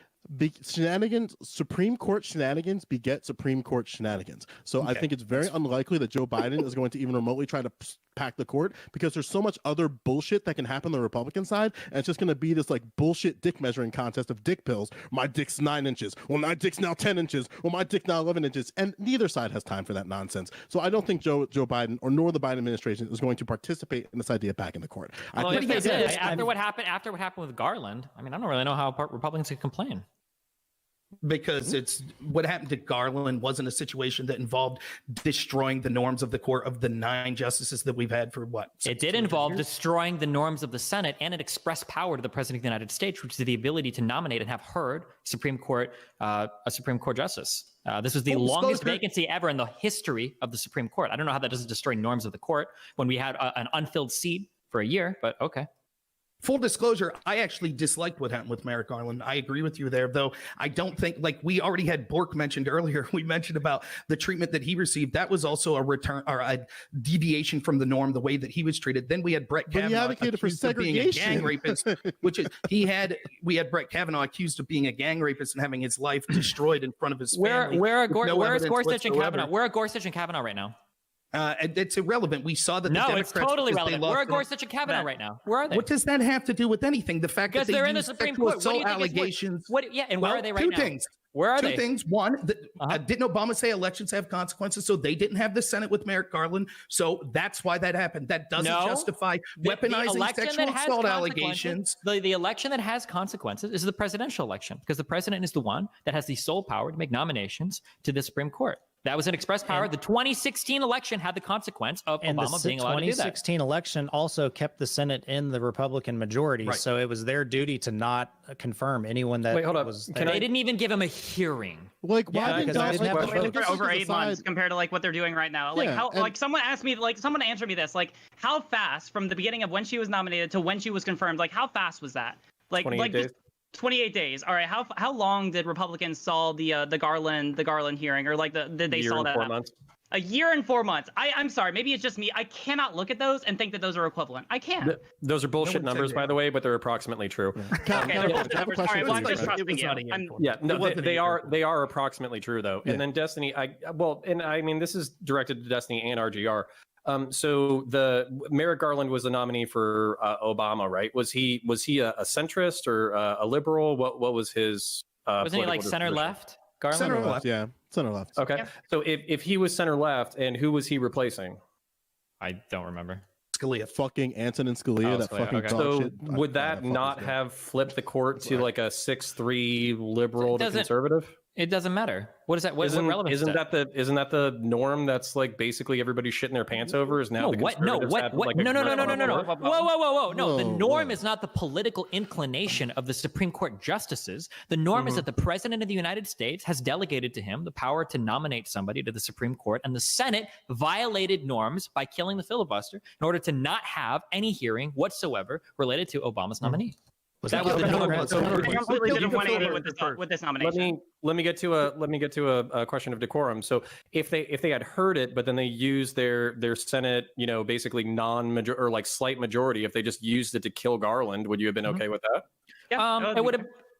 Shenanigans, Supreme Court shenanigans beget Supreme Court shenanigans. So okay. I think it's very unlikely that Joe Biden is going to even remotely try to pack the court, because there's so much other bullshit that can happen on the Republican side, and it's just going to be this like bullshit dick measuring contest of dick pills. My dick's 9 inches. Well, my dick's now 10 inches. Well, my dick now 11 inches. And neither side has time for that nonsense. So I don't think Joe Biden or nor the Biden administration is going to participate in this idea of packing the court. Well, if they did, after what happened with Garland, I mean, I don't really know how Republicans could complain. Because it's what happened to Garland wasn't a situation that involved destroying the norms of the court of the 9 justices that we've had for what? It did involve destroying the norms of the Senate, and it expressed power to the President of the United States, which is the ability to nominate and have heard a Supreme Court justice. This was the longest vacancy ever in the history of the Supreme Court. I don't know how that doesn't destroy norms of the court when we had an unfilled seat for a year, but okay. Full disclosure, I actually disliked what happened with Merrick Garland. I agree with you there, though. I don't think, like we already had Bork mentioned earlier, we mentioned about the treatment that he received. That was also a return or a deviation from the norm, the way that he was treated. Then we had Brett Kavanaugh. But he advocated for segregation. Being a gang rapist, which is, we had Brett Kavanaugh accused of being a gang rapist and having his life destroyed in front of his family. Where is Gorsuch and Kavanaugh? Where are Gorsuch and Kavanaugh right now? It's irrelevant. We saw that. No, it's totally relevant. Where are Gorsuch and Kavanaugh right now? Where are they? What does that have to do with anything? The fact that they're in the Supreme Court. What do you think allegations. And where are they right now? Two things. Where are they? Two things. One, didn't Obama say elections have consequences? So they didn't have the Senate with Merrick Garland. So that's why that happened. That doesn't justify weaponizing sexual assault allegations. The election that has consequences is the presidential election, because the president is the one that has the sole power to make nominations to the Supreme Court. That was an express power. The 2016 election had the consequence of Obama being allowed to do that. The 2016 election also kept the Senate in the Republican majority, right. So it was their duty to not confirm anyone that was. They didn't even give him a hearing. Like, why? For over 8 months compared to like what they're doing right now. Like someone asked me, like someone answered me this, like how fast from the beginning of when she was nominated to when she was confirmed, like how fast was that? Like 28 days. 28 days. All right. How long did Republicans saw the Garland hearing, or like did they saw that? 4 months. A year and 4 months. I'm sorry. Maybe it's just me. I cannot look at those and think that those are equivalent. I can't. Those are bullshit numbers, by the way, but they're approximately true. Okay, they're bullshit numbers. All right, well, I'm just trusting you. They are approximately true though. And then Destiny, I mean this is directed to Destiny and RGR. So the Merrick Garland was the nominee for Obama, right? Was he a centrist or a liberal? What was his? Wasn't he like center left? Garland? Center left. Yeah, center left. Okay. Yeah. So if he was center left, and who was he replacing? I don't remember. Scalia. Fucking Antonin Scalia. That fucking dog so shit. Would that not have flipped the court to like a 6-3 liberal to conservative? It doesn't matter. What is that? What relevance? Isn't that the norm? That's like basically everybody shitting their pants over is now. No, what? No, what? Like no. Whoa. No, the norm is not the political inclination of the Supreme Court justices. The norm is that the President of the United States has delegated to him the power to nominate somebody to the Supreme Court, and the Senate violated norms by killing the filibuster in order to not have any hearing whatsoever related to Obama's nominee. That was the Democrats. They completely did a You can 180 fill with this nomination. Let me get to a question of decorum. So if they had heard it, but then they used their Senate, basically non-major or like slight majority, if they just used it to kill Garland, would you have been okay with that? Yeah,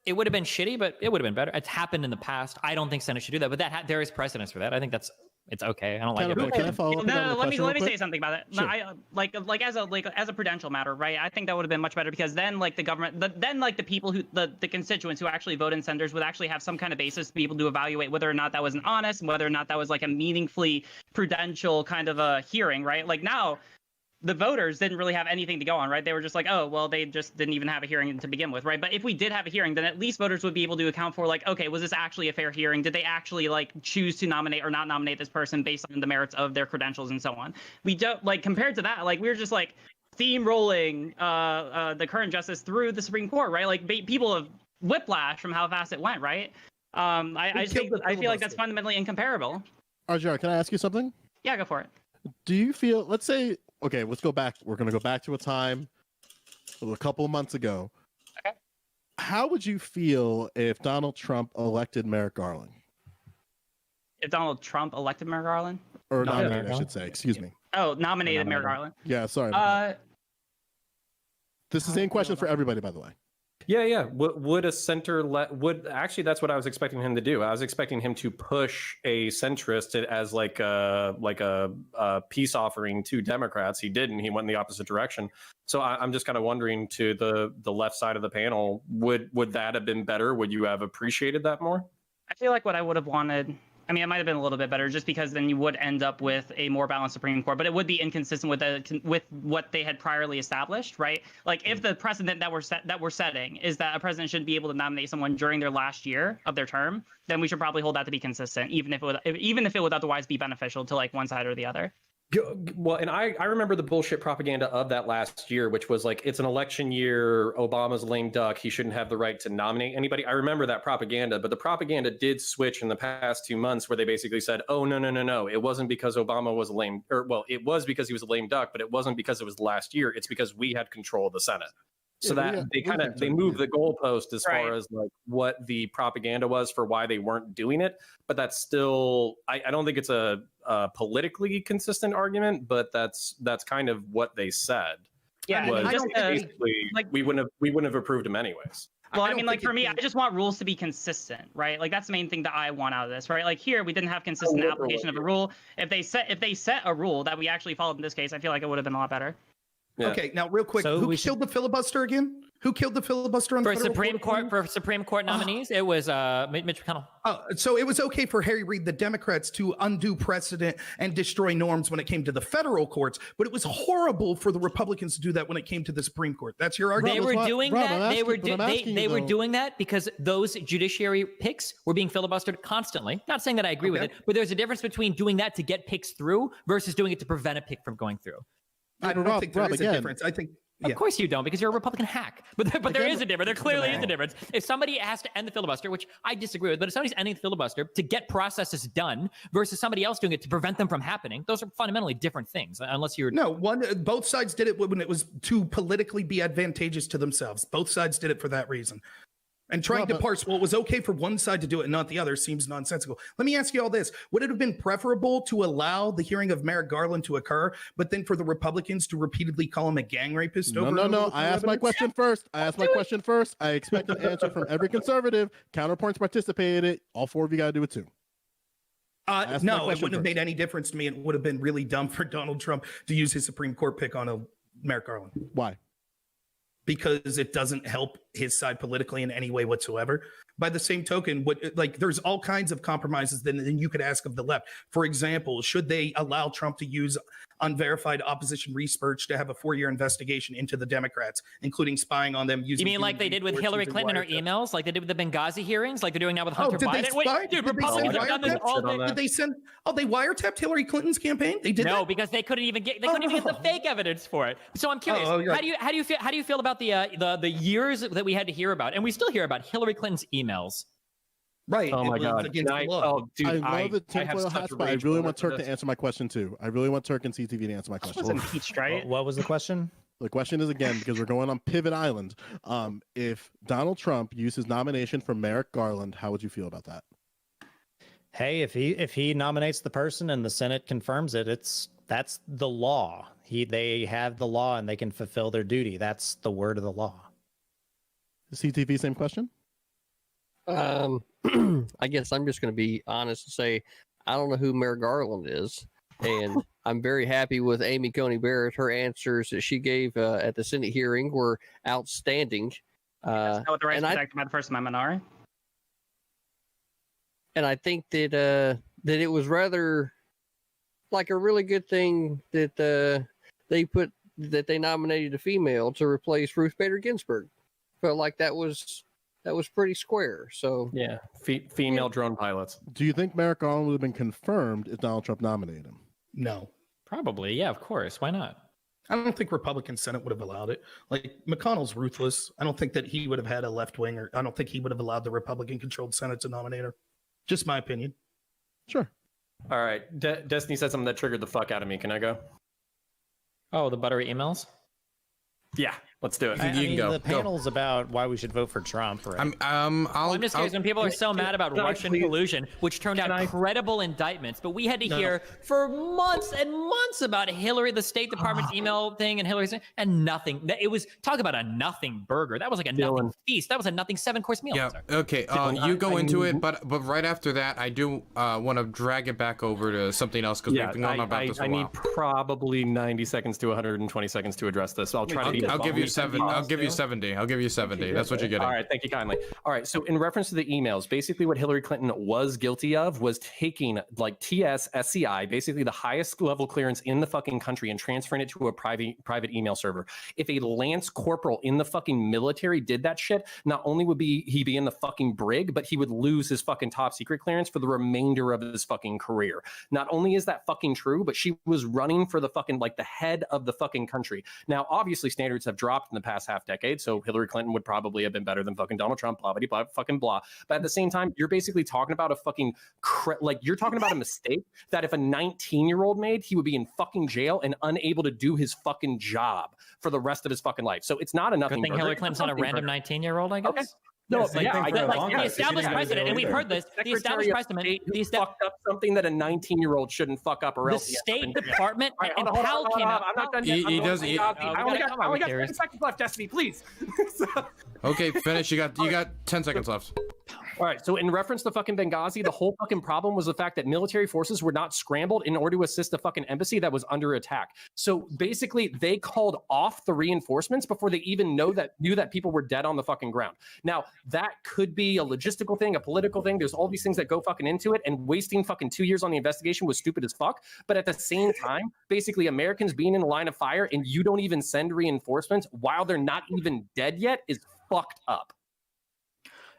It would have been shitty, but it would have been better. It's happened in the past. I don't think Senate should do that, but there is precedence for that. I think it's okay. I don't like it. Can I follow up? No, let me say something about it. Sure. As a prudential matter, right? I think that would have been much better because then the government, the people who the constituents who actually vote in senators would actually have some kind of basis to be able to evaluate whether or not that was an honest, and whether or not that was like a meaningfully prudential kind of a hearing, right? Like now, the voters didn't really have anything to go on, right? They were just like, oh, well, they just didn't even have a hearing to begin with, right? But if we did have a hearing, then at least voters would be able to account for like, okay, was this actually a fair hearing? Did they actually like choose to nominate or not nominate this person based on the merits of their credentials and so on? We don't like compared to that, like we were just like steamrolling the current justice through the Supreme Court, right? Like people have whiplash from how fast it went, right? I feel like that's fundamentally incomparable. Arjun, can I ask you something? Yeah, go for it. Do you feel, let's say, okay, let's go back. We're going to go back to a time a couple of months ago. Okay. How would you feel if Donald Trump elected Merrick Garland? If Donald Trump elected Merrick Garland? Or nominated, I should say. Excuse me. Oh, nominated Merrick Garland. Yeah, sorry. This is the same question for everybody, by the way. Yeah. Would a center would actually that's what I was expecting him to do. I was expecting him to push a centrist as like a peace offering to Democrats. He didn't. He went in the opposite direction. So I'm just kind of wondering to the left side of the panel, would that have been better? Would you have appreciated that more? I feel like what I would have wanted, I mean, it might have been a little bit better just because then you would end up with a more balanced Supreme Court, but it would be inconsistent with what they had priorly established, right? Like if the precedent that we're setting is that a president shouldn't be able to nominate someone during their last year of their term, then we should probably hold that to be consistent, even if it would otherwise be beneficial to like one side or the other. Well, and I remember the bullshit propaganda of that last year, which was like, it's an election year, Obama's a lame duck, he shouldn't have the right to nominate anybody. I remember that propaganda, but the propaganda did switch in the past 2 months where they basically said, oh, no. It wasn't because Obama was it was because he was a lame duck, but it wasn't because it was last year. It's because we had control of the Senate. So they moved the goalpost as far as like what the propaganda was for why they weren't doing it. But that's still, I don't think it's a politically consistent argument, but that's kind of what they said. Yeah, we wouldn't have approved him anyways. Well, I mean, like for me, I just want rules to be consistent, right? Like that's the main thing that I want out of this, right? Like here, we didn't have consistent application of a rule. If they set a rule that we actually followed in this case, I feel like it would have been a lot better. Yeah. Okay, now real quick, who killed the filibuster again? Who killed the filibuster on for Supreme Court nominees? It was Mitch McConnell. So it was okay for Harry Reid, the Democrats, to undo precedent and destroy norms when it came to the federal courts, but it was horrible for the Republicans to do that when it came to the Supreme Court. That's your argument. They were doing that. They were doing that because those judiciary picks were being filibustered constantly. Not saying that I agree with it, but there's a difference between doing that to get picks through versus doing it to prevent a pick from going through. I don't think there is a difference. I think. Of course you don't, because you're a Republican hack. But there is a difference. There clearly is a difference. If somebody has to end the filibuster, which I disagree with, but if somebody's ending the filibuster to get processes done versus somebody else doing it to prevent them from happening, those are fundamentally different things. Unless you're both sides did it when it was to politically be advantageous to themselves. Both sides did it for that reason. And trying to parse, well, it was okay for one side to do it and not the other seems nonsensical. Let me ask you all this. Would it have been preferable to allow the hearing of Merrick Garland to occur, but then for the Republicans to repeatedly call him a gang rapist? No. I asked my question first. I expect an answer from every conservative. Counterpoints participated in it. All four of you got to do it too. No, it wouldn't have made any difference to me. It would have been really dumb for Donald Trump to use his Supreme Court pick on a Merrick Garland. Why? Because it doesn't help his side politically in any way whatsoever. By the same token, there's all kinds of compromises then you could ask of the left. For example, should they allow Trump to use unverified opposition research to have a 4-year investigation into the Democrats, including spying on them? You mean like they did with Hillary Clinton or emails, like they did with the Benghazi hearings, like they're doing now with Hunter Biden? Dude, Republicans have done this all day. Did they send? Oh, they wiretapped Hillary Clinton's campaign. They did no, because they couldn't even get the fake evidence for it. So I'm curious, how do you feel about the years that we had to hear about, and we still hear about Hillary Clinton's emails? Right. Oh my God. Dude, I love the tinfoil hats, but I really want Turk to answer my question too. I really want Turk and CTV to answer my question. I was impeached, right? What was the question? The question is again, because we're going on Pivot Island. If Donald Trump used his nomination for Merrick Garland, how would you feel about that? Hey, if he nominates the person and the Senate confirms it, that's the law. They have the law and they can fulfill their duty. That's the word of the law. CTV, same question. I guess I'm just going to be honest and say I don't know who Merrick Garland is, and I'm very happy with Amy Coney Barrett. Her answers that she gave at the Senate hearing were outstanding. That's not what the rights protected by the First Amendment are. And I think that that it was rather like a really good thing that they nominated a female to replace Ruth Bader Ginsburg. Felt like that was pretty square. So yeah, female drone pilots. Do you think Merrick Garland would have been confirmed if Donald Trump nominated him? No. Probably, yeah, of course. Why not? I don't think Republican Senate would have allowed it. Like, McConnell's ruthless. I don't think that he would have had a left winger. I don't think he would have allowed the Republican-controlled Senate to nominate her. Just my opinion. Sure. All right. Destiny said something that triggered the fuck out of me. Can I go? Oh, the buttery emails? Yeah, let's do it. I mean, the panel's about why we should vote for Trump, right? I'm just curious when people are so mad about Russian collusion, which turned out credible indictments, but we had to hear for months and months about Hillary, the State Department's email thing, and Hillary's, and nothing. It was talk about a nothing burger. That was like a nothing feast. That was a nothing 7-course meal. Yeah. Okay. You go into it, but right after that, I do want to drag it back over to something else because we've been going about this for a while. I need probably 90 seconds to 120 seconds to address this. I'll try to be. I'll give you 7. I'll give you 70. I'll give you 70. That's what you're getting. All right, thank you kindly. All right, so in reference to the emails, basically what Hillary Clinton was guilty of was taking like SCI, basically the highest level clearance in the fucking country, and transferring it to a private email server. If a lance corporal in the fucking military did that shit, not only would he be in the fucking brig, but he would lose his fucking top secret clearance for the remainder of his fucking career. Not only is that fucking true, but she was running for the fucking like the head of the fucking country. Now, obviously, standards have dropped in the past half decade, so Hillary Clinton would probably have been better than fucking Donald Trump, blah, blah, blah, fucking blah. But at the same time, you're basically talking about a fucking, you're talking about a mistake that if a 19-year-old made, he would be in fucking jail and unable to do his fucking job for the rest of his fucking life. So it's not a nothing. Good thing Hillary Clinton's not a random 19-year-old, I guess. Okay. No, the established precedent, and we've heard this. The established precedent, fucked up something that a 19-year-old shouldn't fuck up, or else the State Department and Powell came out. I'm not done yet. He does. I only got 10 seconds left, Destiny, please. Okay, finish. You got 10 seconds left. All right, so in reference to fucking Benghazi, the whole fucking problem was the fact that military forces were not scrambled in order to assist a fucking embassy that was under attack. So basically, they called off the reinforcements before they even knew that people were dead on the fucking ground. Now, that could be a logistical thing, a political thing. There's all these things that go fucking into it, and wasting fucking 2 years on the investigation was stupid as fuck. But at the same time, basically, Americans being in the line of fire and you don't even send reinforcements while they're not even dead yet is fucked up.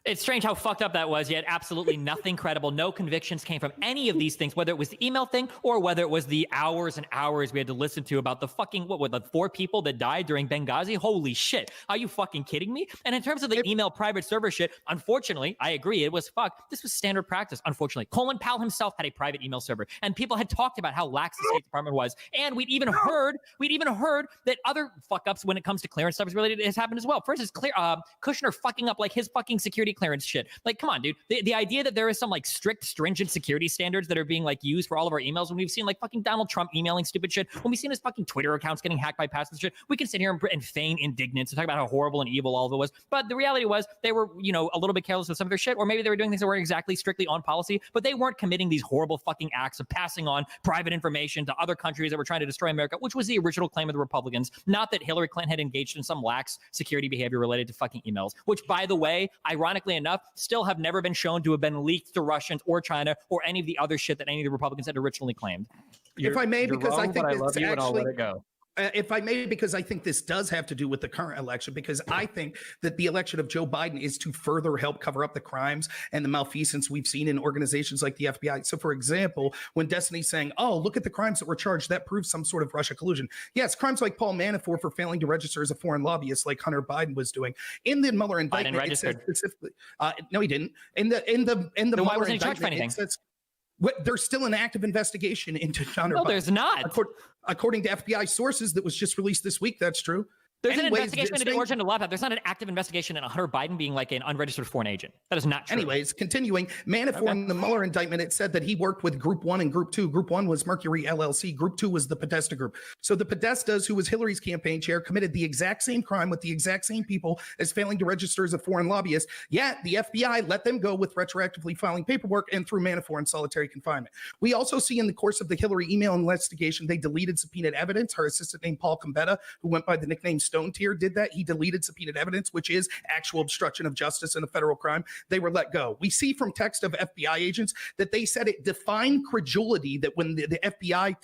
It's strange how fucked up that was, yet absolutely nothing credible. No convictions came from any of these things, whether it was the email thing or whether it was the hours and hours we had to listen to about the fucking, what were the 4 people that died during Benghazi? Holy shit. Are you fucking kidding me? And in terms of the email private server shit, unfortunately, I agree, it was fucked. This was standard practice, unfortunately. Colin Powell himself had a private email server, and people had talked about how lax the State Department was. And we'd even heard that other fuck-ups when it comes to clearance stuff has happened as well. For instance, Kushner fucking up like his fucking security clearance shit. Like, come on, dude. The idea that there is some like strict, stringent security standards that are being like used for all of our emails, when we've seen like fucking Donald Trump emailing stupid shit, when we've seen his fucking Twitter accounts getting hacked by passwords shit, we can sit here and feign indignance and talk about how horrible and evil all of it was. But the reality was they were, a little bit careless with some of their shit, or maybe they were doing things that weren't exactly strictly on policy, but they weren't committing these horrible fucking acts of passing on private information to other countries that were trying to destroy America, which was the original claim of the Republicans. Not that Hillary Clinton had engaged in some lax security behavior related to fucking emails, which, by the way, ironically enough, still have never been shown to have been leaked to Russians or China or any of the other shit that any of the Republicans had originally claimed. If I may, because I think it's actually, I'll let it go. If I may, because I think this does have to do with the current election, because I think that the election of Joe Biden is to further help cover up the crimes and the malfeasance we've seen in organizations like the FBI. So, for example, when Destiny's saying, oh, look at the crimes that were charged, that proves some sort of Russia collusion. Yes, crimes like Paul Manafort for failing to register as a foreign lobbyist like Hunter Biden was doing. In the Mueller indictment, it says specifically, no, he didn't. In the Mueller wasn't he charged for anything? There's still an active investigation into Hunter Biden. No, there's not. According to FBI sources that was just released this week, that's true. There's an investigation into the origin of the laptop. There's not an active investigation into Hunter Biden being like an unregistered foreign agent. That is not true. Anyways, continuing, Manafort in the Mueller indictment, it said that he worked with Group 1 and Group 2. Group 1 was Mercury LLC. Group 2 was the Podesta Group. So the Podestas, who was Hillary's campaign chair, committed the exact same crime with the exact same people as failing to register as a foreign lobbyist. Yet the FBI let them go with retroactively filing paperwork and threw Manafort in solitary confinement. We also see in the course of the Hillary email investigation, they deleted subpoenaed evidence. Her assistant named Paul Combetta, who went by the nickname Stone Tier, did that. He deleted subpoenaed evidence, which is actual obstruction of justice and a federal crime. They were let go. We see from text of FBI agents that they said it defined credulity that when the FBI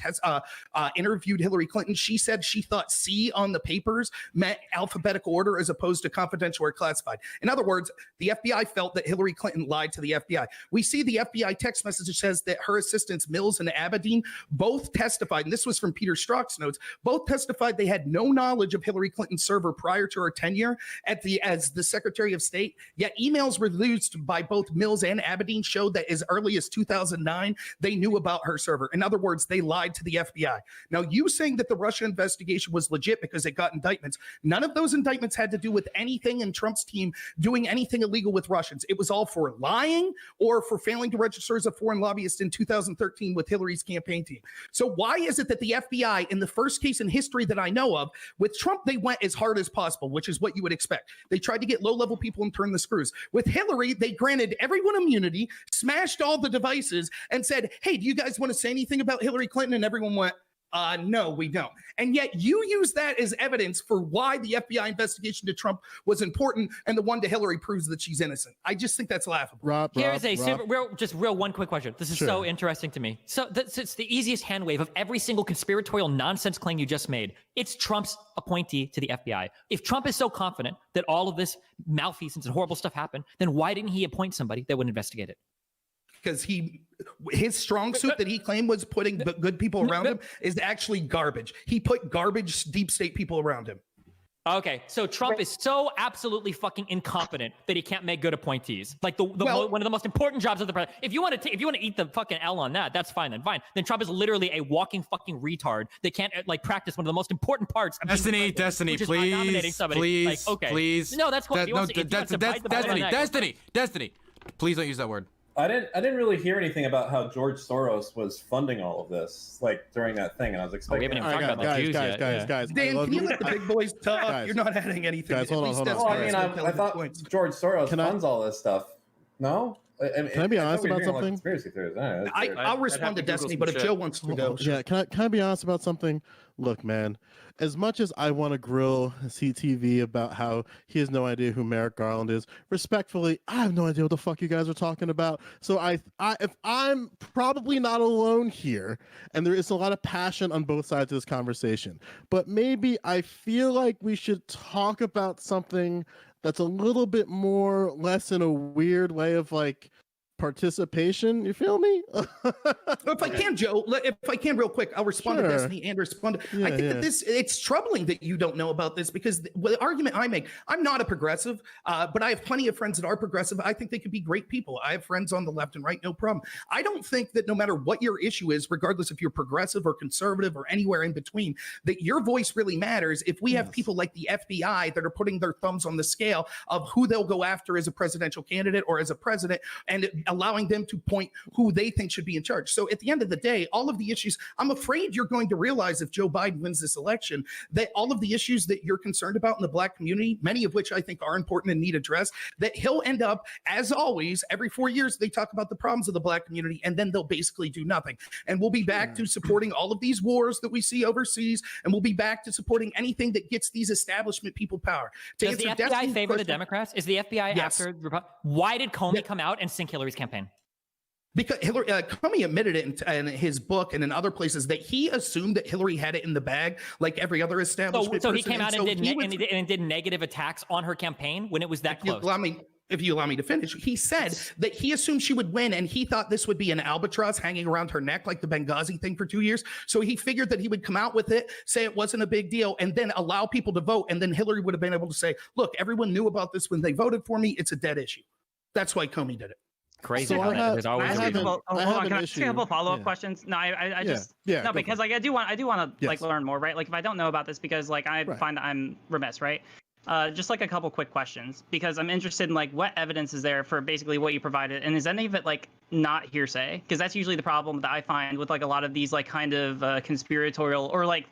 interviewed Hillary Clinton, she said she thought C on the papers meant alphabetical order as opposed to confidential or classified. In other words, the FBI felt that Hillary Clinton lied to the FBI. We see the FBI text message that says that her assistants Mills and Abedin both testified, and this was from Peter Strzok's notes, both testified they had no knowledge of Hillary Clinton's server prior to her tenure as the Secretary of State. Yet emails released by both Mills and Abedin showed that as early as 2009, they knew about her server. In other words, they lied to the FBI. Now, you saying that the Russia investigation was legit because it got indictments, none of those indictments had to do with anything in Trump's team doing anything illegal with Russians. It was all for lying or for failing to register as a foreign lobbyist in 2013 with Hillary's campaign team. So why is it that the FBI, in the first case in history that I know of, with Trump, they went as hard as possible, which is what you would expect. They tried to get low-level people and turn the screws. With Hillary, they granted everyone immunity, smashed all the devices, and said, hey, do you guys want to say anything about Hillary Clinton? And everyone went, no, we don't. And yet you use that as evidence for why the FBI investigation to Trump was important, and the one to Hillary proves that she's innocent. I just think that's laughable. Here's a super real one quick question. This is so interesting to me. So it's the easiest hand wave of every single conspiratorial nonsense claim you just made. It's Trump's appointee to the FBI. If Trump is so confident that all of this malfeasance and horrible stuff happened, then why didn't he appoint somebody that would investigate it? Because his strong suit that he claimed was putting good people around him is actually garbage. He put garbage deep state people around him. Okay, so Trump is so absolutely fucking incompetent that he can't make good appointees. Like one of the most important jobs of the president. If you want to eat the fucking L on that, that's fine then. Fine. Then Trump is literally a walking fucking retard that can't like practice one of the most important parts. Of Destiny, please, please, like, okay. Please. No, that's cool. Destiny. Please don't use that word. I didn't really hear anything about how George Soros was funding all of this, like during that thing, and I was expecting. We haven't even talked about the Jews yet. Guys. Dan, can you let the big boys talk? You're not adding anything. Guys, hold on. Well, I mean, I thought George Soros funds all this stuff. No? Can I be honest about something? I'll respond to Destiny, but if Joe wants to go. Yeah, can I be honest about something? Look, man, as much as I want to grill CTV about how he has no idea who Merrick Garland is, respectfully, I have no idea what the fuck you guys are talking about. So if I'm probably not alone here, and there is a lot of passion on both sides of this conversation, but maybe I feel like we should talk about something that's a little bit more less in a weird way of like participation. You feel me? If I can, Joe, if I can real quick, I'll respond to Destiny and respond. I think that it's troubling that you don't know about this, because the argument I make, I'm not a progressive, but I have plenty of friends that are progressive. I think they could be great people. I have friends on the left and right, no problem. I don't think that no matter what your issue is, regardless if you're progressive or conservative or anywhere in between, that your voice really matters if we have people like the FBI that are putting their thumbs on the scale of who they'll go after as a presidential candidate or as a president, and allowing them to point who they think should be in charge. So at the end of the day, all of the issues, I'm afraid you're going to realize if Joe Biden wins this election, that all of the issues that you're concerned about in the Black community, many of which I think are important and need addressed, that he'll end up, as always, every 4 years, they talk about the problems of the Black community, and then they'll basically do nothing. And we'll be back to supporting all of these wars that we see overseas, and we'll be back to supporting anything that gets these establishment people power. Does the FBI favor the Democrats? Is the FBI after? Why did Comey come out and sink Hillary's campaign? Because Comey admitted it in his book and in other places that he assumed that Hillary had it in the bag, like every other establishment. So he came out and did negative attacks on her campaign when it was that close. If you allow me to finish, he said that he assumed she would win, and he thought this would be an albatross hanging around her neck like the Benghazi thing for 2 years. So he figured that he would come out with it, say it wasn't a big deal, and then allow people to vote. And then Hillary would have been able to say, look, everyone knew about this when they voted for me. It's a dead issue. That's why Comey did it. Crazy So how I that have- there's I always a have reason. an- Hold I on, have can an I ask a issue. couple follow-up Yeah. questions? No, I Yeah, just yeah, no, go for because it. like I do want to like Yes. learn more, right? Like if I don't know about this, because like I Right. find that I'm remiss, right? Just like a couple quick questions, because I'm interested in like what evidence is there for basically what you provided, and is any of it like not hearsay? Because that's usually the problem that I find with like a lot of these like kind of conspiratorial or like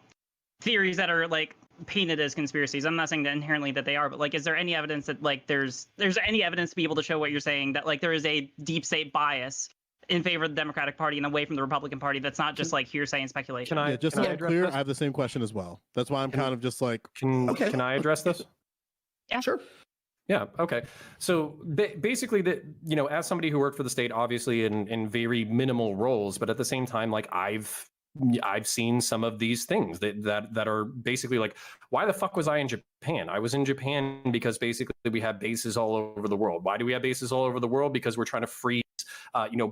theories that are like painted as conspiracies. I'm not saying that inherently that they are, but like, is there any evidence that like there's any evidence to be able to show what you're saying, that like there is a deep state bias in favor of the Democratic Party and away from the Republican Party that's not just like hearsay and speculation? Can I? Yeah, just can so I I'm address clear, this? I have the same question as well. That's why I'm kind of just like, Okay. Can I address this? Yeah. Sure. Yeah. Okay. So basically, as somebody who worked for the state, obviously in very minimal roles, but at the same time, like I've seen some of these things that are basically like, why the fuck was I in Japan? I was in Japan because basically we have bases all over the world. Why do we have bases all over the world? Because we're trying to freeze,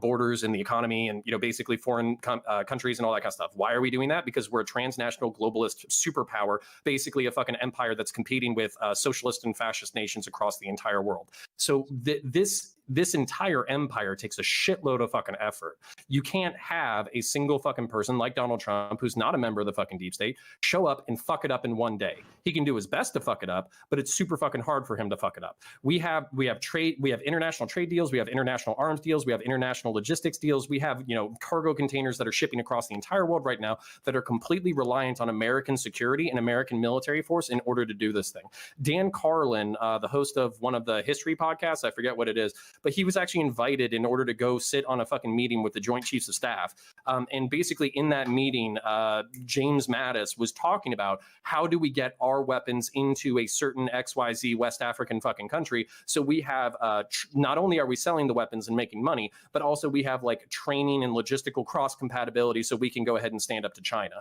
borders and the economy and, basically foreign countries and all that kind of stuff. Why are we doing that? Because we're a transnational globalist superpower, basically a fucking empire that's competing with socialist and fascist nations across the entire world. So this entire empire takes a shitload of fucking effort. You can't have a single fucking person like Donald Trump, who's not a member of the fucking deep state, show up and fuck it up in one day. He can do his best to fuck it up, but it's super fucking hard for him to fuck it up. We have trade, we have international trade deals, we have international arms deals, we have international logistics deals, we have, cargo containers that are shipping across the entire world right now that are completely reliant on American security and American military force in order to do this thing. Dan Carlin, the host of one of the history podcasts, I forget what it is, but he was actually invited in order to go sit on a fucking meeting with the Joint Chiefs of Staff. And basically in that meeting, James Mattis was talking about how do we get our weapons into a certain XYZ West African fucking country. So we have, not only are we selling the weapons and making money, but also we have like training and logistical cross compatibility so we can go ahead and stand up to China.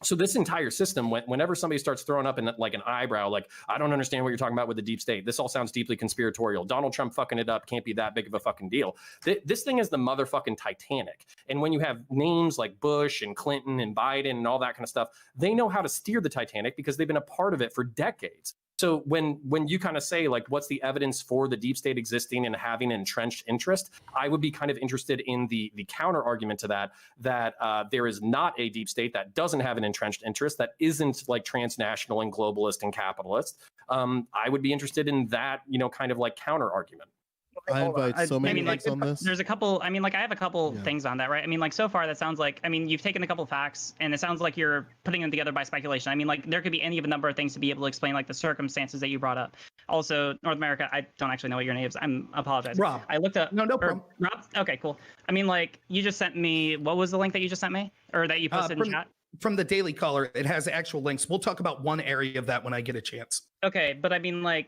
So this entire system, whenever somebody starts throwing up in like an eyebrow, like, I don't understand what you're talking about with the deep state. This all sounds deeply conspiratorial. Donald Trump fucking it up can't be that big of a fucking deal. This thing is the motherfucking Titanic. And when you have names like Bush and Clinton and Biden and all that kind of stuff, they know how to steer the Titanic because they've been a part of it for decades. So when you kind of say like, what's the evidence for the deep state existing and having an entrenched interest, I would be kind of interested in the counter argument to that there is not a deep state that doesn't have an entrenched interest, that isn't like transnational and globalist and capitalist. I would be interested in that, kind of like counter argument. I invite so many like, links on this. There's a couple. I have a couple things on that, right? So far that sounds like, you've taken a couple facts and it sounds like you're putting them together by speculation. There could be any of a number of things to be able to explain like the circumstances that you brought up. Also, North America, I don't actually know what your name is. I'm apologizing. Rob. I looked up. No problem. Rob. Okay, cool. You just sent me. What was the link that you just sent me, or that you posted in chat? From the Daily Caller, it has actual links. We'll talk about one area of that when I get a chance. Okay, but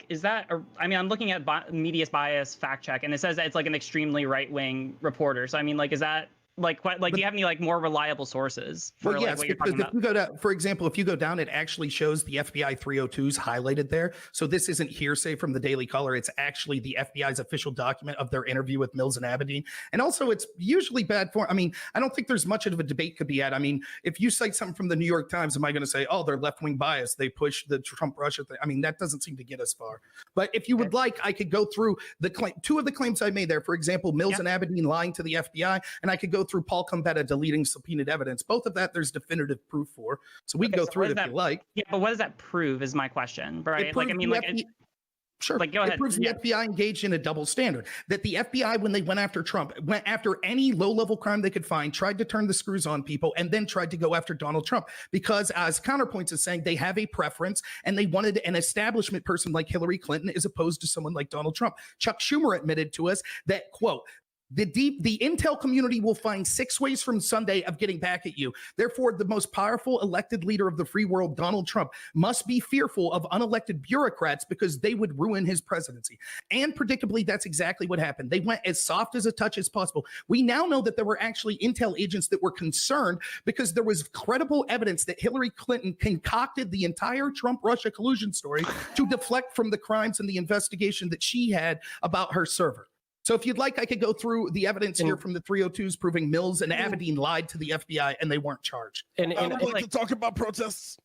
is that? I'm looking at Media's bias fact check, and it says that it's like an extremely right wing reporter. So is that do you have any more reliable sources for yes, what you're because talking about? if you go down, for example, if you go down, it actually shows the FBI 302s highlighted there. So this isn't hearsay from the Daily Caller. It's actually the FBI's official document of their interview with Mills and Abedin. And also, it's usually bad form. I don't think there's much of a debate could be had. If you cite something from the New York Times, am I going to say, oh, they're left-wing biased, they push the Trump-Russia thing? That doesn't seem to get us far. But if you would like, I could go through two of the claims I made there. For example, Mills and Abedin lying to the FBI, and I could go through Paul Combetta deleting subpoenaed evidence. Both of that there's definitive proof for. So we can go through it if you like. Yeah, but what does that prove is my question, right? Sure. Go ahead. It proves the FBI engaged in a double standard. That the FBI, when they went after Trump, went after any low-level crime they could find, tried to turn the screws on people, and then tried to go after Donald Trump. Because as Counterpoints is saying, they have a preference, and they wanted an establishment person like Hillary Clinton as opposed to someone like Donald Trump. Chuck Schumer admitted to us that, quote, the intel community will find 6 ways from Sunday of getting back at you. Therefore, the most powerful elected leader of the free world, Donald Trump, must be fearful of unelected bureaucrats because they would ruin his presidency. And predictably, that's exactly what happened. They went as soft as a touch as possible. We now know that there were actually intel agents that were concerned because there was credible evidence that Hillary Clinton concocted the entire Trump-Russia collusion story to deflect from the crimes and the investigation that she had about her server. So if you'd like, I could go through the evidence here from the 302s proving Mills and Abedin lied to the FBI and they weren't charged. And I'd like to talk about protests.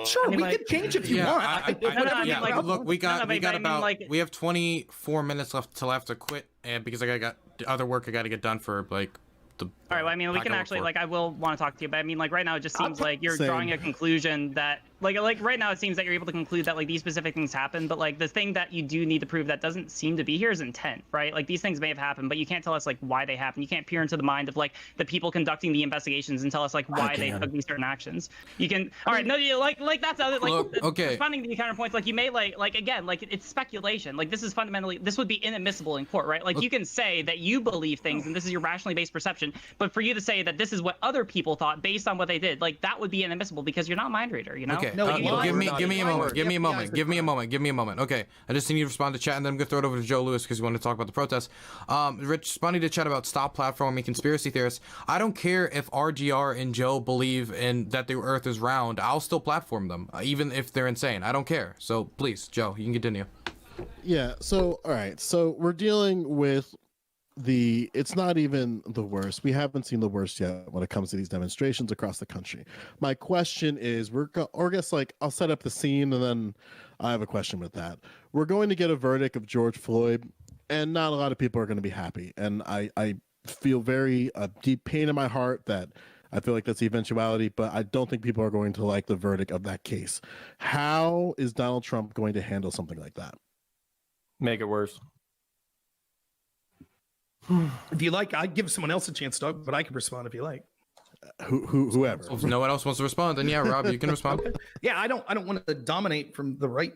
Sure, we like, could change if you Yeah, want. look, we got but I mean, about like- we have 24 minutes left till I have to quit, and because I got other work I got to get done for like the. All right, well, I mean, we can actually, like, I will want to talk to you, but I mean, like, right now it just seems like you're drawing a conclusion that, like right now it seems that you're able to conclude that, like, these specific things happen, but, like, the thing that you do need to prove that doesn't seem to be here is intent, right? Like, these things may have happened, but you can't tell us, like, why they happened. You can't peer into the mind of, like, the people conducting the investigations and tell us, like, why they took these certain actions. You can, all right, no, you, like, that's other, like, Look, okay. responding to the counterpoints, like, you may, like, again, like, it's speculation. Like, this is fundamentally, this would be inadmissible in court, right? Like, you can say that you believe things and this is your rationally based perception, but for you to say that this is what other people thought based on what they did, like, that would be inadmissible because you're not a mind reader, you know? Okay. Like, Give me a moment. Okay. I just need you to respond to chat, and then I'm gonna throw it over to Joe Lewis because you want to talk about the protests. Rich, responding to chat about stop platforming conspiracy theorists. I don't care if RGR and Joe believe in that the Earth is round. I'll still platform them, even if they're insane. I don't care. So please, Joe, you can continue. Yeah. So all right. So we're dealing with it's not even the worst. We haven't seen the worst yet when it comes to these demonstrations across the country. My question is, or I guess, like, I'll set up the scene and then I have a question with that. We're going to get a verdict of George Floyd, and not a lot of people are going to be happy. And I feel very deep pain in my heart that I feel like that's the eventuality, but I don't think people are going to like the verdict of that case. How is Donald Trump going to handle something like that? Make it worse. If you like, I'd give someone else a chance to talk, but I can respond if you like. Whoever. If no one else wants to respond, then yeah, Rob, you can respond. Okay. Yeah, I don't want to dominate from the right,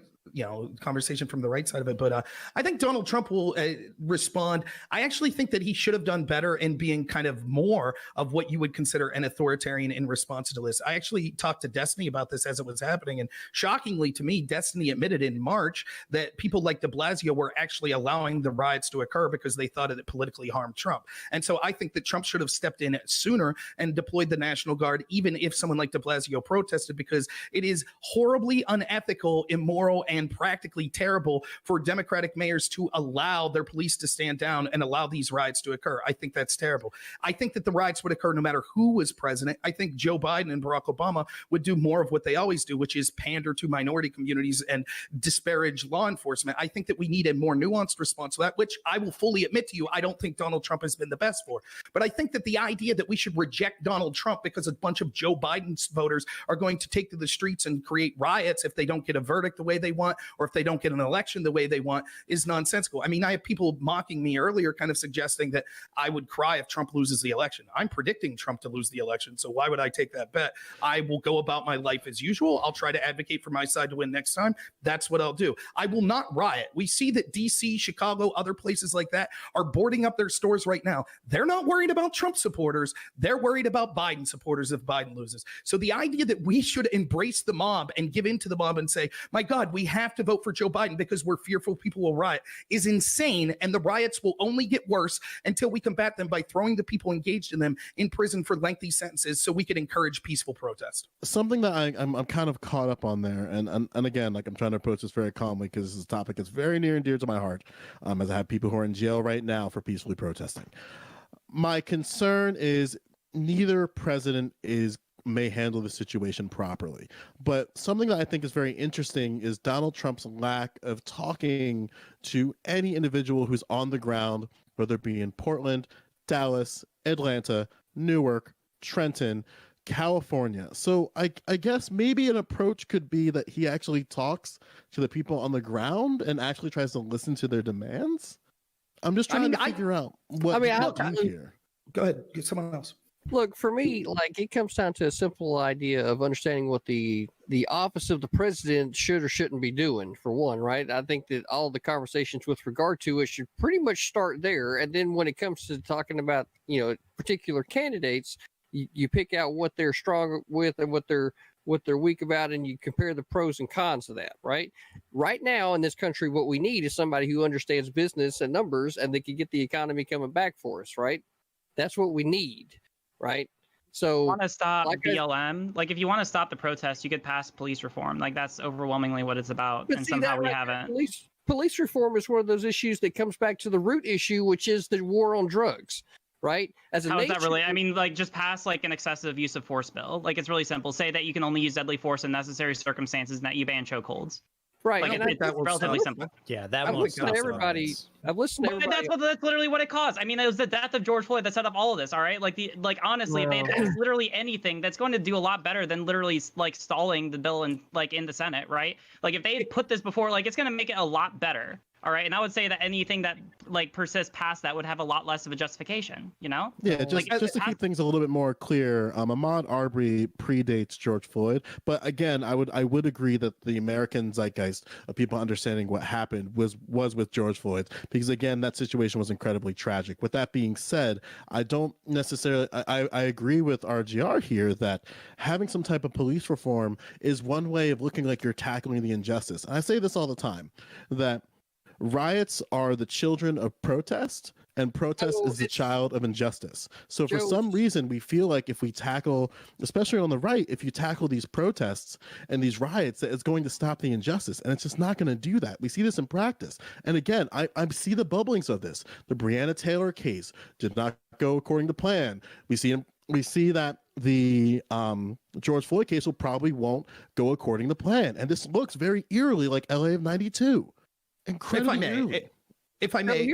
conversation from the right side of it, but I think Donald Trump will respond. I actually think that he should have done better in being kind of more of what you would consider an authoritarian in response to this. I actually talked to Destiny about this as it was happening, and shockingly to me, Destiny admitted in March that people like de Blasio were actually allowing the riots to occur because they thought it politically harmed Trump. And so I think that Trump should have stepped in sooner and deployed the National Guard, even if someone like de Blasio protested, because it is horribly unethical, immoral, and practically terrible for Democratic mayors to allow their police to stand down and allow these riots to occur. I think that's terrible. I think that the riots would occur no matter who was president. I think Joe Biden and Barack Obama would do more of what they always do, which is pander to minority communities and disparage law enforcement. I think that we need a more nuanced response to that, which I will fully admit to you, I don't think Donald Trump has been the best for. But I think that the idea that we should reject Donald Trump because a bunch of Joe Biden's voters are going to take to the streets and create riots if they don't get a verdict the way they want, or if they don't get an election the way they want, is nonsensical. I mean, I have people mocking me earlier, kind of suggesting that I would cry if Trump loses the election. I'm predicting Trump to lose the election, so why would I take that bet? I will go about my life as usual. I'll try to advocate for my side to win next time. That's what I'll do. I will not riot. We see that DC, Chicago, other places like that are boarding up their stores right now. They're not worried about Trump supporters. They're worried about Biden supporters if Biden loses. So the idea that we should embrace the mob and give in to the mob and say, my God, we have to vote for Joe Biden because we're fearful people will riot is insane. And the riots will only get worse until we combat them by throwing the people engaged in them in prison for lengthy sentences so we can encourage peaceful protest. Something that I'm kind of caught up on there. And again, like, I'm trying to approach this very calmly because this is a topic that's very near and dear to my heart, as I have people who are in jail right now for peacefully protesting. My concern is neither president may handle the situation properly. But something that I think is very interesting is Donald Trump's lack of talking to any individual who's on the ground, whether it be in Portland, Dallas, Atlanta, Newark, Trenton, California. So I guess maybe an approach could be that he actually talks to the people on the ground and actually tries to listen to their demands. I'm just trying to figure out what here. Go ahead, get someone else. Look, for me, like, it comes down to a simple idea of understanding what the office of the president should or shouldn't be doing, for one, right? I think that all the conversations with regard to it should pretty much start there. And then when it comes to talking about, particular candidates, you pick out what they're strong with and what they're weak about, and you compare the pros and cons of that, right? Right now in this country, what we need is somebody who understands business and numbers, and they can get the economy coming back for us, right? That's what we need. Right. So want to stop BLM? Like, if you want to stop the protest, you could pass police reform. Like, that's overwhelmingly what it's about. And somehow we haven't. Police reform is one of those issues that comes back to the root issue, which is the war on drugs. right? As a How is nation, that really? I mean, like, just pass like an excessive use of force bill. Like, it's really simple. Say that you can only use deadly force in necessary circumstances, and that you ban chokeholds. right? Like, And it's relatively simple. Yeah, that I've won't listened stop to everybody. violence. I've listened to But everybody. that's literally what it caused. I mean, it was the death of George Floyd that set up all of this. All right, like honestly, if they had passed literally anything, that's going to do a lot better than literally like stalling the bill in the Senate, right? Like if they had put this before, like it's going to make it a lot better. All right, and I would say that anything that like persists past that would have a lot less of a justification. You know? Yeah, just to keep things a little bit more clear, Ahmaud Arbery predates George Floyd, but again, I would agree that the American zeitgeist of people understanding what happened was with George Floyd, because again, that situation was incredibly tragic. With that being said, I don't necessarily I agree with RGR here that having some type of police reform is one way of looking like you're tackling the injustice. And I say this all the time, that riots are the children of protest, and protest is the child of injustice. So for some reason, we feel like if we tackle, especially on the right, if you tackle these protests and these riots, that it's going to stop the injustice. And it's just not going to do that. We see this in practice. And again, I see the bubblings of this. The Breonna Taylor case did not go according to plan. We see that the George Floyd case won't go according to plan. And this looks very eerily like LA of 92. Incredibly. If I may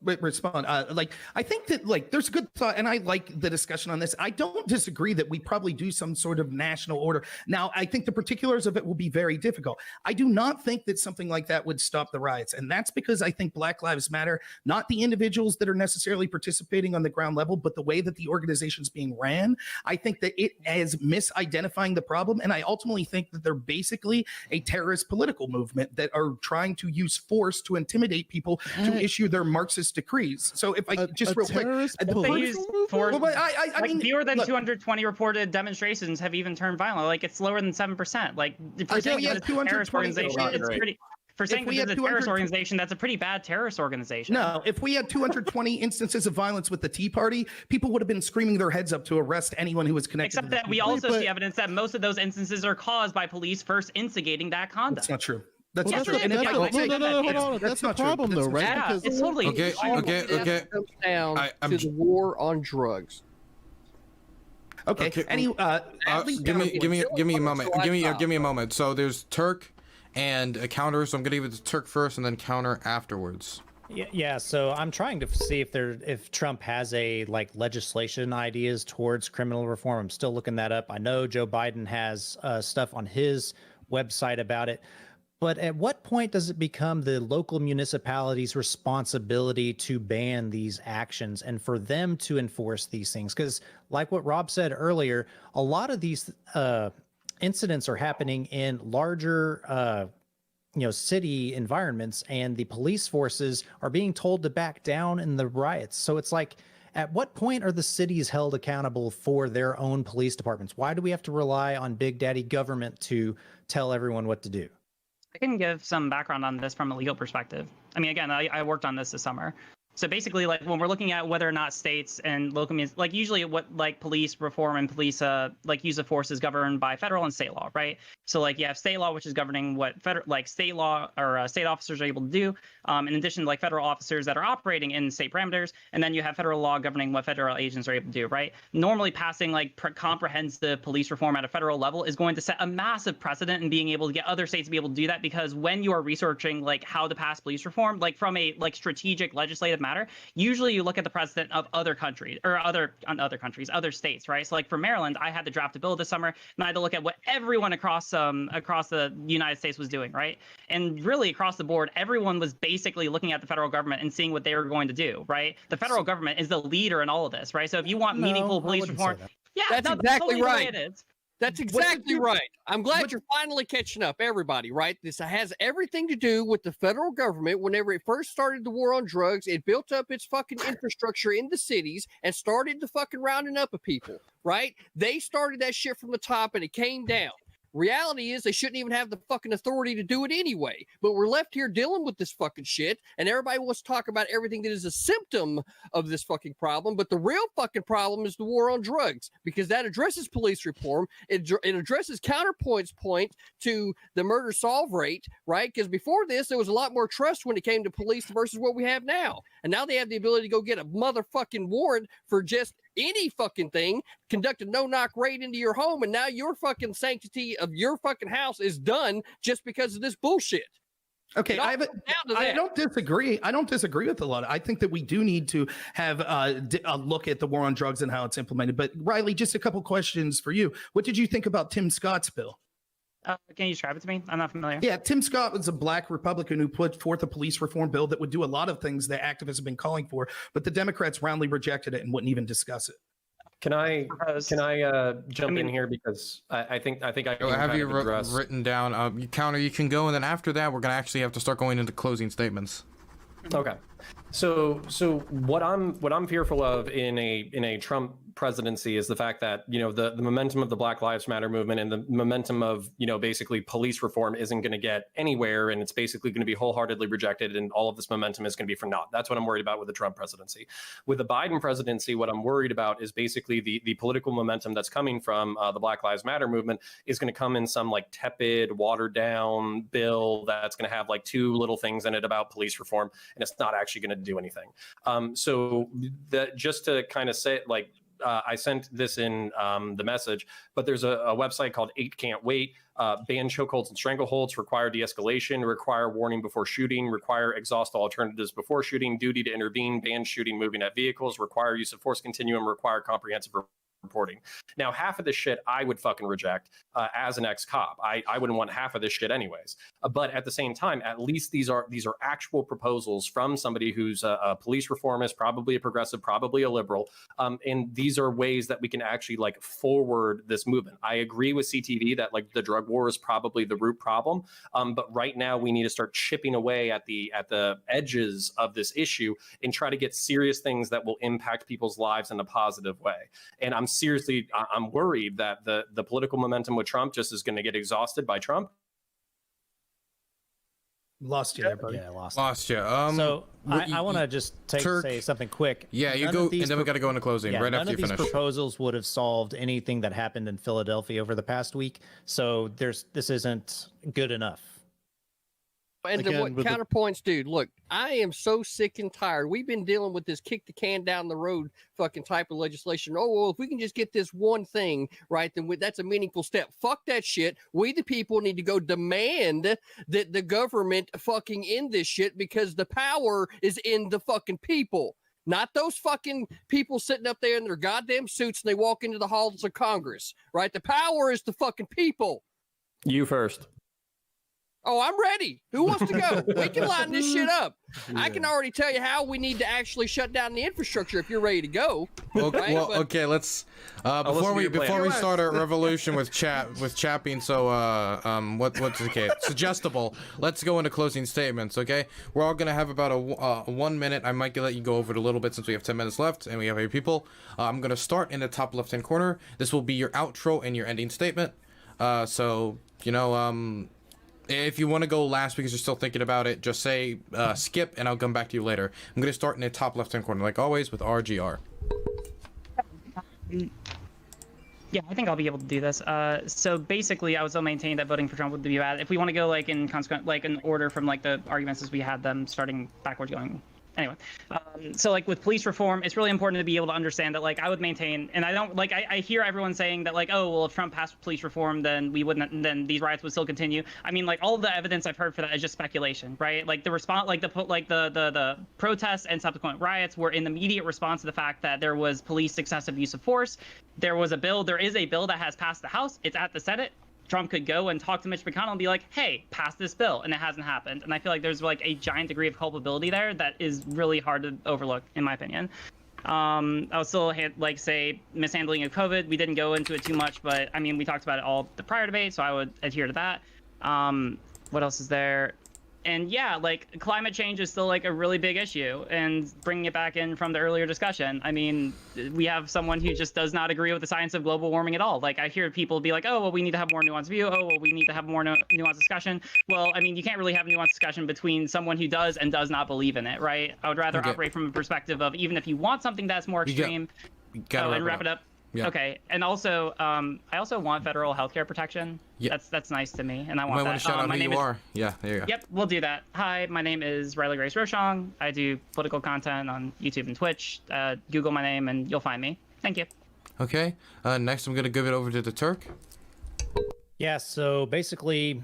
respond, like I think that like there's good thought, and I like the discussion on this. I don't disagree that we probably do some sort of national order. Now, I think the particulars of it will be very difficult. I do not think that something like that would stop the riots, and that's because I think Black Lives Matter, not the individuals that are necessarily participating on the ground level, but the way that the organization's being ran. I think that it is misidentifying the problem, and I ultimately think that they're basically a terrorist political movement that are trying to use force to intimidate people to issue their Marxist decrees. So if I just real quick, they use force. I mean, fewer than look, 220 reported demonstrations have even turned violent. Like it's lower than 7%. Like for saying it's a terrorist organization, it's pretty. For saying that it's a terrorist organization, that's a pretty bad terrorist organization. No, if we had 220 instances of violence with the Tea Party, people would have been screaming their heads up to arrest anyone who was connected. Except that we also see evidence that most of those instances are caused by police first instigating that conduct. That's not true. That's not true. No, that's the problem, though, right? Yeah, because it's totally okay. It comes down to the war on drugs. Okay. Give me a moment. Give me a moment. So there's Turk and a counter. So I'm gonna give it to Turk first, and then counter afterwards. Yeah. So I'm trying to see if Trump has a legislation ideas towards criminal reform. I'm still looking that up. I know Joe Biden has stuff on his website about it. But at what point does it become the local municipalities' responsibility to ban these actions and for them to enforce these things? Because like what Rob said earlier, a lot of these incidents are happening in larger, city environments, and the police forces are being told to back down in the riots. So it's like, at what point are the cities held accountable for their own police departments? Why do we have to rely on big daddy government to tell everyone what to do? I can give some background on this from a legal perspective. I mean, again, I worked on this summer. So basically, like when we're looking at whether or not states and local, like usually what like police reform and police use of force is governed by federal and state law, right? So like you have state law, which is governing what state law or state officers are able to do. In addition to like federal officers that are operating in state parameters, and then you have federal law governing what federal agents are able to do, right? Normally, passing like comprehensive police reform at a federal level is going to set a massive precedent in being able to get other states to be able to do that, because when you are researching like how to pass police reform, like from a like strategic legislative matter, usually you look at the precedent of other countries or other states, right? So like for Maryland, I had to draft a bill this summer, and I had to look at what everyone across the United States was doing, right? And really across the board, everyone was basically looking at the federal government and seeing what they were going to do, right? The federal government is the leader in all of this, right? So if you want meaningful police reform, that's exactly right. It is. That's exactly right. I'm glad you're finally catching up, everybody, right? This has everything to do with the federal government. Whenever it first started the war on drugs, it built up its fucking infrastructure in the cities and started the fucking rounding up of people, right? They started that shit from the top and it came down, Reality is they shouldn't even have the fucking authority to do it anyway. But we're left here dealing with this fucking shit, and everybody wants to talk about everything that is a symptom of this fucking problem. But the real fucking problem is the war on drugs, because that addresses police reform. It addresses counterpoints point to the murder solve rate, right? Because before this, there was a lot more trust when it came to police versus what we have now. And now they have the ability to go get a motherfucking warrant for just any fucking thing, conduct a no-knock raid into your home, and now your fucking sanctity of your fucking house is done just because of this bullshit. Okay, I don't disagree. I don't disagree with a lot. I think that we do need to have a look at the war on drugs and how it's implemented. But Riley, just a couple questions for you. What did you think about Tim Scott's bill? Can you describe it to me? I'm not familiar. Yeah, Tim Scott was a black Republican who put forth a police reform bill that would do a lot of things that activists have been calling for, but the Democrats roundly rejected it and wouldn't even discuss it. Can I jump in here, because I think I have you written down. You counter. You can go, and then after that, we're gonna actually have to start going into closing statements. Okay. So what I'm fearful of in a Trump presidency is the fact that, you know, the momentum of the Black Lives Matter movement and the momentum of, you know, basically police reform isn't going to get anywhere, and it's basically going to be wholeheartedly rejected, and all of this momentum is going to be for naught. That's what I'm worried about with the Trump presidency. With the Biden presidency, what I'm worried about is basically the political momentum that's coming from the Black Lives Matter movement is going to come in some like tepid, watered down bill that's going to have like 2 little things in it about police reform, and it's not actually going to do anything. So that, just to kind of say, like, I sent this in the message, but there's a website called 8 Can't Wait. Ban chokeholds and strangleholds, require de-escalation, require warning before shooting, require exhaust alternatives before shooting, duty to intervene, ban shooting moving at vehicles, require use of force continuum, require comprehensive reporting. Now, half of this shit I would fucking reject as an ex-cop. I wouldn't want half of this shit anyways. But at the same time, at least these are actual proposals from somebody who's a police reformist, probably a progressive, probably a liberal. And these are ways that we can actually like forward this movement. I agree with CTV that like the drug war is probably the root problem. But right now we need to start chipping away at the edges of this issue and try to get serious things that will impact people's lives in a positive way. And I'm worried that the political momentum with Trump just is going to get exhausted by Trump. Lost you there, buddy. Yeah, lost you. So I want to just say something quick. Yeah, you go, and then we got to go into closing right after you finish. None of these proposals would have solved anything that happened in Philadelphia over the past week. So this isn't good enough. And again, what counterpoints, dude? Look, I am so sick and tired. We've been dealing with this kick the can down the road fucking type of legislation. Oh, well, if we can just get this one thing right, then that's a meaningful step. Fuck that shit. We, the people, need to go demand that the government fucking end this shit, because the power is in the fucking people. Not those fucking people sitting up there in their goddamn suits and they walk into the halls of Congress, right? The power is the fucking people. You first. Oh, I'm ready. Who wants to go? We can line this shit up. Yeah. I can already tell you how we need to actually shut down the infrastructure if you're ready to go. Okay, right? Well, okay, let's before we start our revolution with chat being so what's okay suggestible. Let's go into closing statements. Okay, we're all gonna have about a 1 minute. I might let you go over it a little bit since we have 10 minutes left and we have 8 people. I'm gonna start in the top left hand corner. This will be your outro and your ending statement. So you know if you want to go last because you're still thinking about it, just say skip and I'll come back to you later. I'm going to start in the top left-hand corner, like always, with RGR. Yeah, I think I'll be able to do this. So basically, I was still maintaining that voting for Trump would be bad. If we want to go like in order from like the arguments as we had them, starting backwards going. Anyway, so like with police reform, it's really important to be able to understand that like I would maintain, and I don't like I hear everyone saying that like, oh well, if Trump passed police reform, then we wouldn't, then these riots would still continue. I mean, like all of the evidence I've heard for that is just speculation, right? Like the response, like the protests and subsequent riots were in immediate response to the fact that there was police excessive use of force. There is a bill that has passed the House. It's at the Senate. Trump could go and talk to Mitch McConnell and be like, hey, pass this bill, and it hasn't happened. And I feel like there's like a giant degree of culpability there that is really hard to overlook, in my opinion. I would still say mishandling of COVID. We didn't go into it too much, but I mean, we talked about it all the prior debate, so I would adhere to that. What else is there? And yeah, like climate change is still like a really big issue. And bringing it back in from the earlier discussion, I mean, we have someone who just does not agree with the science of global warming at all. Like I hear people be like, oh, well, we need to have more nuanced view. Oh, well, we need to have more nuanced discussion. Well, I mean, you can't really have nuanced discussion between someone who does and does not believe in it, right? I would rather operate from a perspective of even if you want something that's more extreme, and wrap it up. Yeah. Okay, and also, I also want federal healthcare protection. Yeah. That's nice to me, and I want that. Want to shout out who you are. Yeah, there you go. Yep, we'll do that. Hi, my name is Riley Grace Rochong. I do political content on YouTube and Twitch. Google my name, and you'll find me. Thank you. Okay, next I'm going to give it over to the Turk. Yeah, so basically,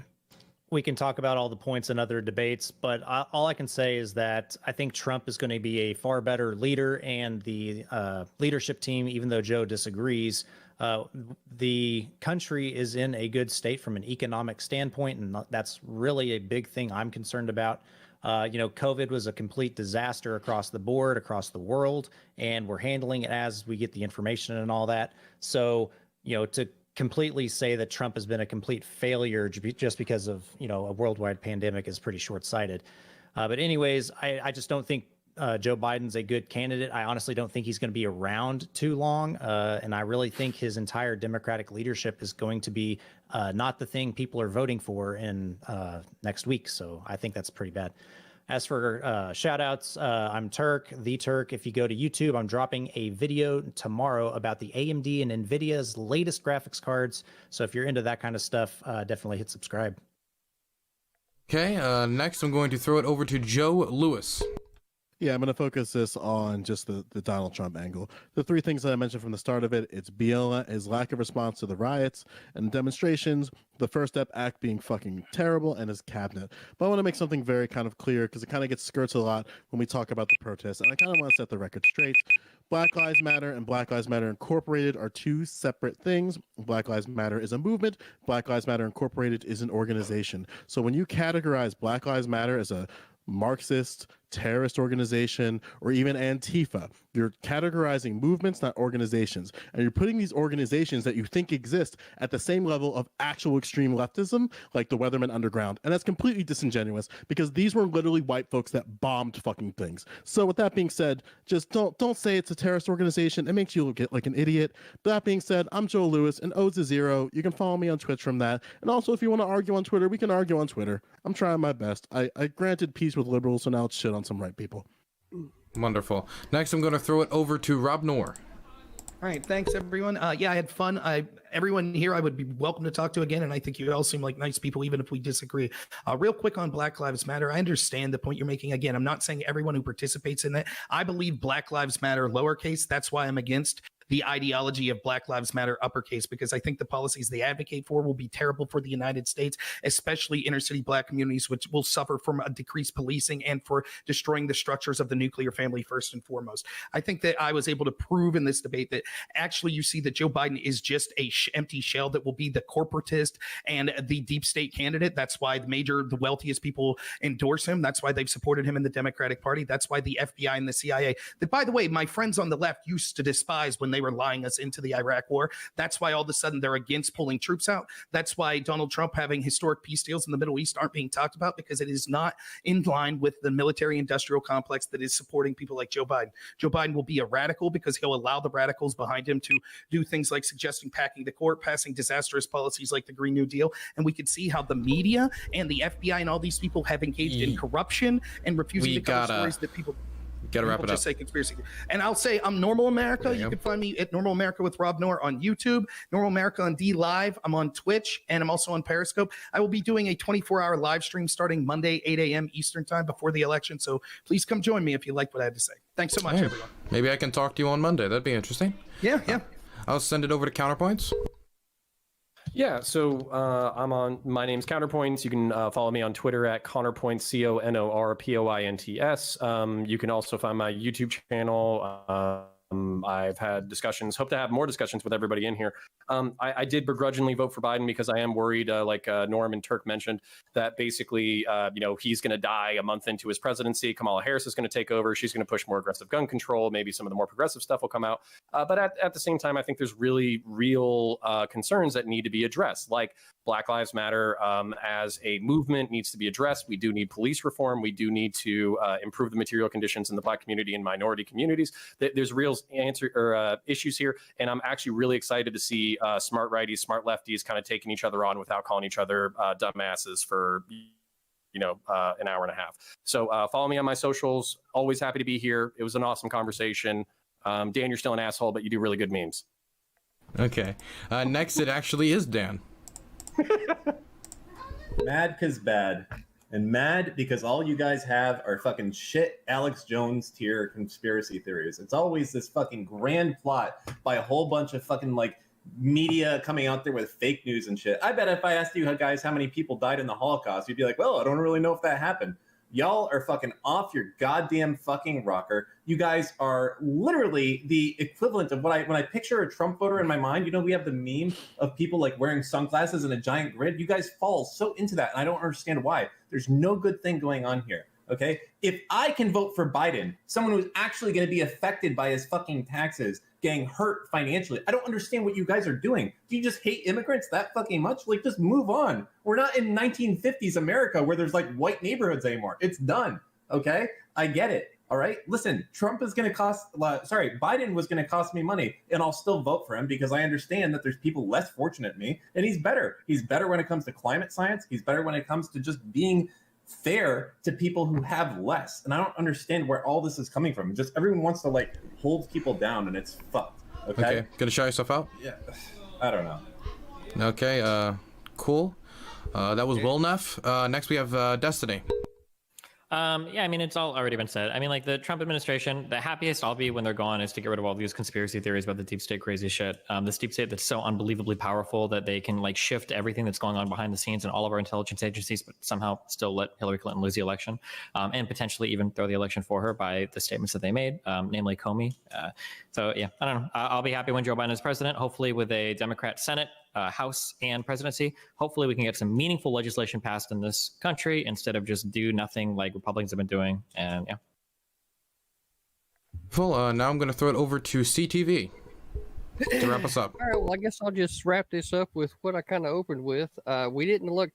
we can talk about all the points in other debates, but all I can say is that I think Trump is going to be a far better leader, and the leadership team, even though Joe disagrees, the country is in a good state from an economic standpoint, and that's really a big thing I'm concerned about. COVID was a complete disaster across the board, across the world, and we're handling it as we get the information and all that. So, to completely say that Trump has been a complete failure just because of, a worldwide pandemic is pretty short-sighted. But anyways, I just don't think Joe Biden's a good candidate. I honestly don't think he's going to be around too long. And I really think his entire Democratic leadership is going to be not the thing people are voting for in next week. So I think that's pretty bad. As for shout outs, I'm Turk, the Turk. If you go to YouTube, I'm dropping a video tomorrow about the AMD and NVIDIA's latest graphics cards. So if you're into that kind of stuff, definitely hit subscribe. Okay, next I'm going to throw it over to Joe Lewis. Yeah, I'm going to focus this on just the Donald Trump angle. The three things that I mentioned from the start of it, it's BLM, his lack of response to the riots and demonstrations, the First Step Act being fucking terrible, and his cabinet. But I want to make something very kind of clear, because it kind of gets skirts a lot when we talk about the protests, and I kind of want to set the record straight. Black Lives Matter and Black Lives Matter Incorporated are two separate things. Black Lives Matter is a movement. Black Lives Matter Incorporated is an organization. So when you categorize Black Lives Matter as a Marxist, terrorist organization, or even Antifa, you're categorizing movements, not organizations. And you're putting these organizations that you think exist at the same level of actual extreme leftism, like the Weatherman Underground. And that's completely disingenuous, because these were literally white folks that bombed fucking things. So with that being said, just don't say it's a terrorist organization. It makes you look like an idiot. But that being said, I'm Joe Lewis, and O's a zero. You can follow me on Twitch from that. And also, if you want to argue on Twitter, we can argue on Twitter. I'm trying my best. I granted peace with liberals, so now it's shit on some right people. Wonderful. Next, I'm going to throw it over to Rob Noor. All right, thanks everyone. Yeah, I had fun. Everyone here I would be welcome to talk to again, and I think you all seem like nice people, even if we disagree. Real quick on Black Lives Matter, I understand the point you're making. Again, I'm not saying everyone who participates in it. I believe Black Lives Matter lowercase. That's why I'm against the ideology of Black Lives Matter uppercase, because I think the policies they advocate for will be terrible for the United States, especially inner city Black communities, which will suffer from a decreased policing and for destroying the structures of the nuclear family first and foremost. I think that I was able to prove in this debate that actually you see that Joe Biden is just a empty shell that will be the corporatist and the deep state candidate. That's why the wealthiest people endorse him. That's why they've supported him in the Democratic Party. That's why the FBI and the CIA, that, by the way, my friends on the left used to despise when they were lying us into the Iraq war. That's why all of a sudden they're against pulling troops out. That's why Donald Trump having historic peace deals in the Middle East aren't being talked about, because it is not in line with the military industrial complex that is supporting people like Joe Biden. Joe Biden will be a radical because he'll allow the radicals behind him to do things like suggesting packing the court, passing disastrous policies like the Green New Deal. And we could see how the media and the FBI and all these people have engaged in corruption and refusing to cover stories that people gotta wrap it up. Just say conspiracy. And I'll say I'm Normal America. You can find me at Normal America with Rob Noor on YouTube, Normal America on D Live. I'm on Twitch, and I'm also on Periscope. I will be doing a 24-hour live stream starting Monday, 8 a.m. Eastern time before the election. So please come join me if you like what I had to say. Thanks so much, everyone. Maybe I can talk to you on Monday. That'd be interesting. Yeah. I'll send it over to Counterpoints. Yeah, so my name's Counterpoints. You can follow me on Twitter at Counterpoints, CONORPOINTS. You can also find my YouTube channel, I've had discussions, hope to have more discussions with everybody in here. I did begrudgingly vote for Biden because I am worried, like Norm and Turk mentioned, that basically, he's going to die a month into his presidency. Kamala Harris is going to take over. She's going to push more aggressive gun control. Maybe some of the more progressive stuff will come out. But at the same time, I think there's really real concerns that need to be addressed, like Black Lives Matter as a movement needs to be addressed. We do need police reform. We do need to improve the material conditions in the Black community and minority communities. There's real issues here, and I'm actually really excited to see smart righties, smart lefties kind of taking each other on without calling each other dumbasses for an hour and a half. So follow me on my socials. Always happy to be here. It was an awesome conversation. Dan, you're still an asshole, but you do really good memes. Okay. Next, it actually is Dan. Mad cause bad. And mad because all you guys have are fucking shit Alex Jones tier conspiracy theories. It's always this fucking grand plot by a whole bunch of fucking like media coming out there with fake news and shit. I bet if I asked you guys how many people died in the Holocaust, you'd be like, well, I don't really know if that happened. Y'all are fucking off your goddamn fucking rocker. You guys are literally the equivalent of when I picture a Trump voter in my mind, we have the meme of people like wearing sunglasses and a giant grid. You guys fall so into that, and I don't understand why. There's no good thing going on here. Okay? If I can vote for Biden, someone who's actually going to be affected by his fucking taxes, getting hurt financially, I don't understand what you guys are doing. Do you just hate immigrants that fucking much? Like, just move on. We're not in 1950s America where there's like white neighborhoods anymore. It's done. Okay? I get it. All right? Listen, Biden was going to cost me money, and I'll still vote for him because I understand that there's people less fortunate than me, and he's better. He's better when it comes to climate science. He's better when it comes to just being fair to people who have less. And I don't understand where all this is coming from. Just everyone wants to like hold people down, and it's fucked. Okay. Gonna shout yourself out? Yeah. I don't know. Okay, cool. That was well enough. Next we have Destiny. Yeah, I mean, it's all already been said. I mean, like the Trump administration, the happiest I'll be when they're gone is to get rid of all these conspiracy theories about the deep state crazy shit. This deep state that's so unbelievably powerful that they can like shift everything that's going on behind the scenes in all of our intelligence agencies, but somehow still let Hillary Clinton lose the election, and potentially even throw the election for her by the statements that they made, namely Comey. So yeah, I don't know. I'll be happy when Joe Biden is president, hopefully with a Democrat Senate, House, and presidency. Hopefully we can get some meaningful legislation passed in this country instead of just do nothing like Republicans have been doing. And yeah. Cool. Now I'm going to throw it over to CTV to wrap us up. All right, well, I guess I'll just wrap this up with what I kind of opened with. We didn't elect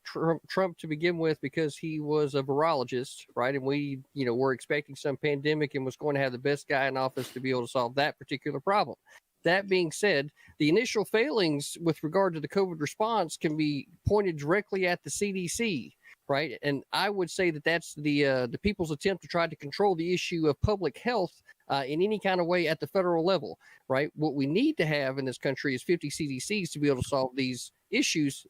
Trump to begin with because he was a virologist, right? And we, were expecting some pandemic and was going to have the best guy in office to be able to solve that particular problem. That being said, the initial failings with regard to the COVID response can be pointed directly at the CDC, right? And I would say that that's the people's attempt to try to control the issue of public health in any kind of way at the federal level, right? What we need to have in this country is 50 CDCs to be able to solve these issues,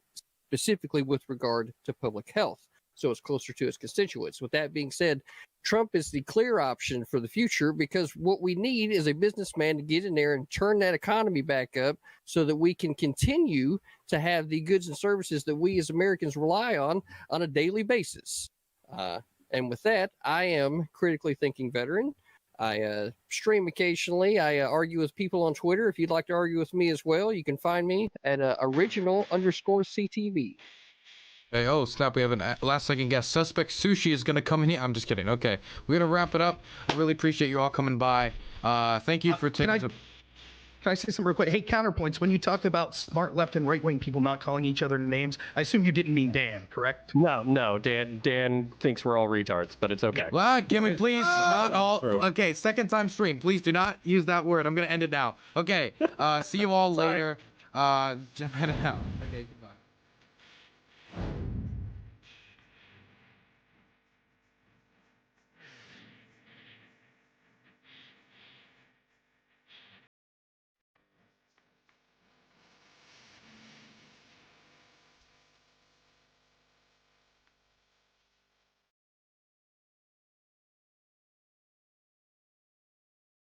specifically with regard to public health, so it's closer to its constituents. With that being said, Trump is the clear option for the future because what we need is a businessman to get in there and turn that economy back up so that we can continue to have the goods and services that we as Americans rely on a daily basis. And with that, I am Critically Thinking Veteran. I stream occasionally. I argue with people on Twitter. If you'd like to argue with me as well, you can find me at original_CTV. Hey, oh snap, we have a last second guest. Suspect Sushi is gonna come in here. I'm just kidding. Okay, we're gonna wrap it up. I really appreciate you all coming by. Thank you for taking Can I say something real quick? Hey, counterpoints. When you talked about smart left and right wing people not calling each other names, I assume you didn't mean Dan, correct? No, Dan thinks we're all retards, but it's okay. Well, give me please, not all. Okay, second time stream. Please do not use that word. I'm gonna end it now. Okay, see you all later. Jump in and out. Okay.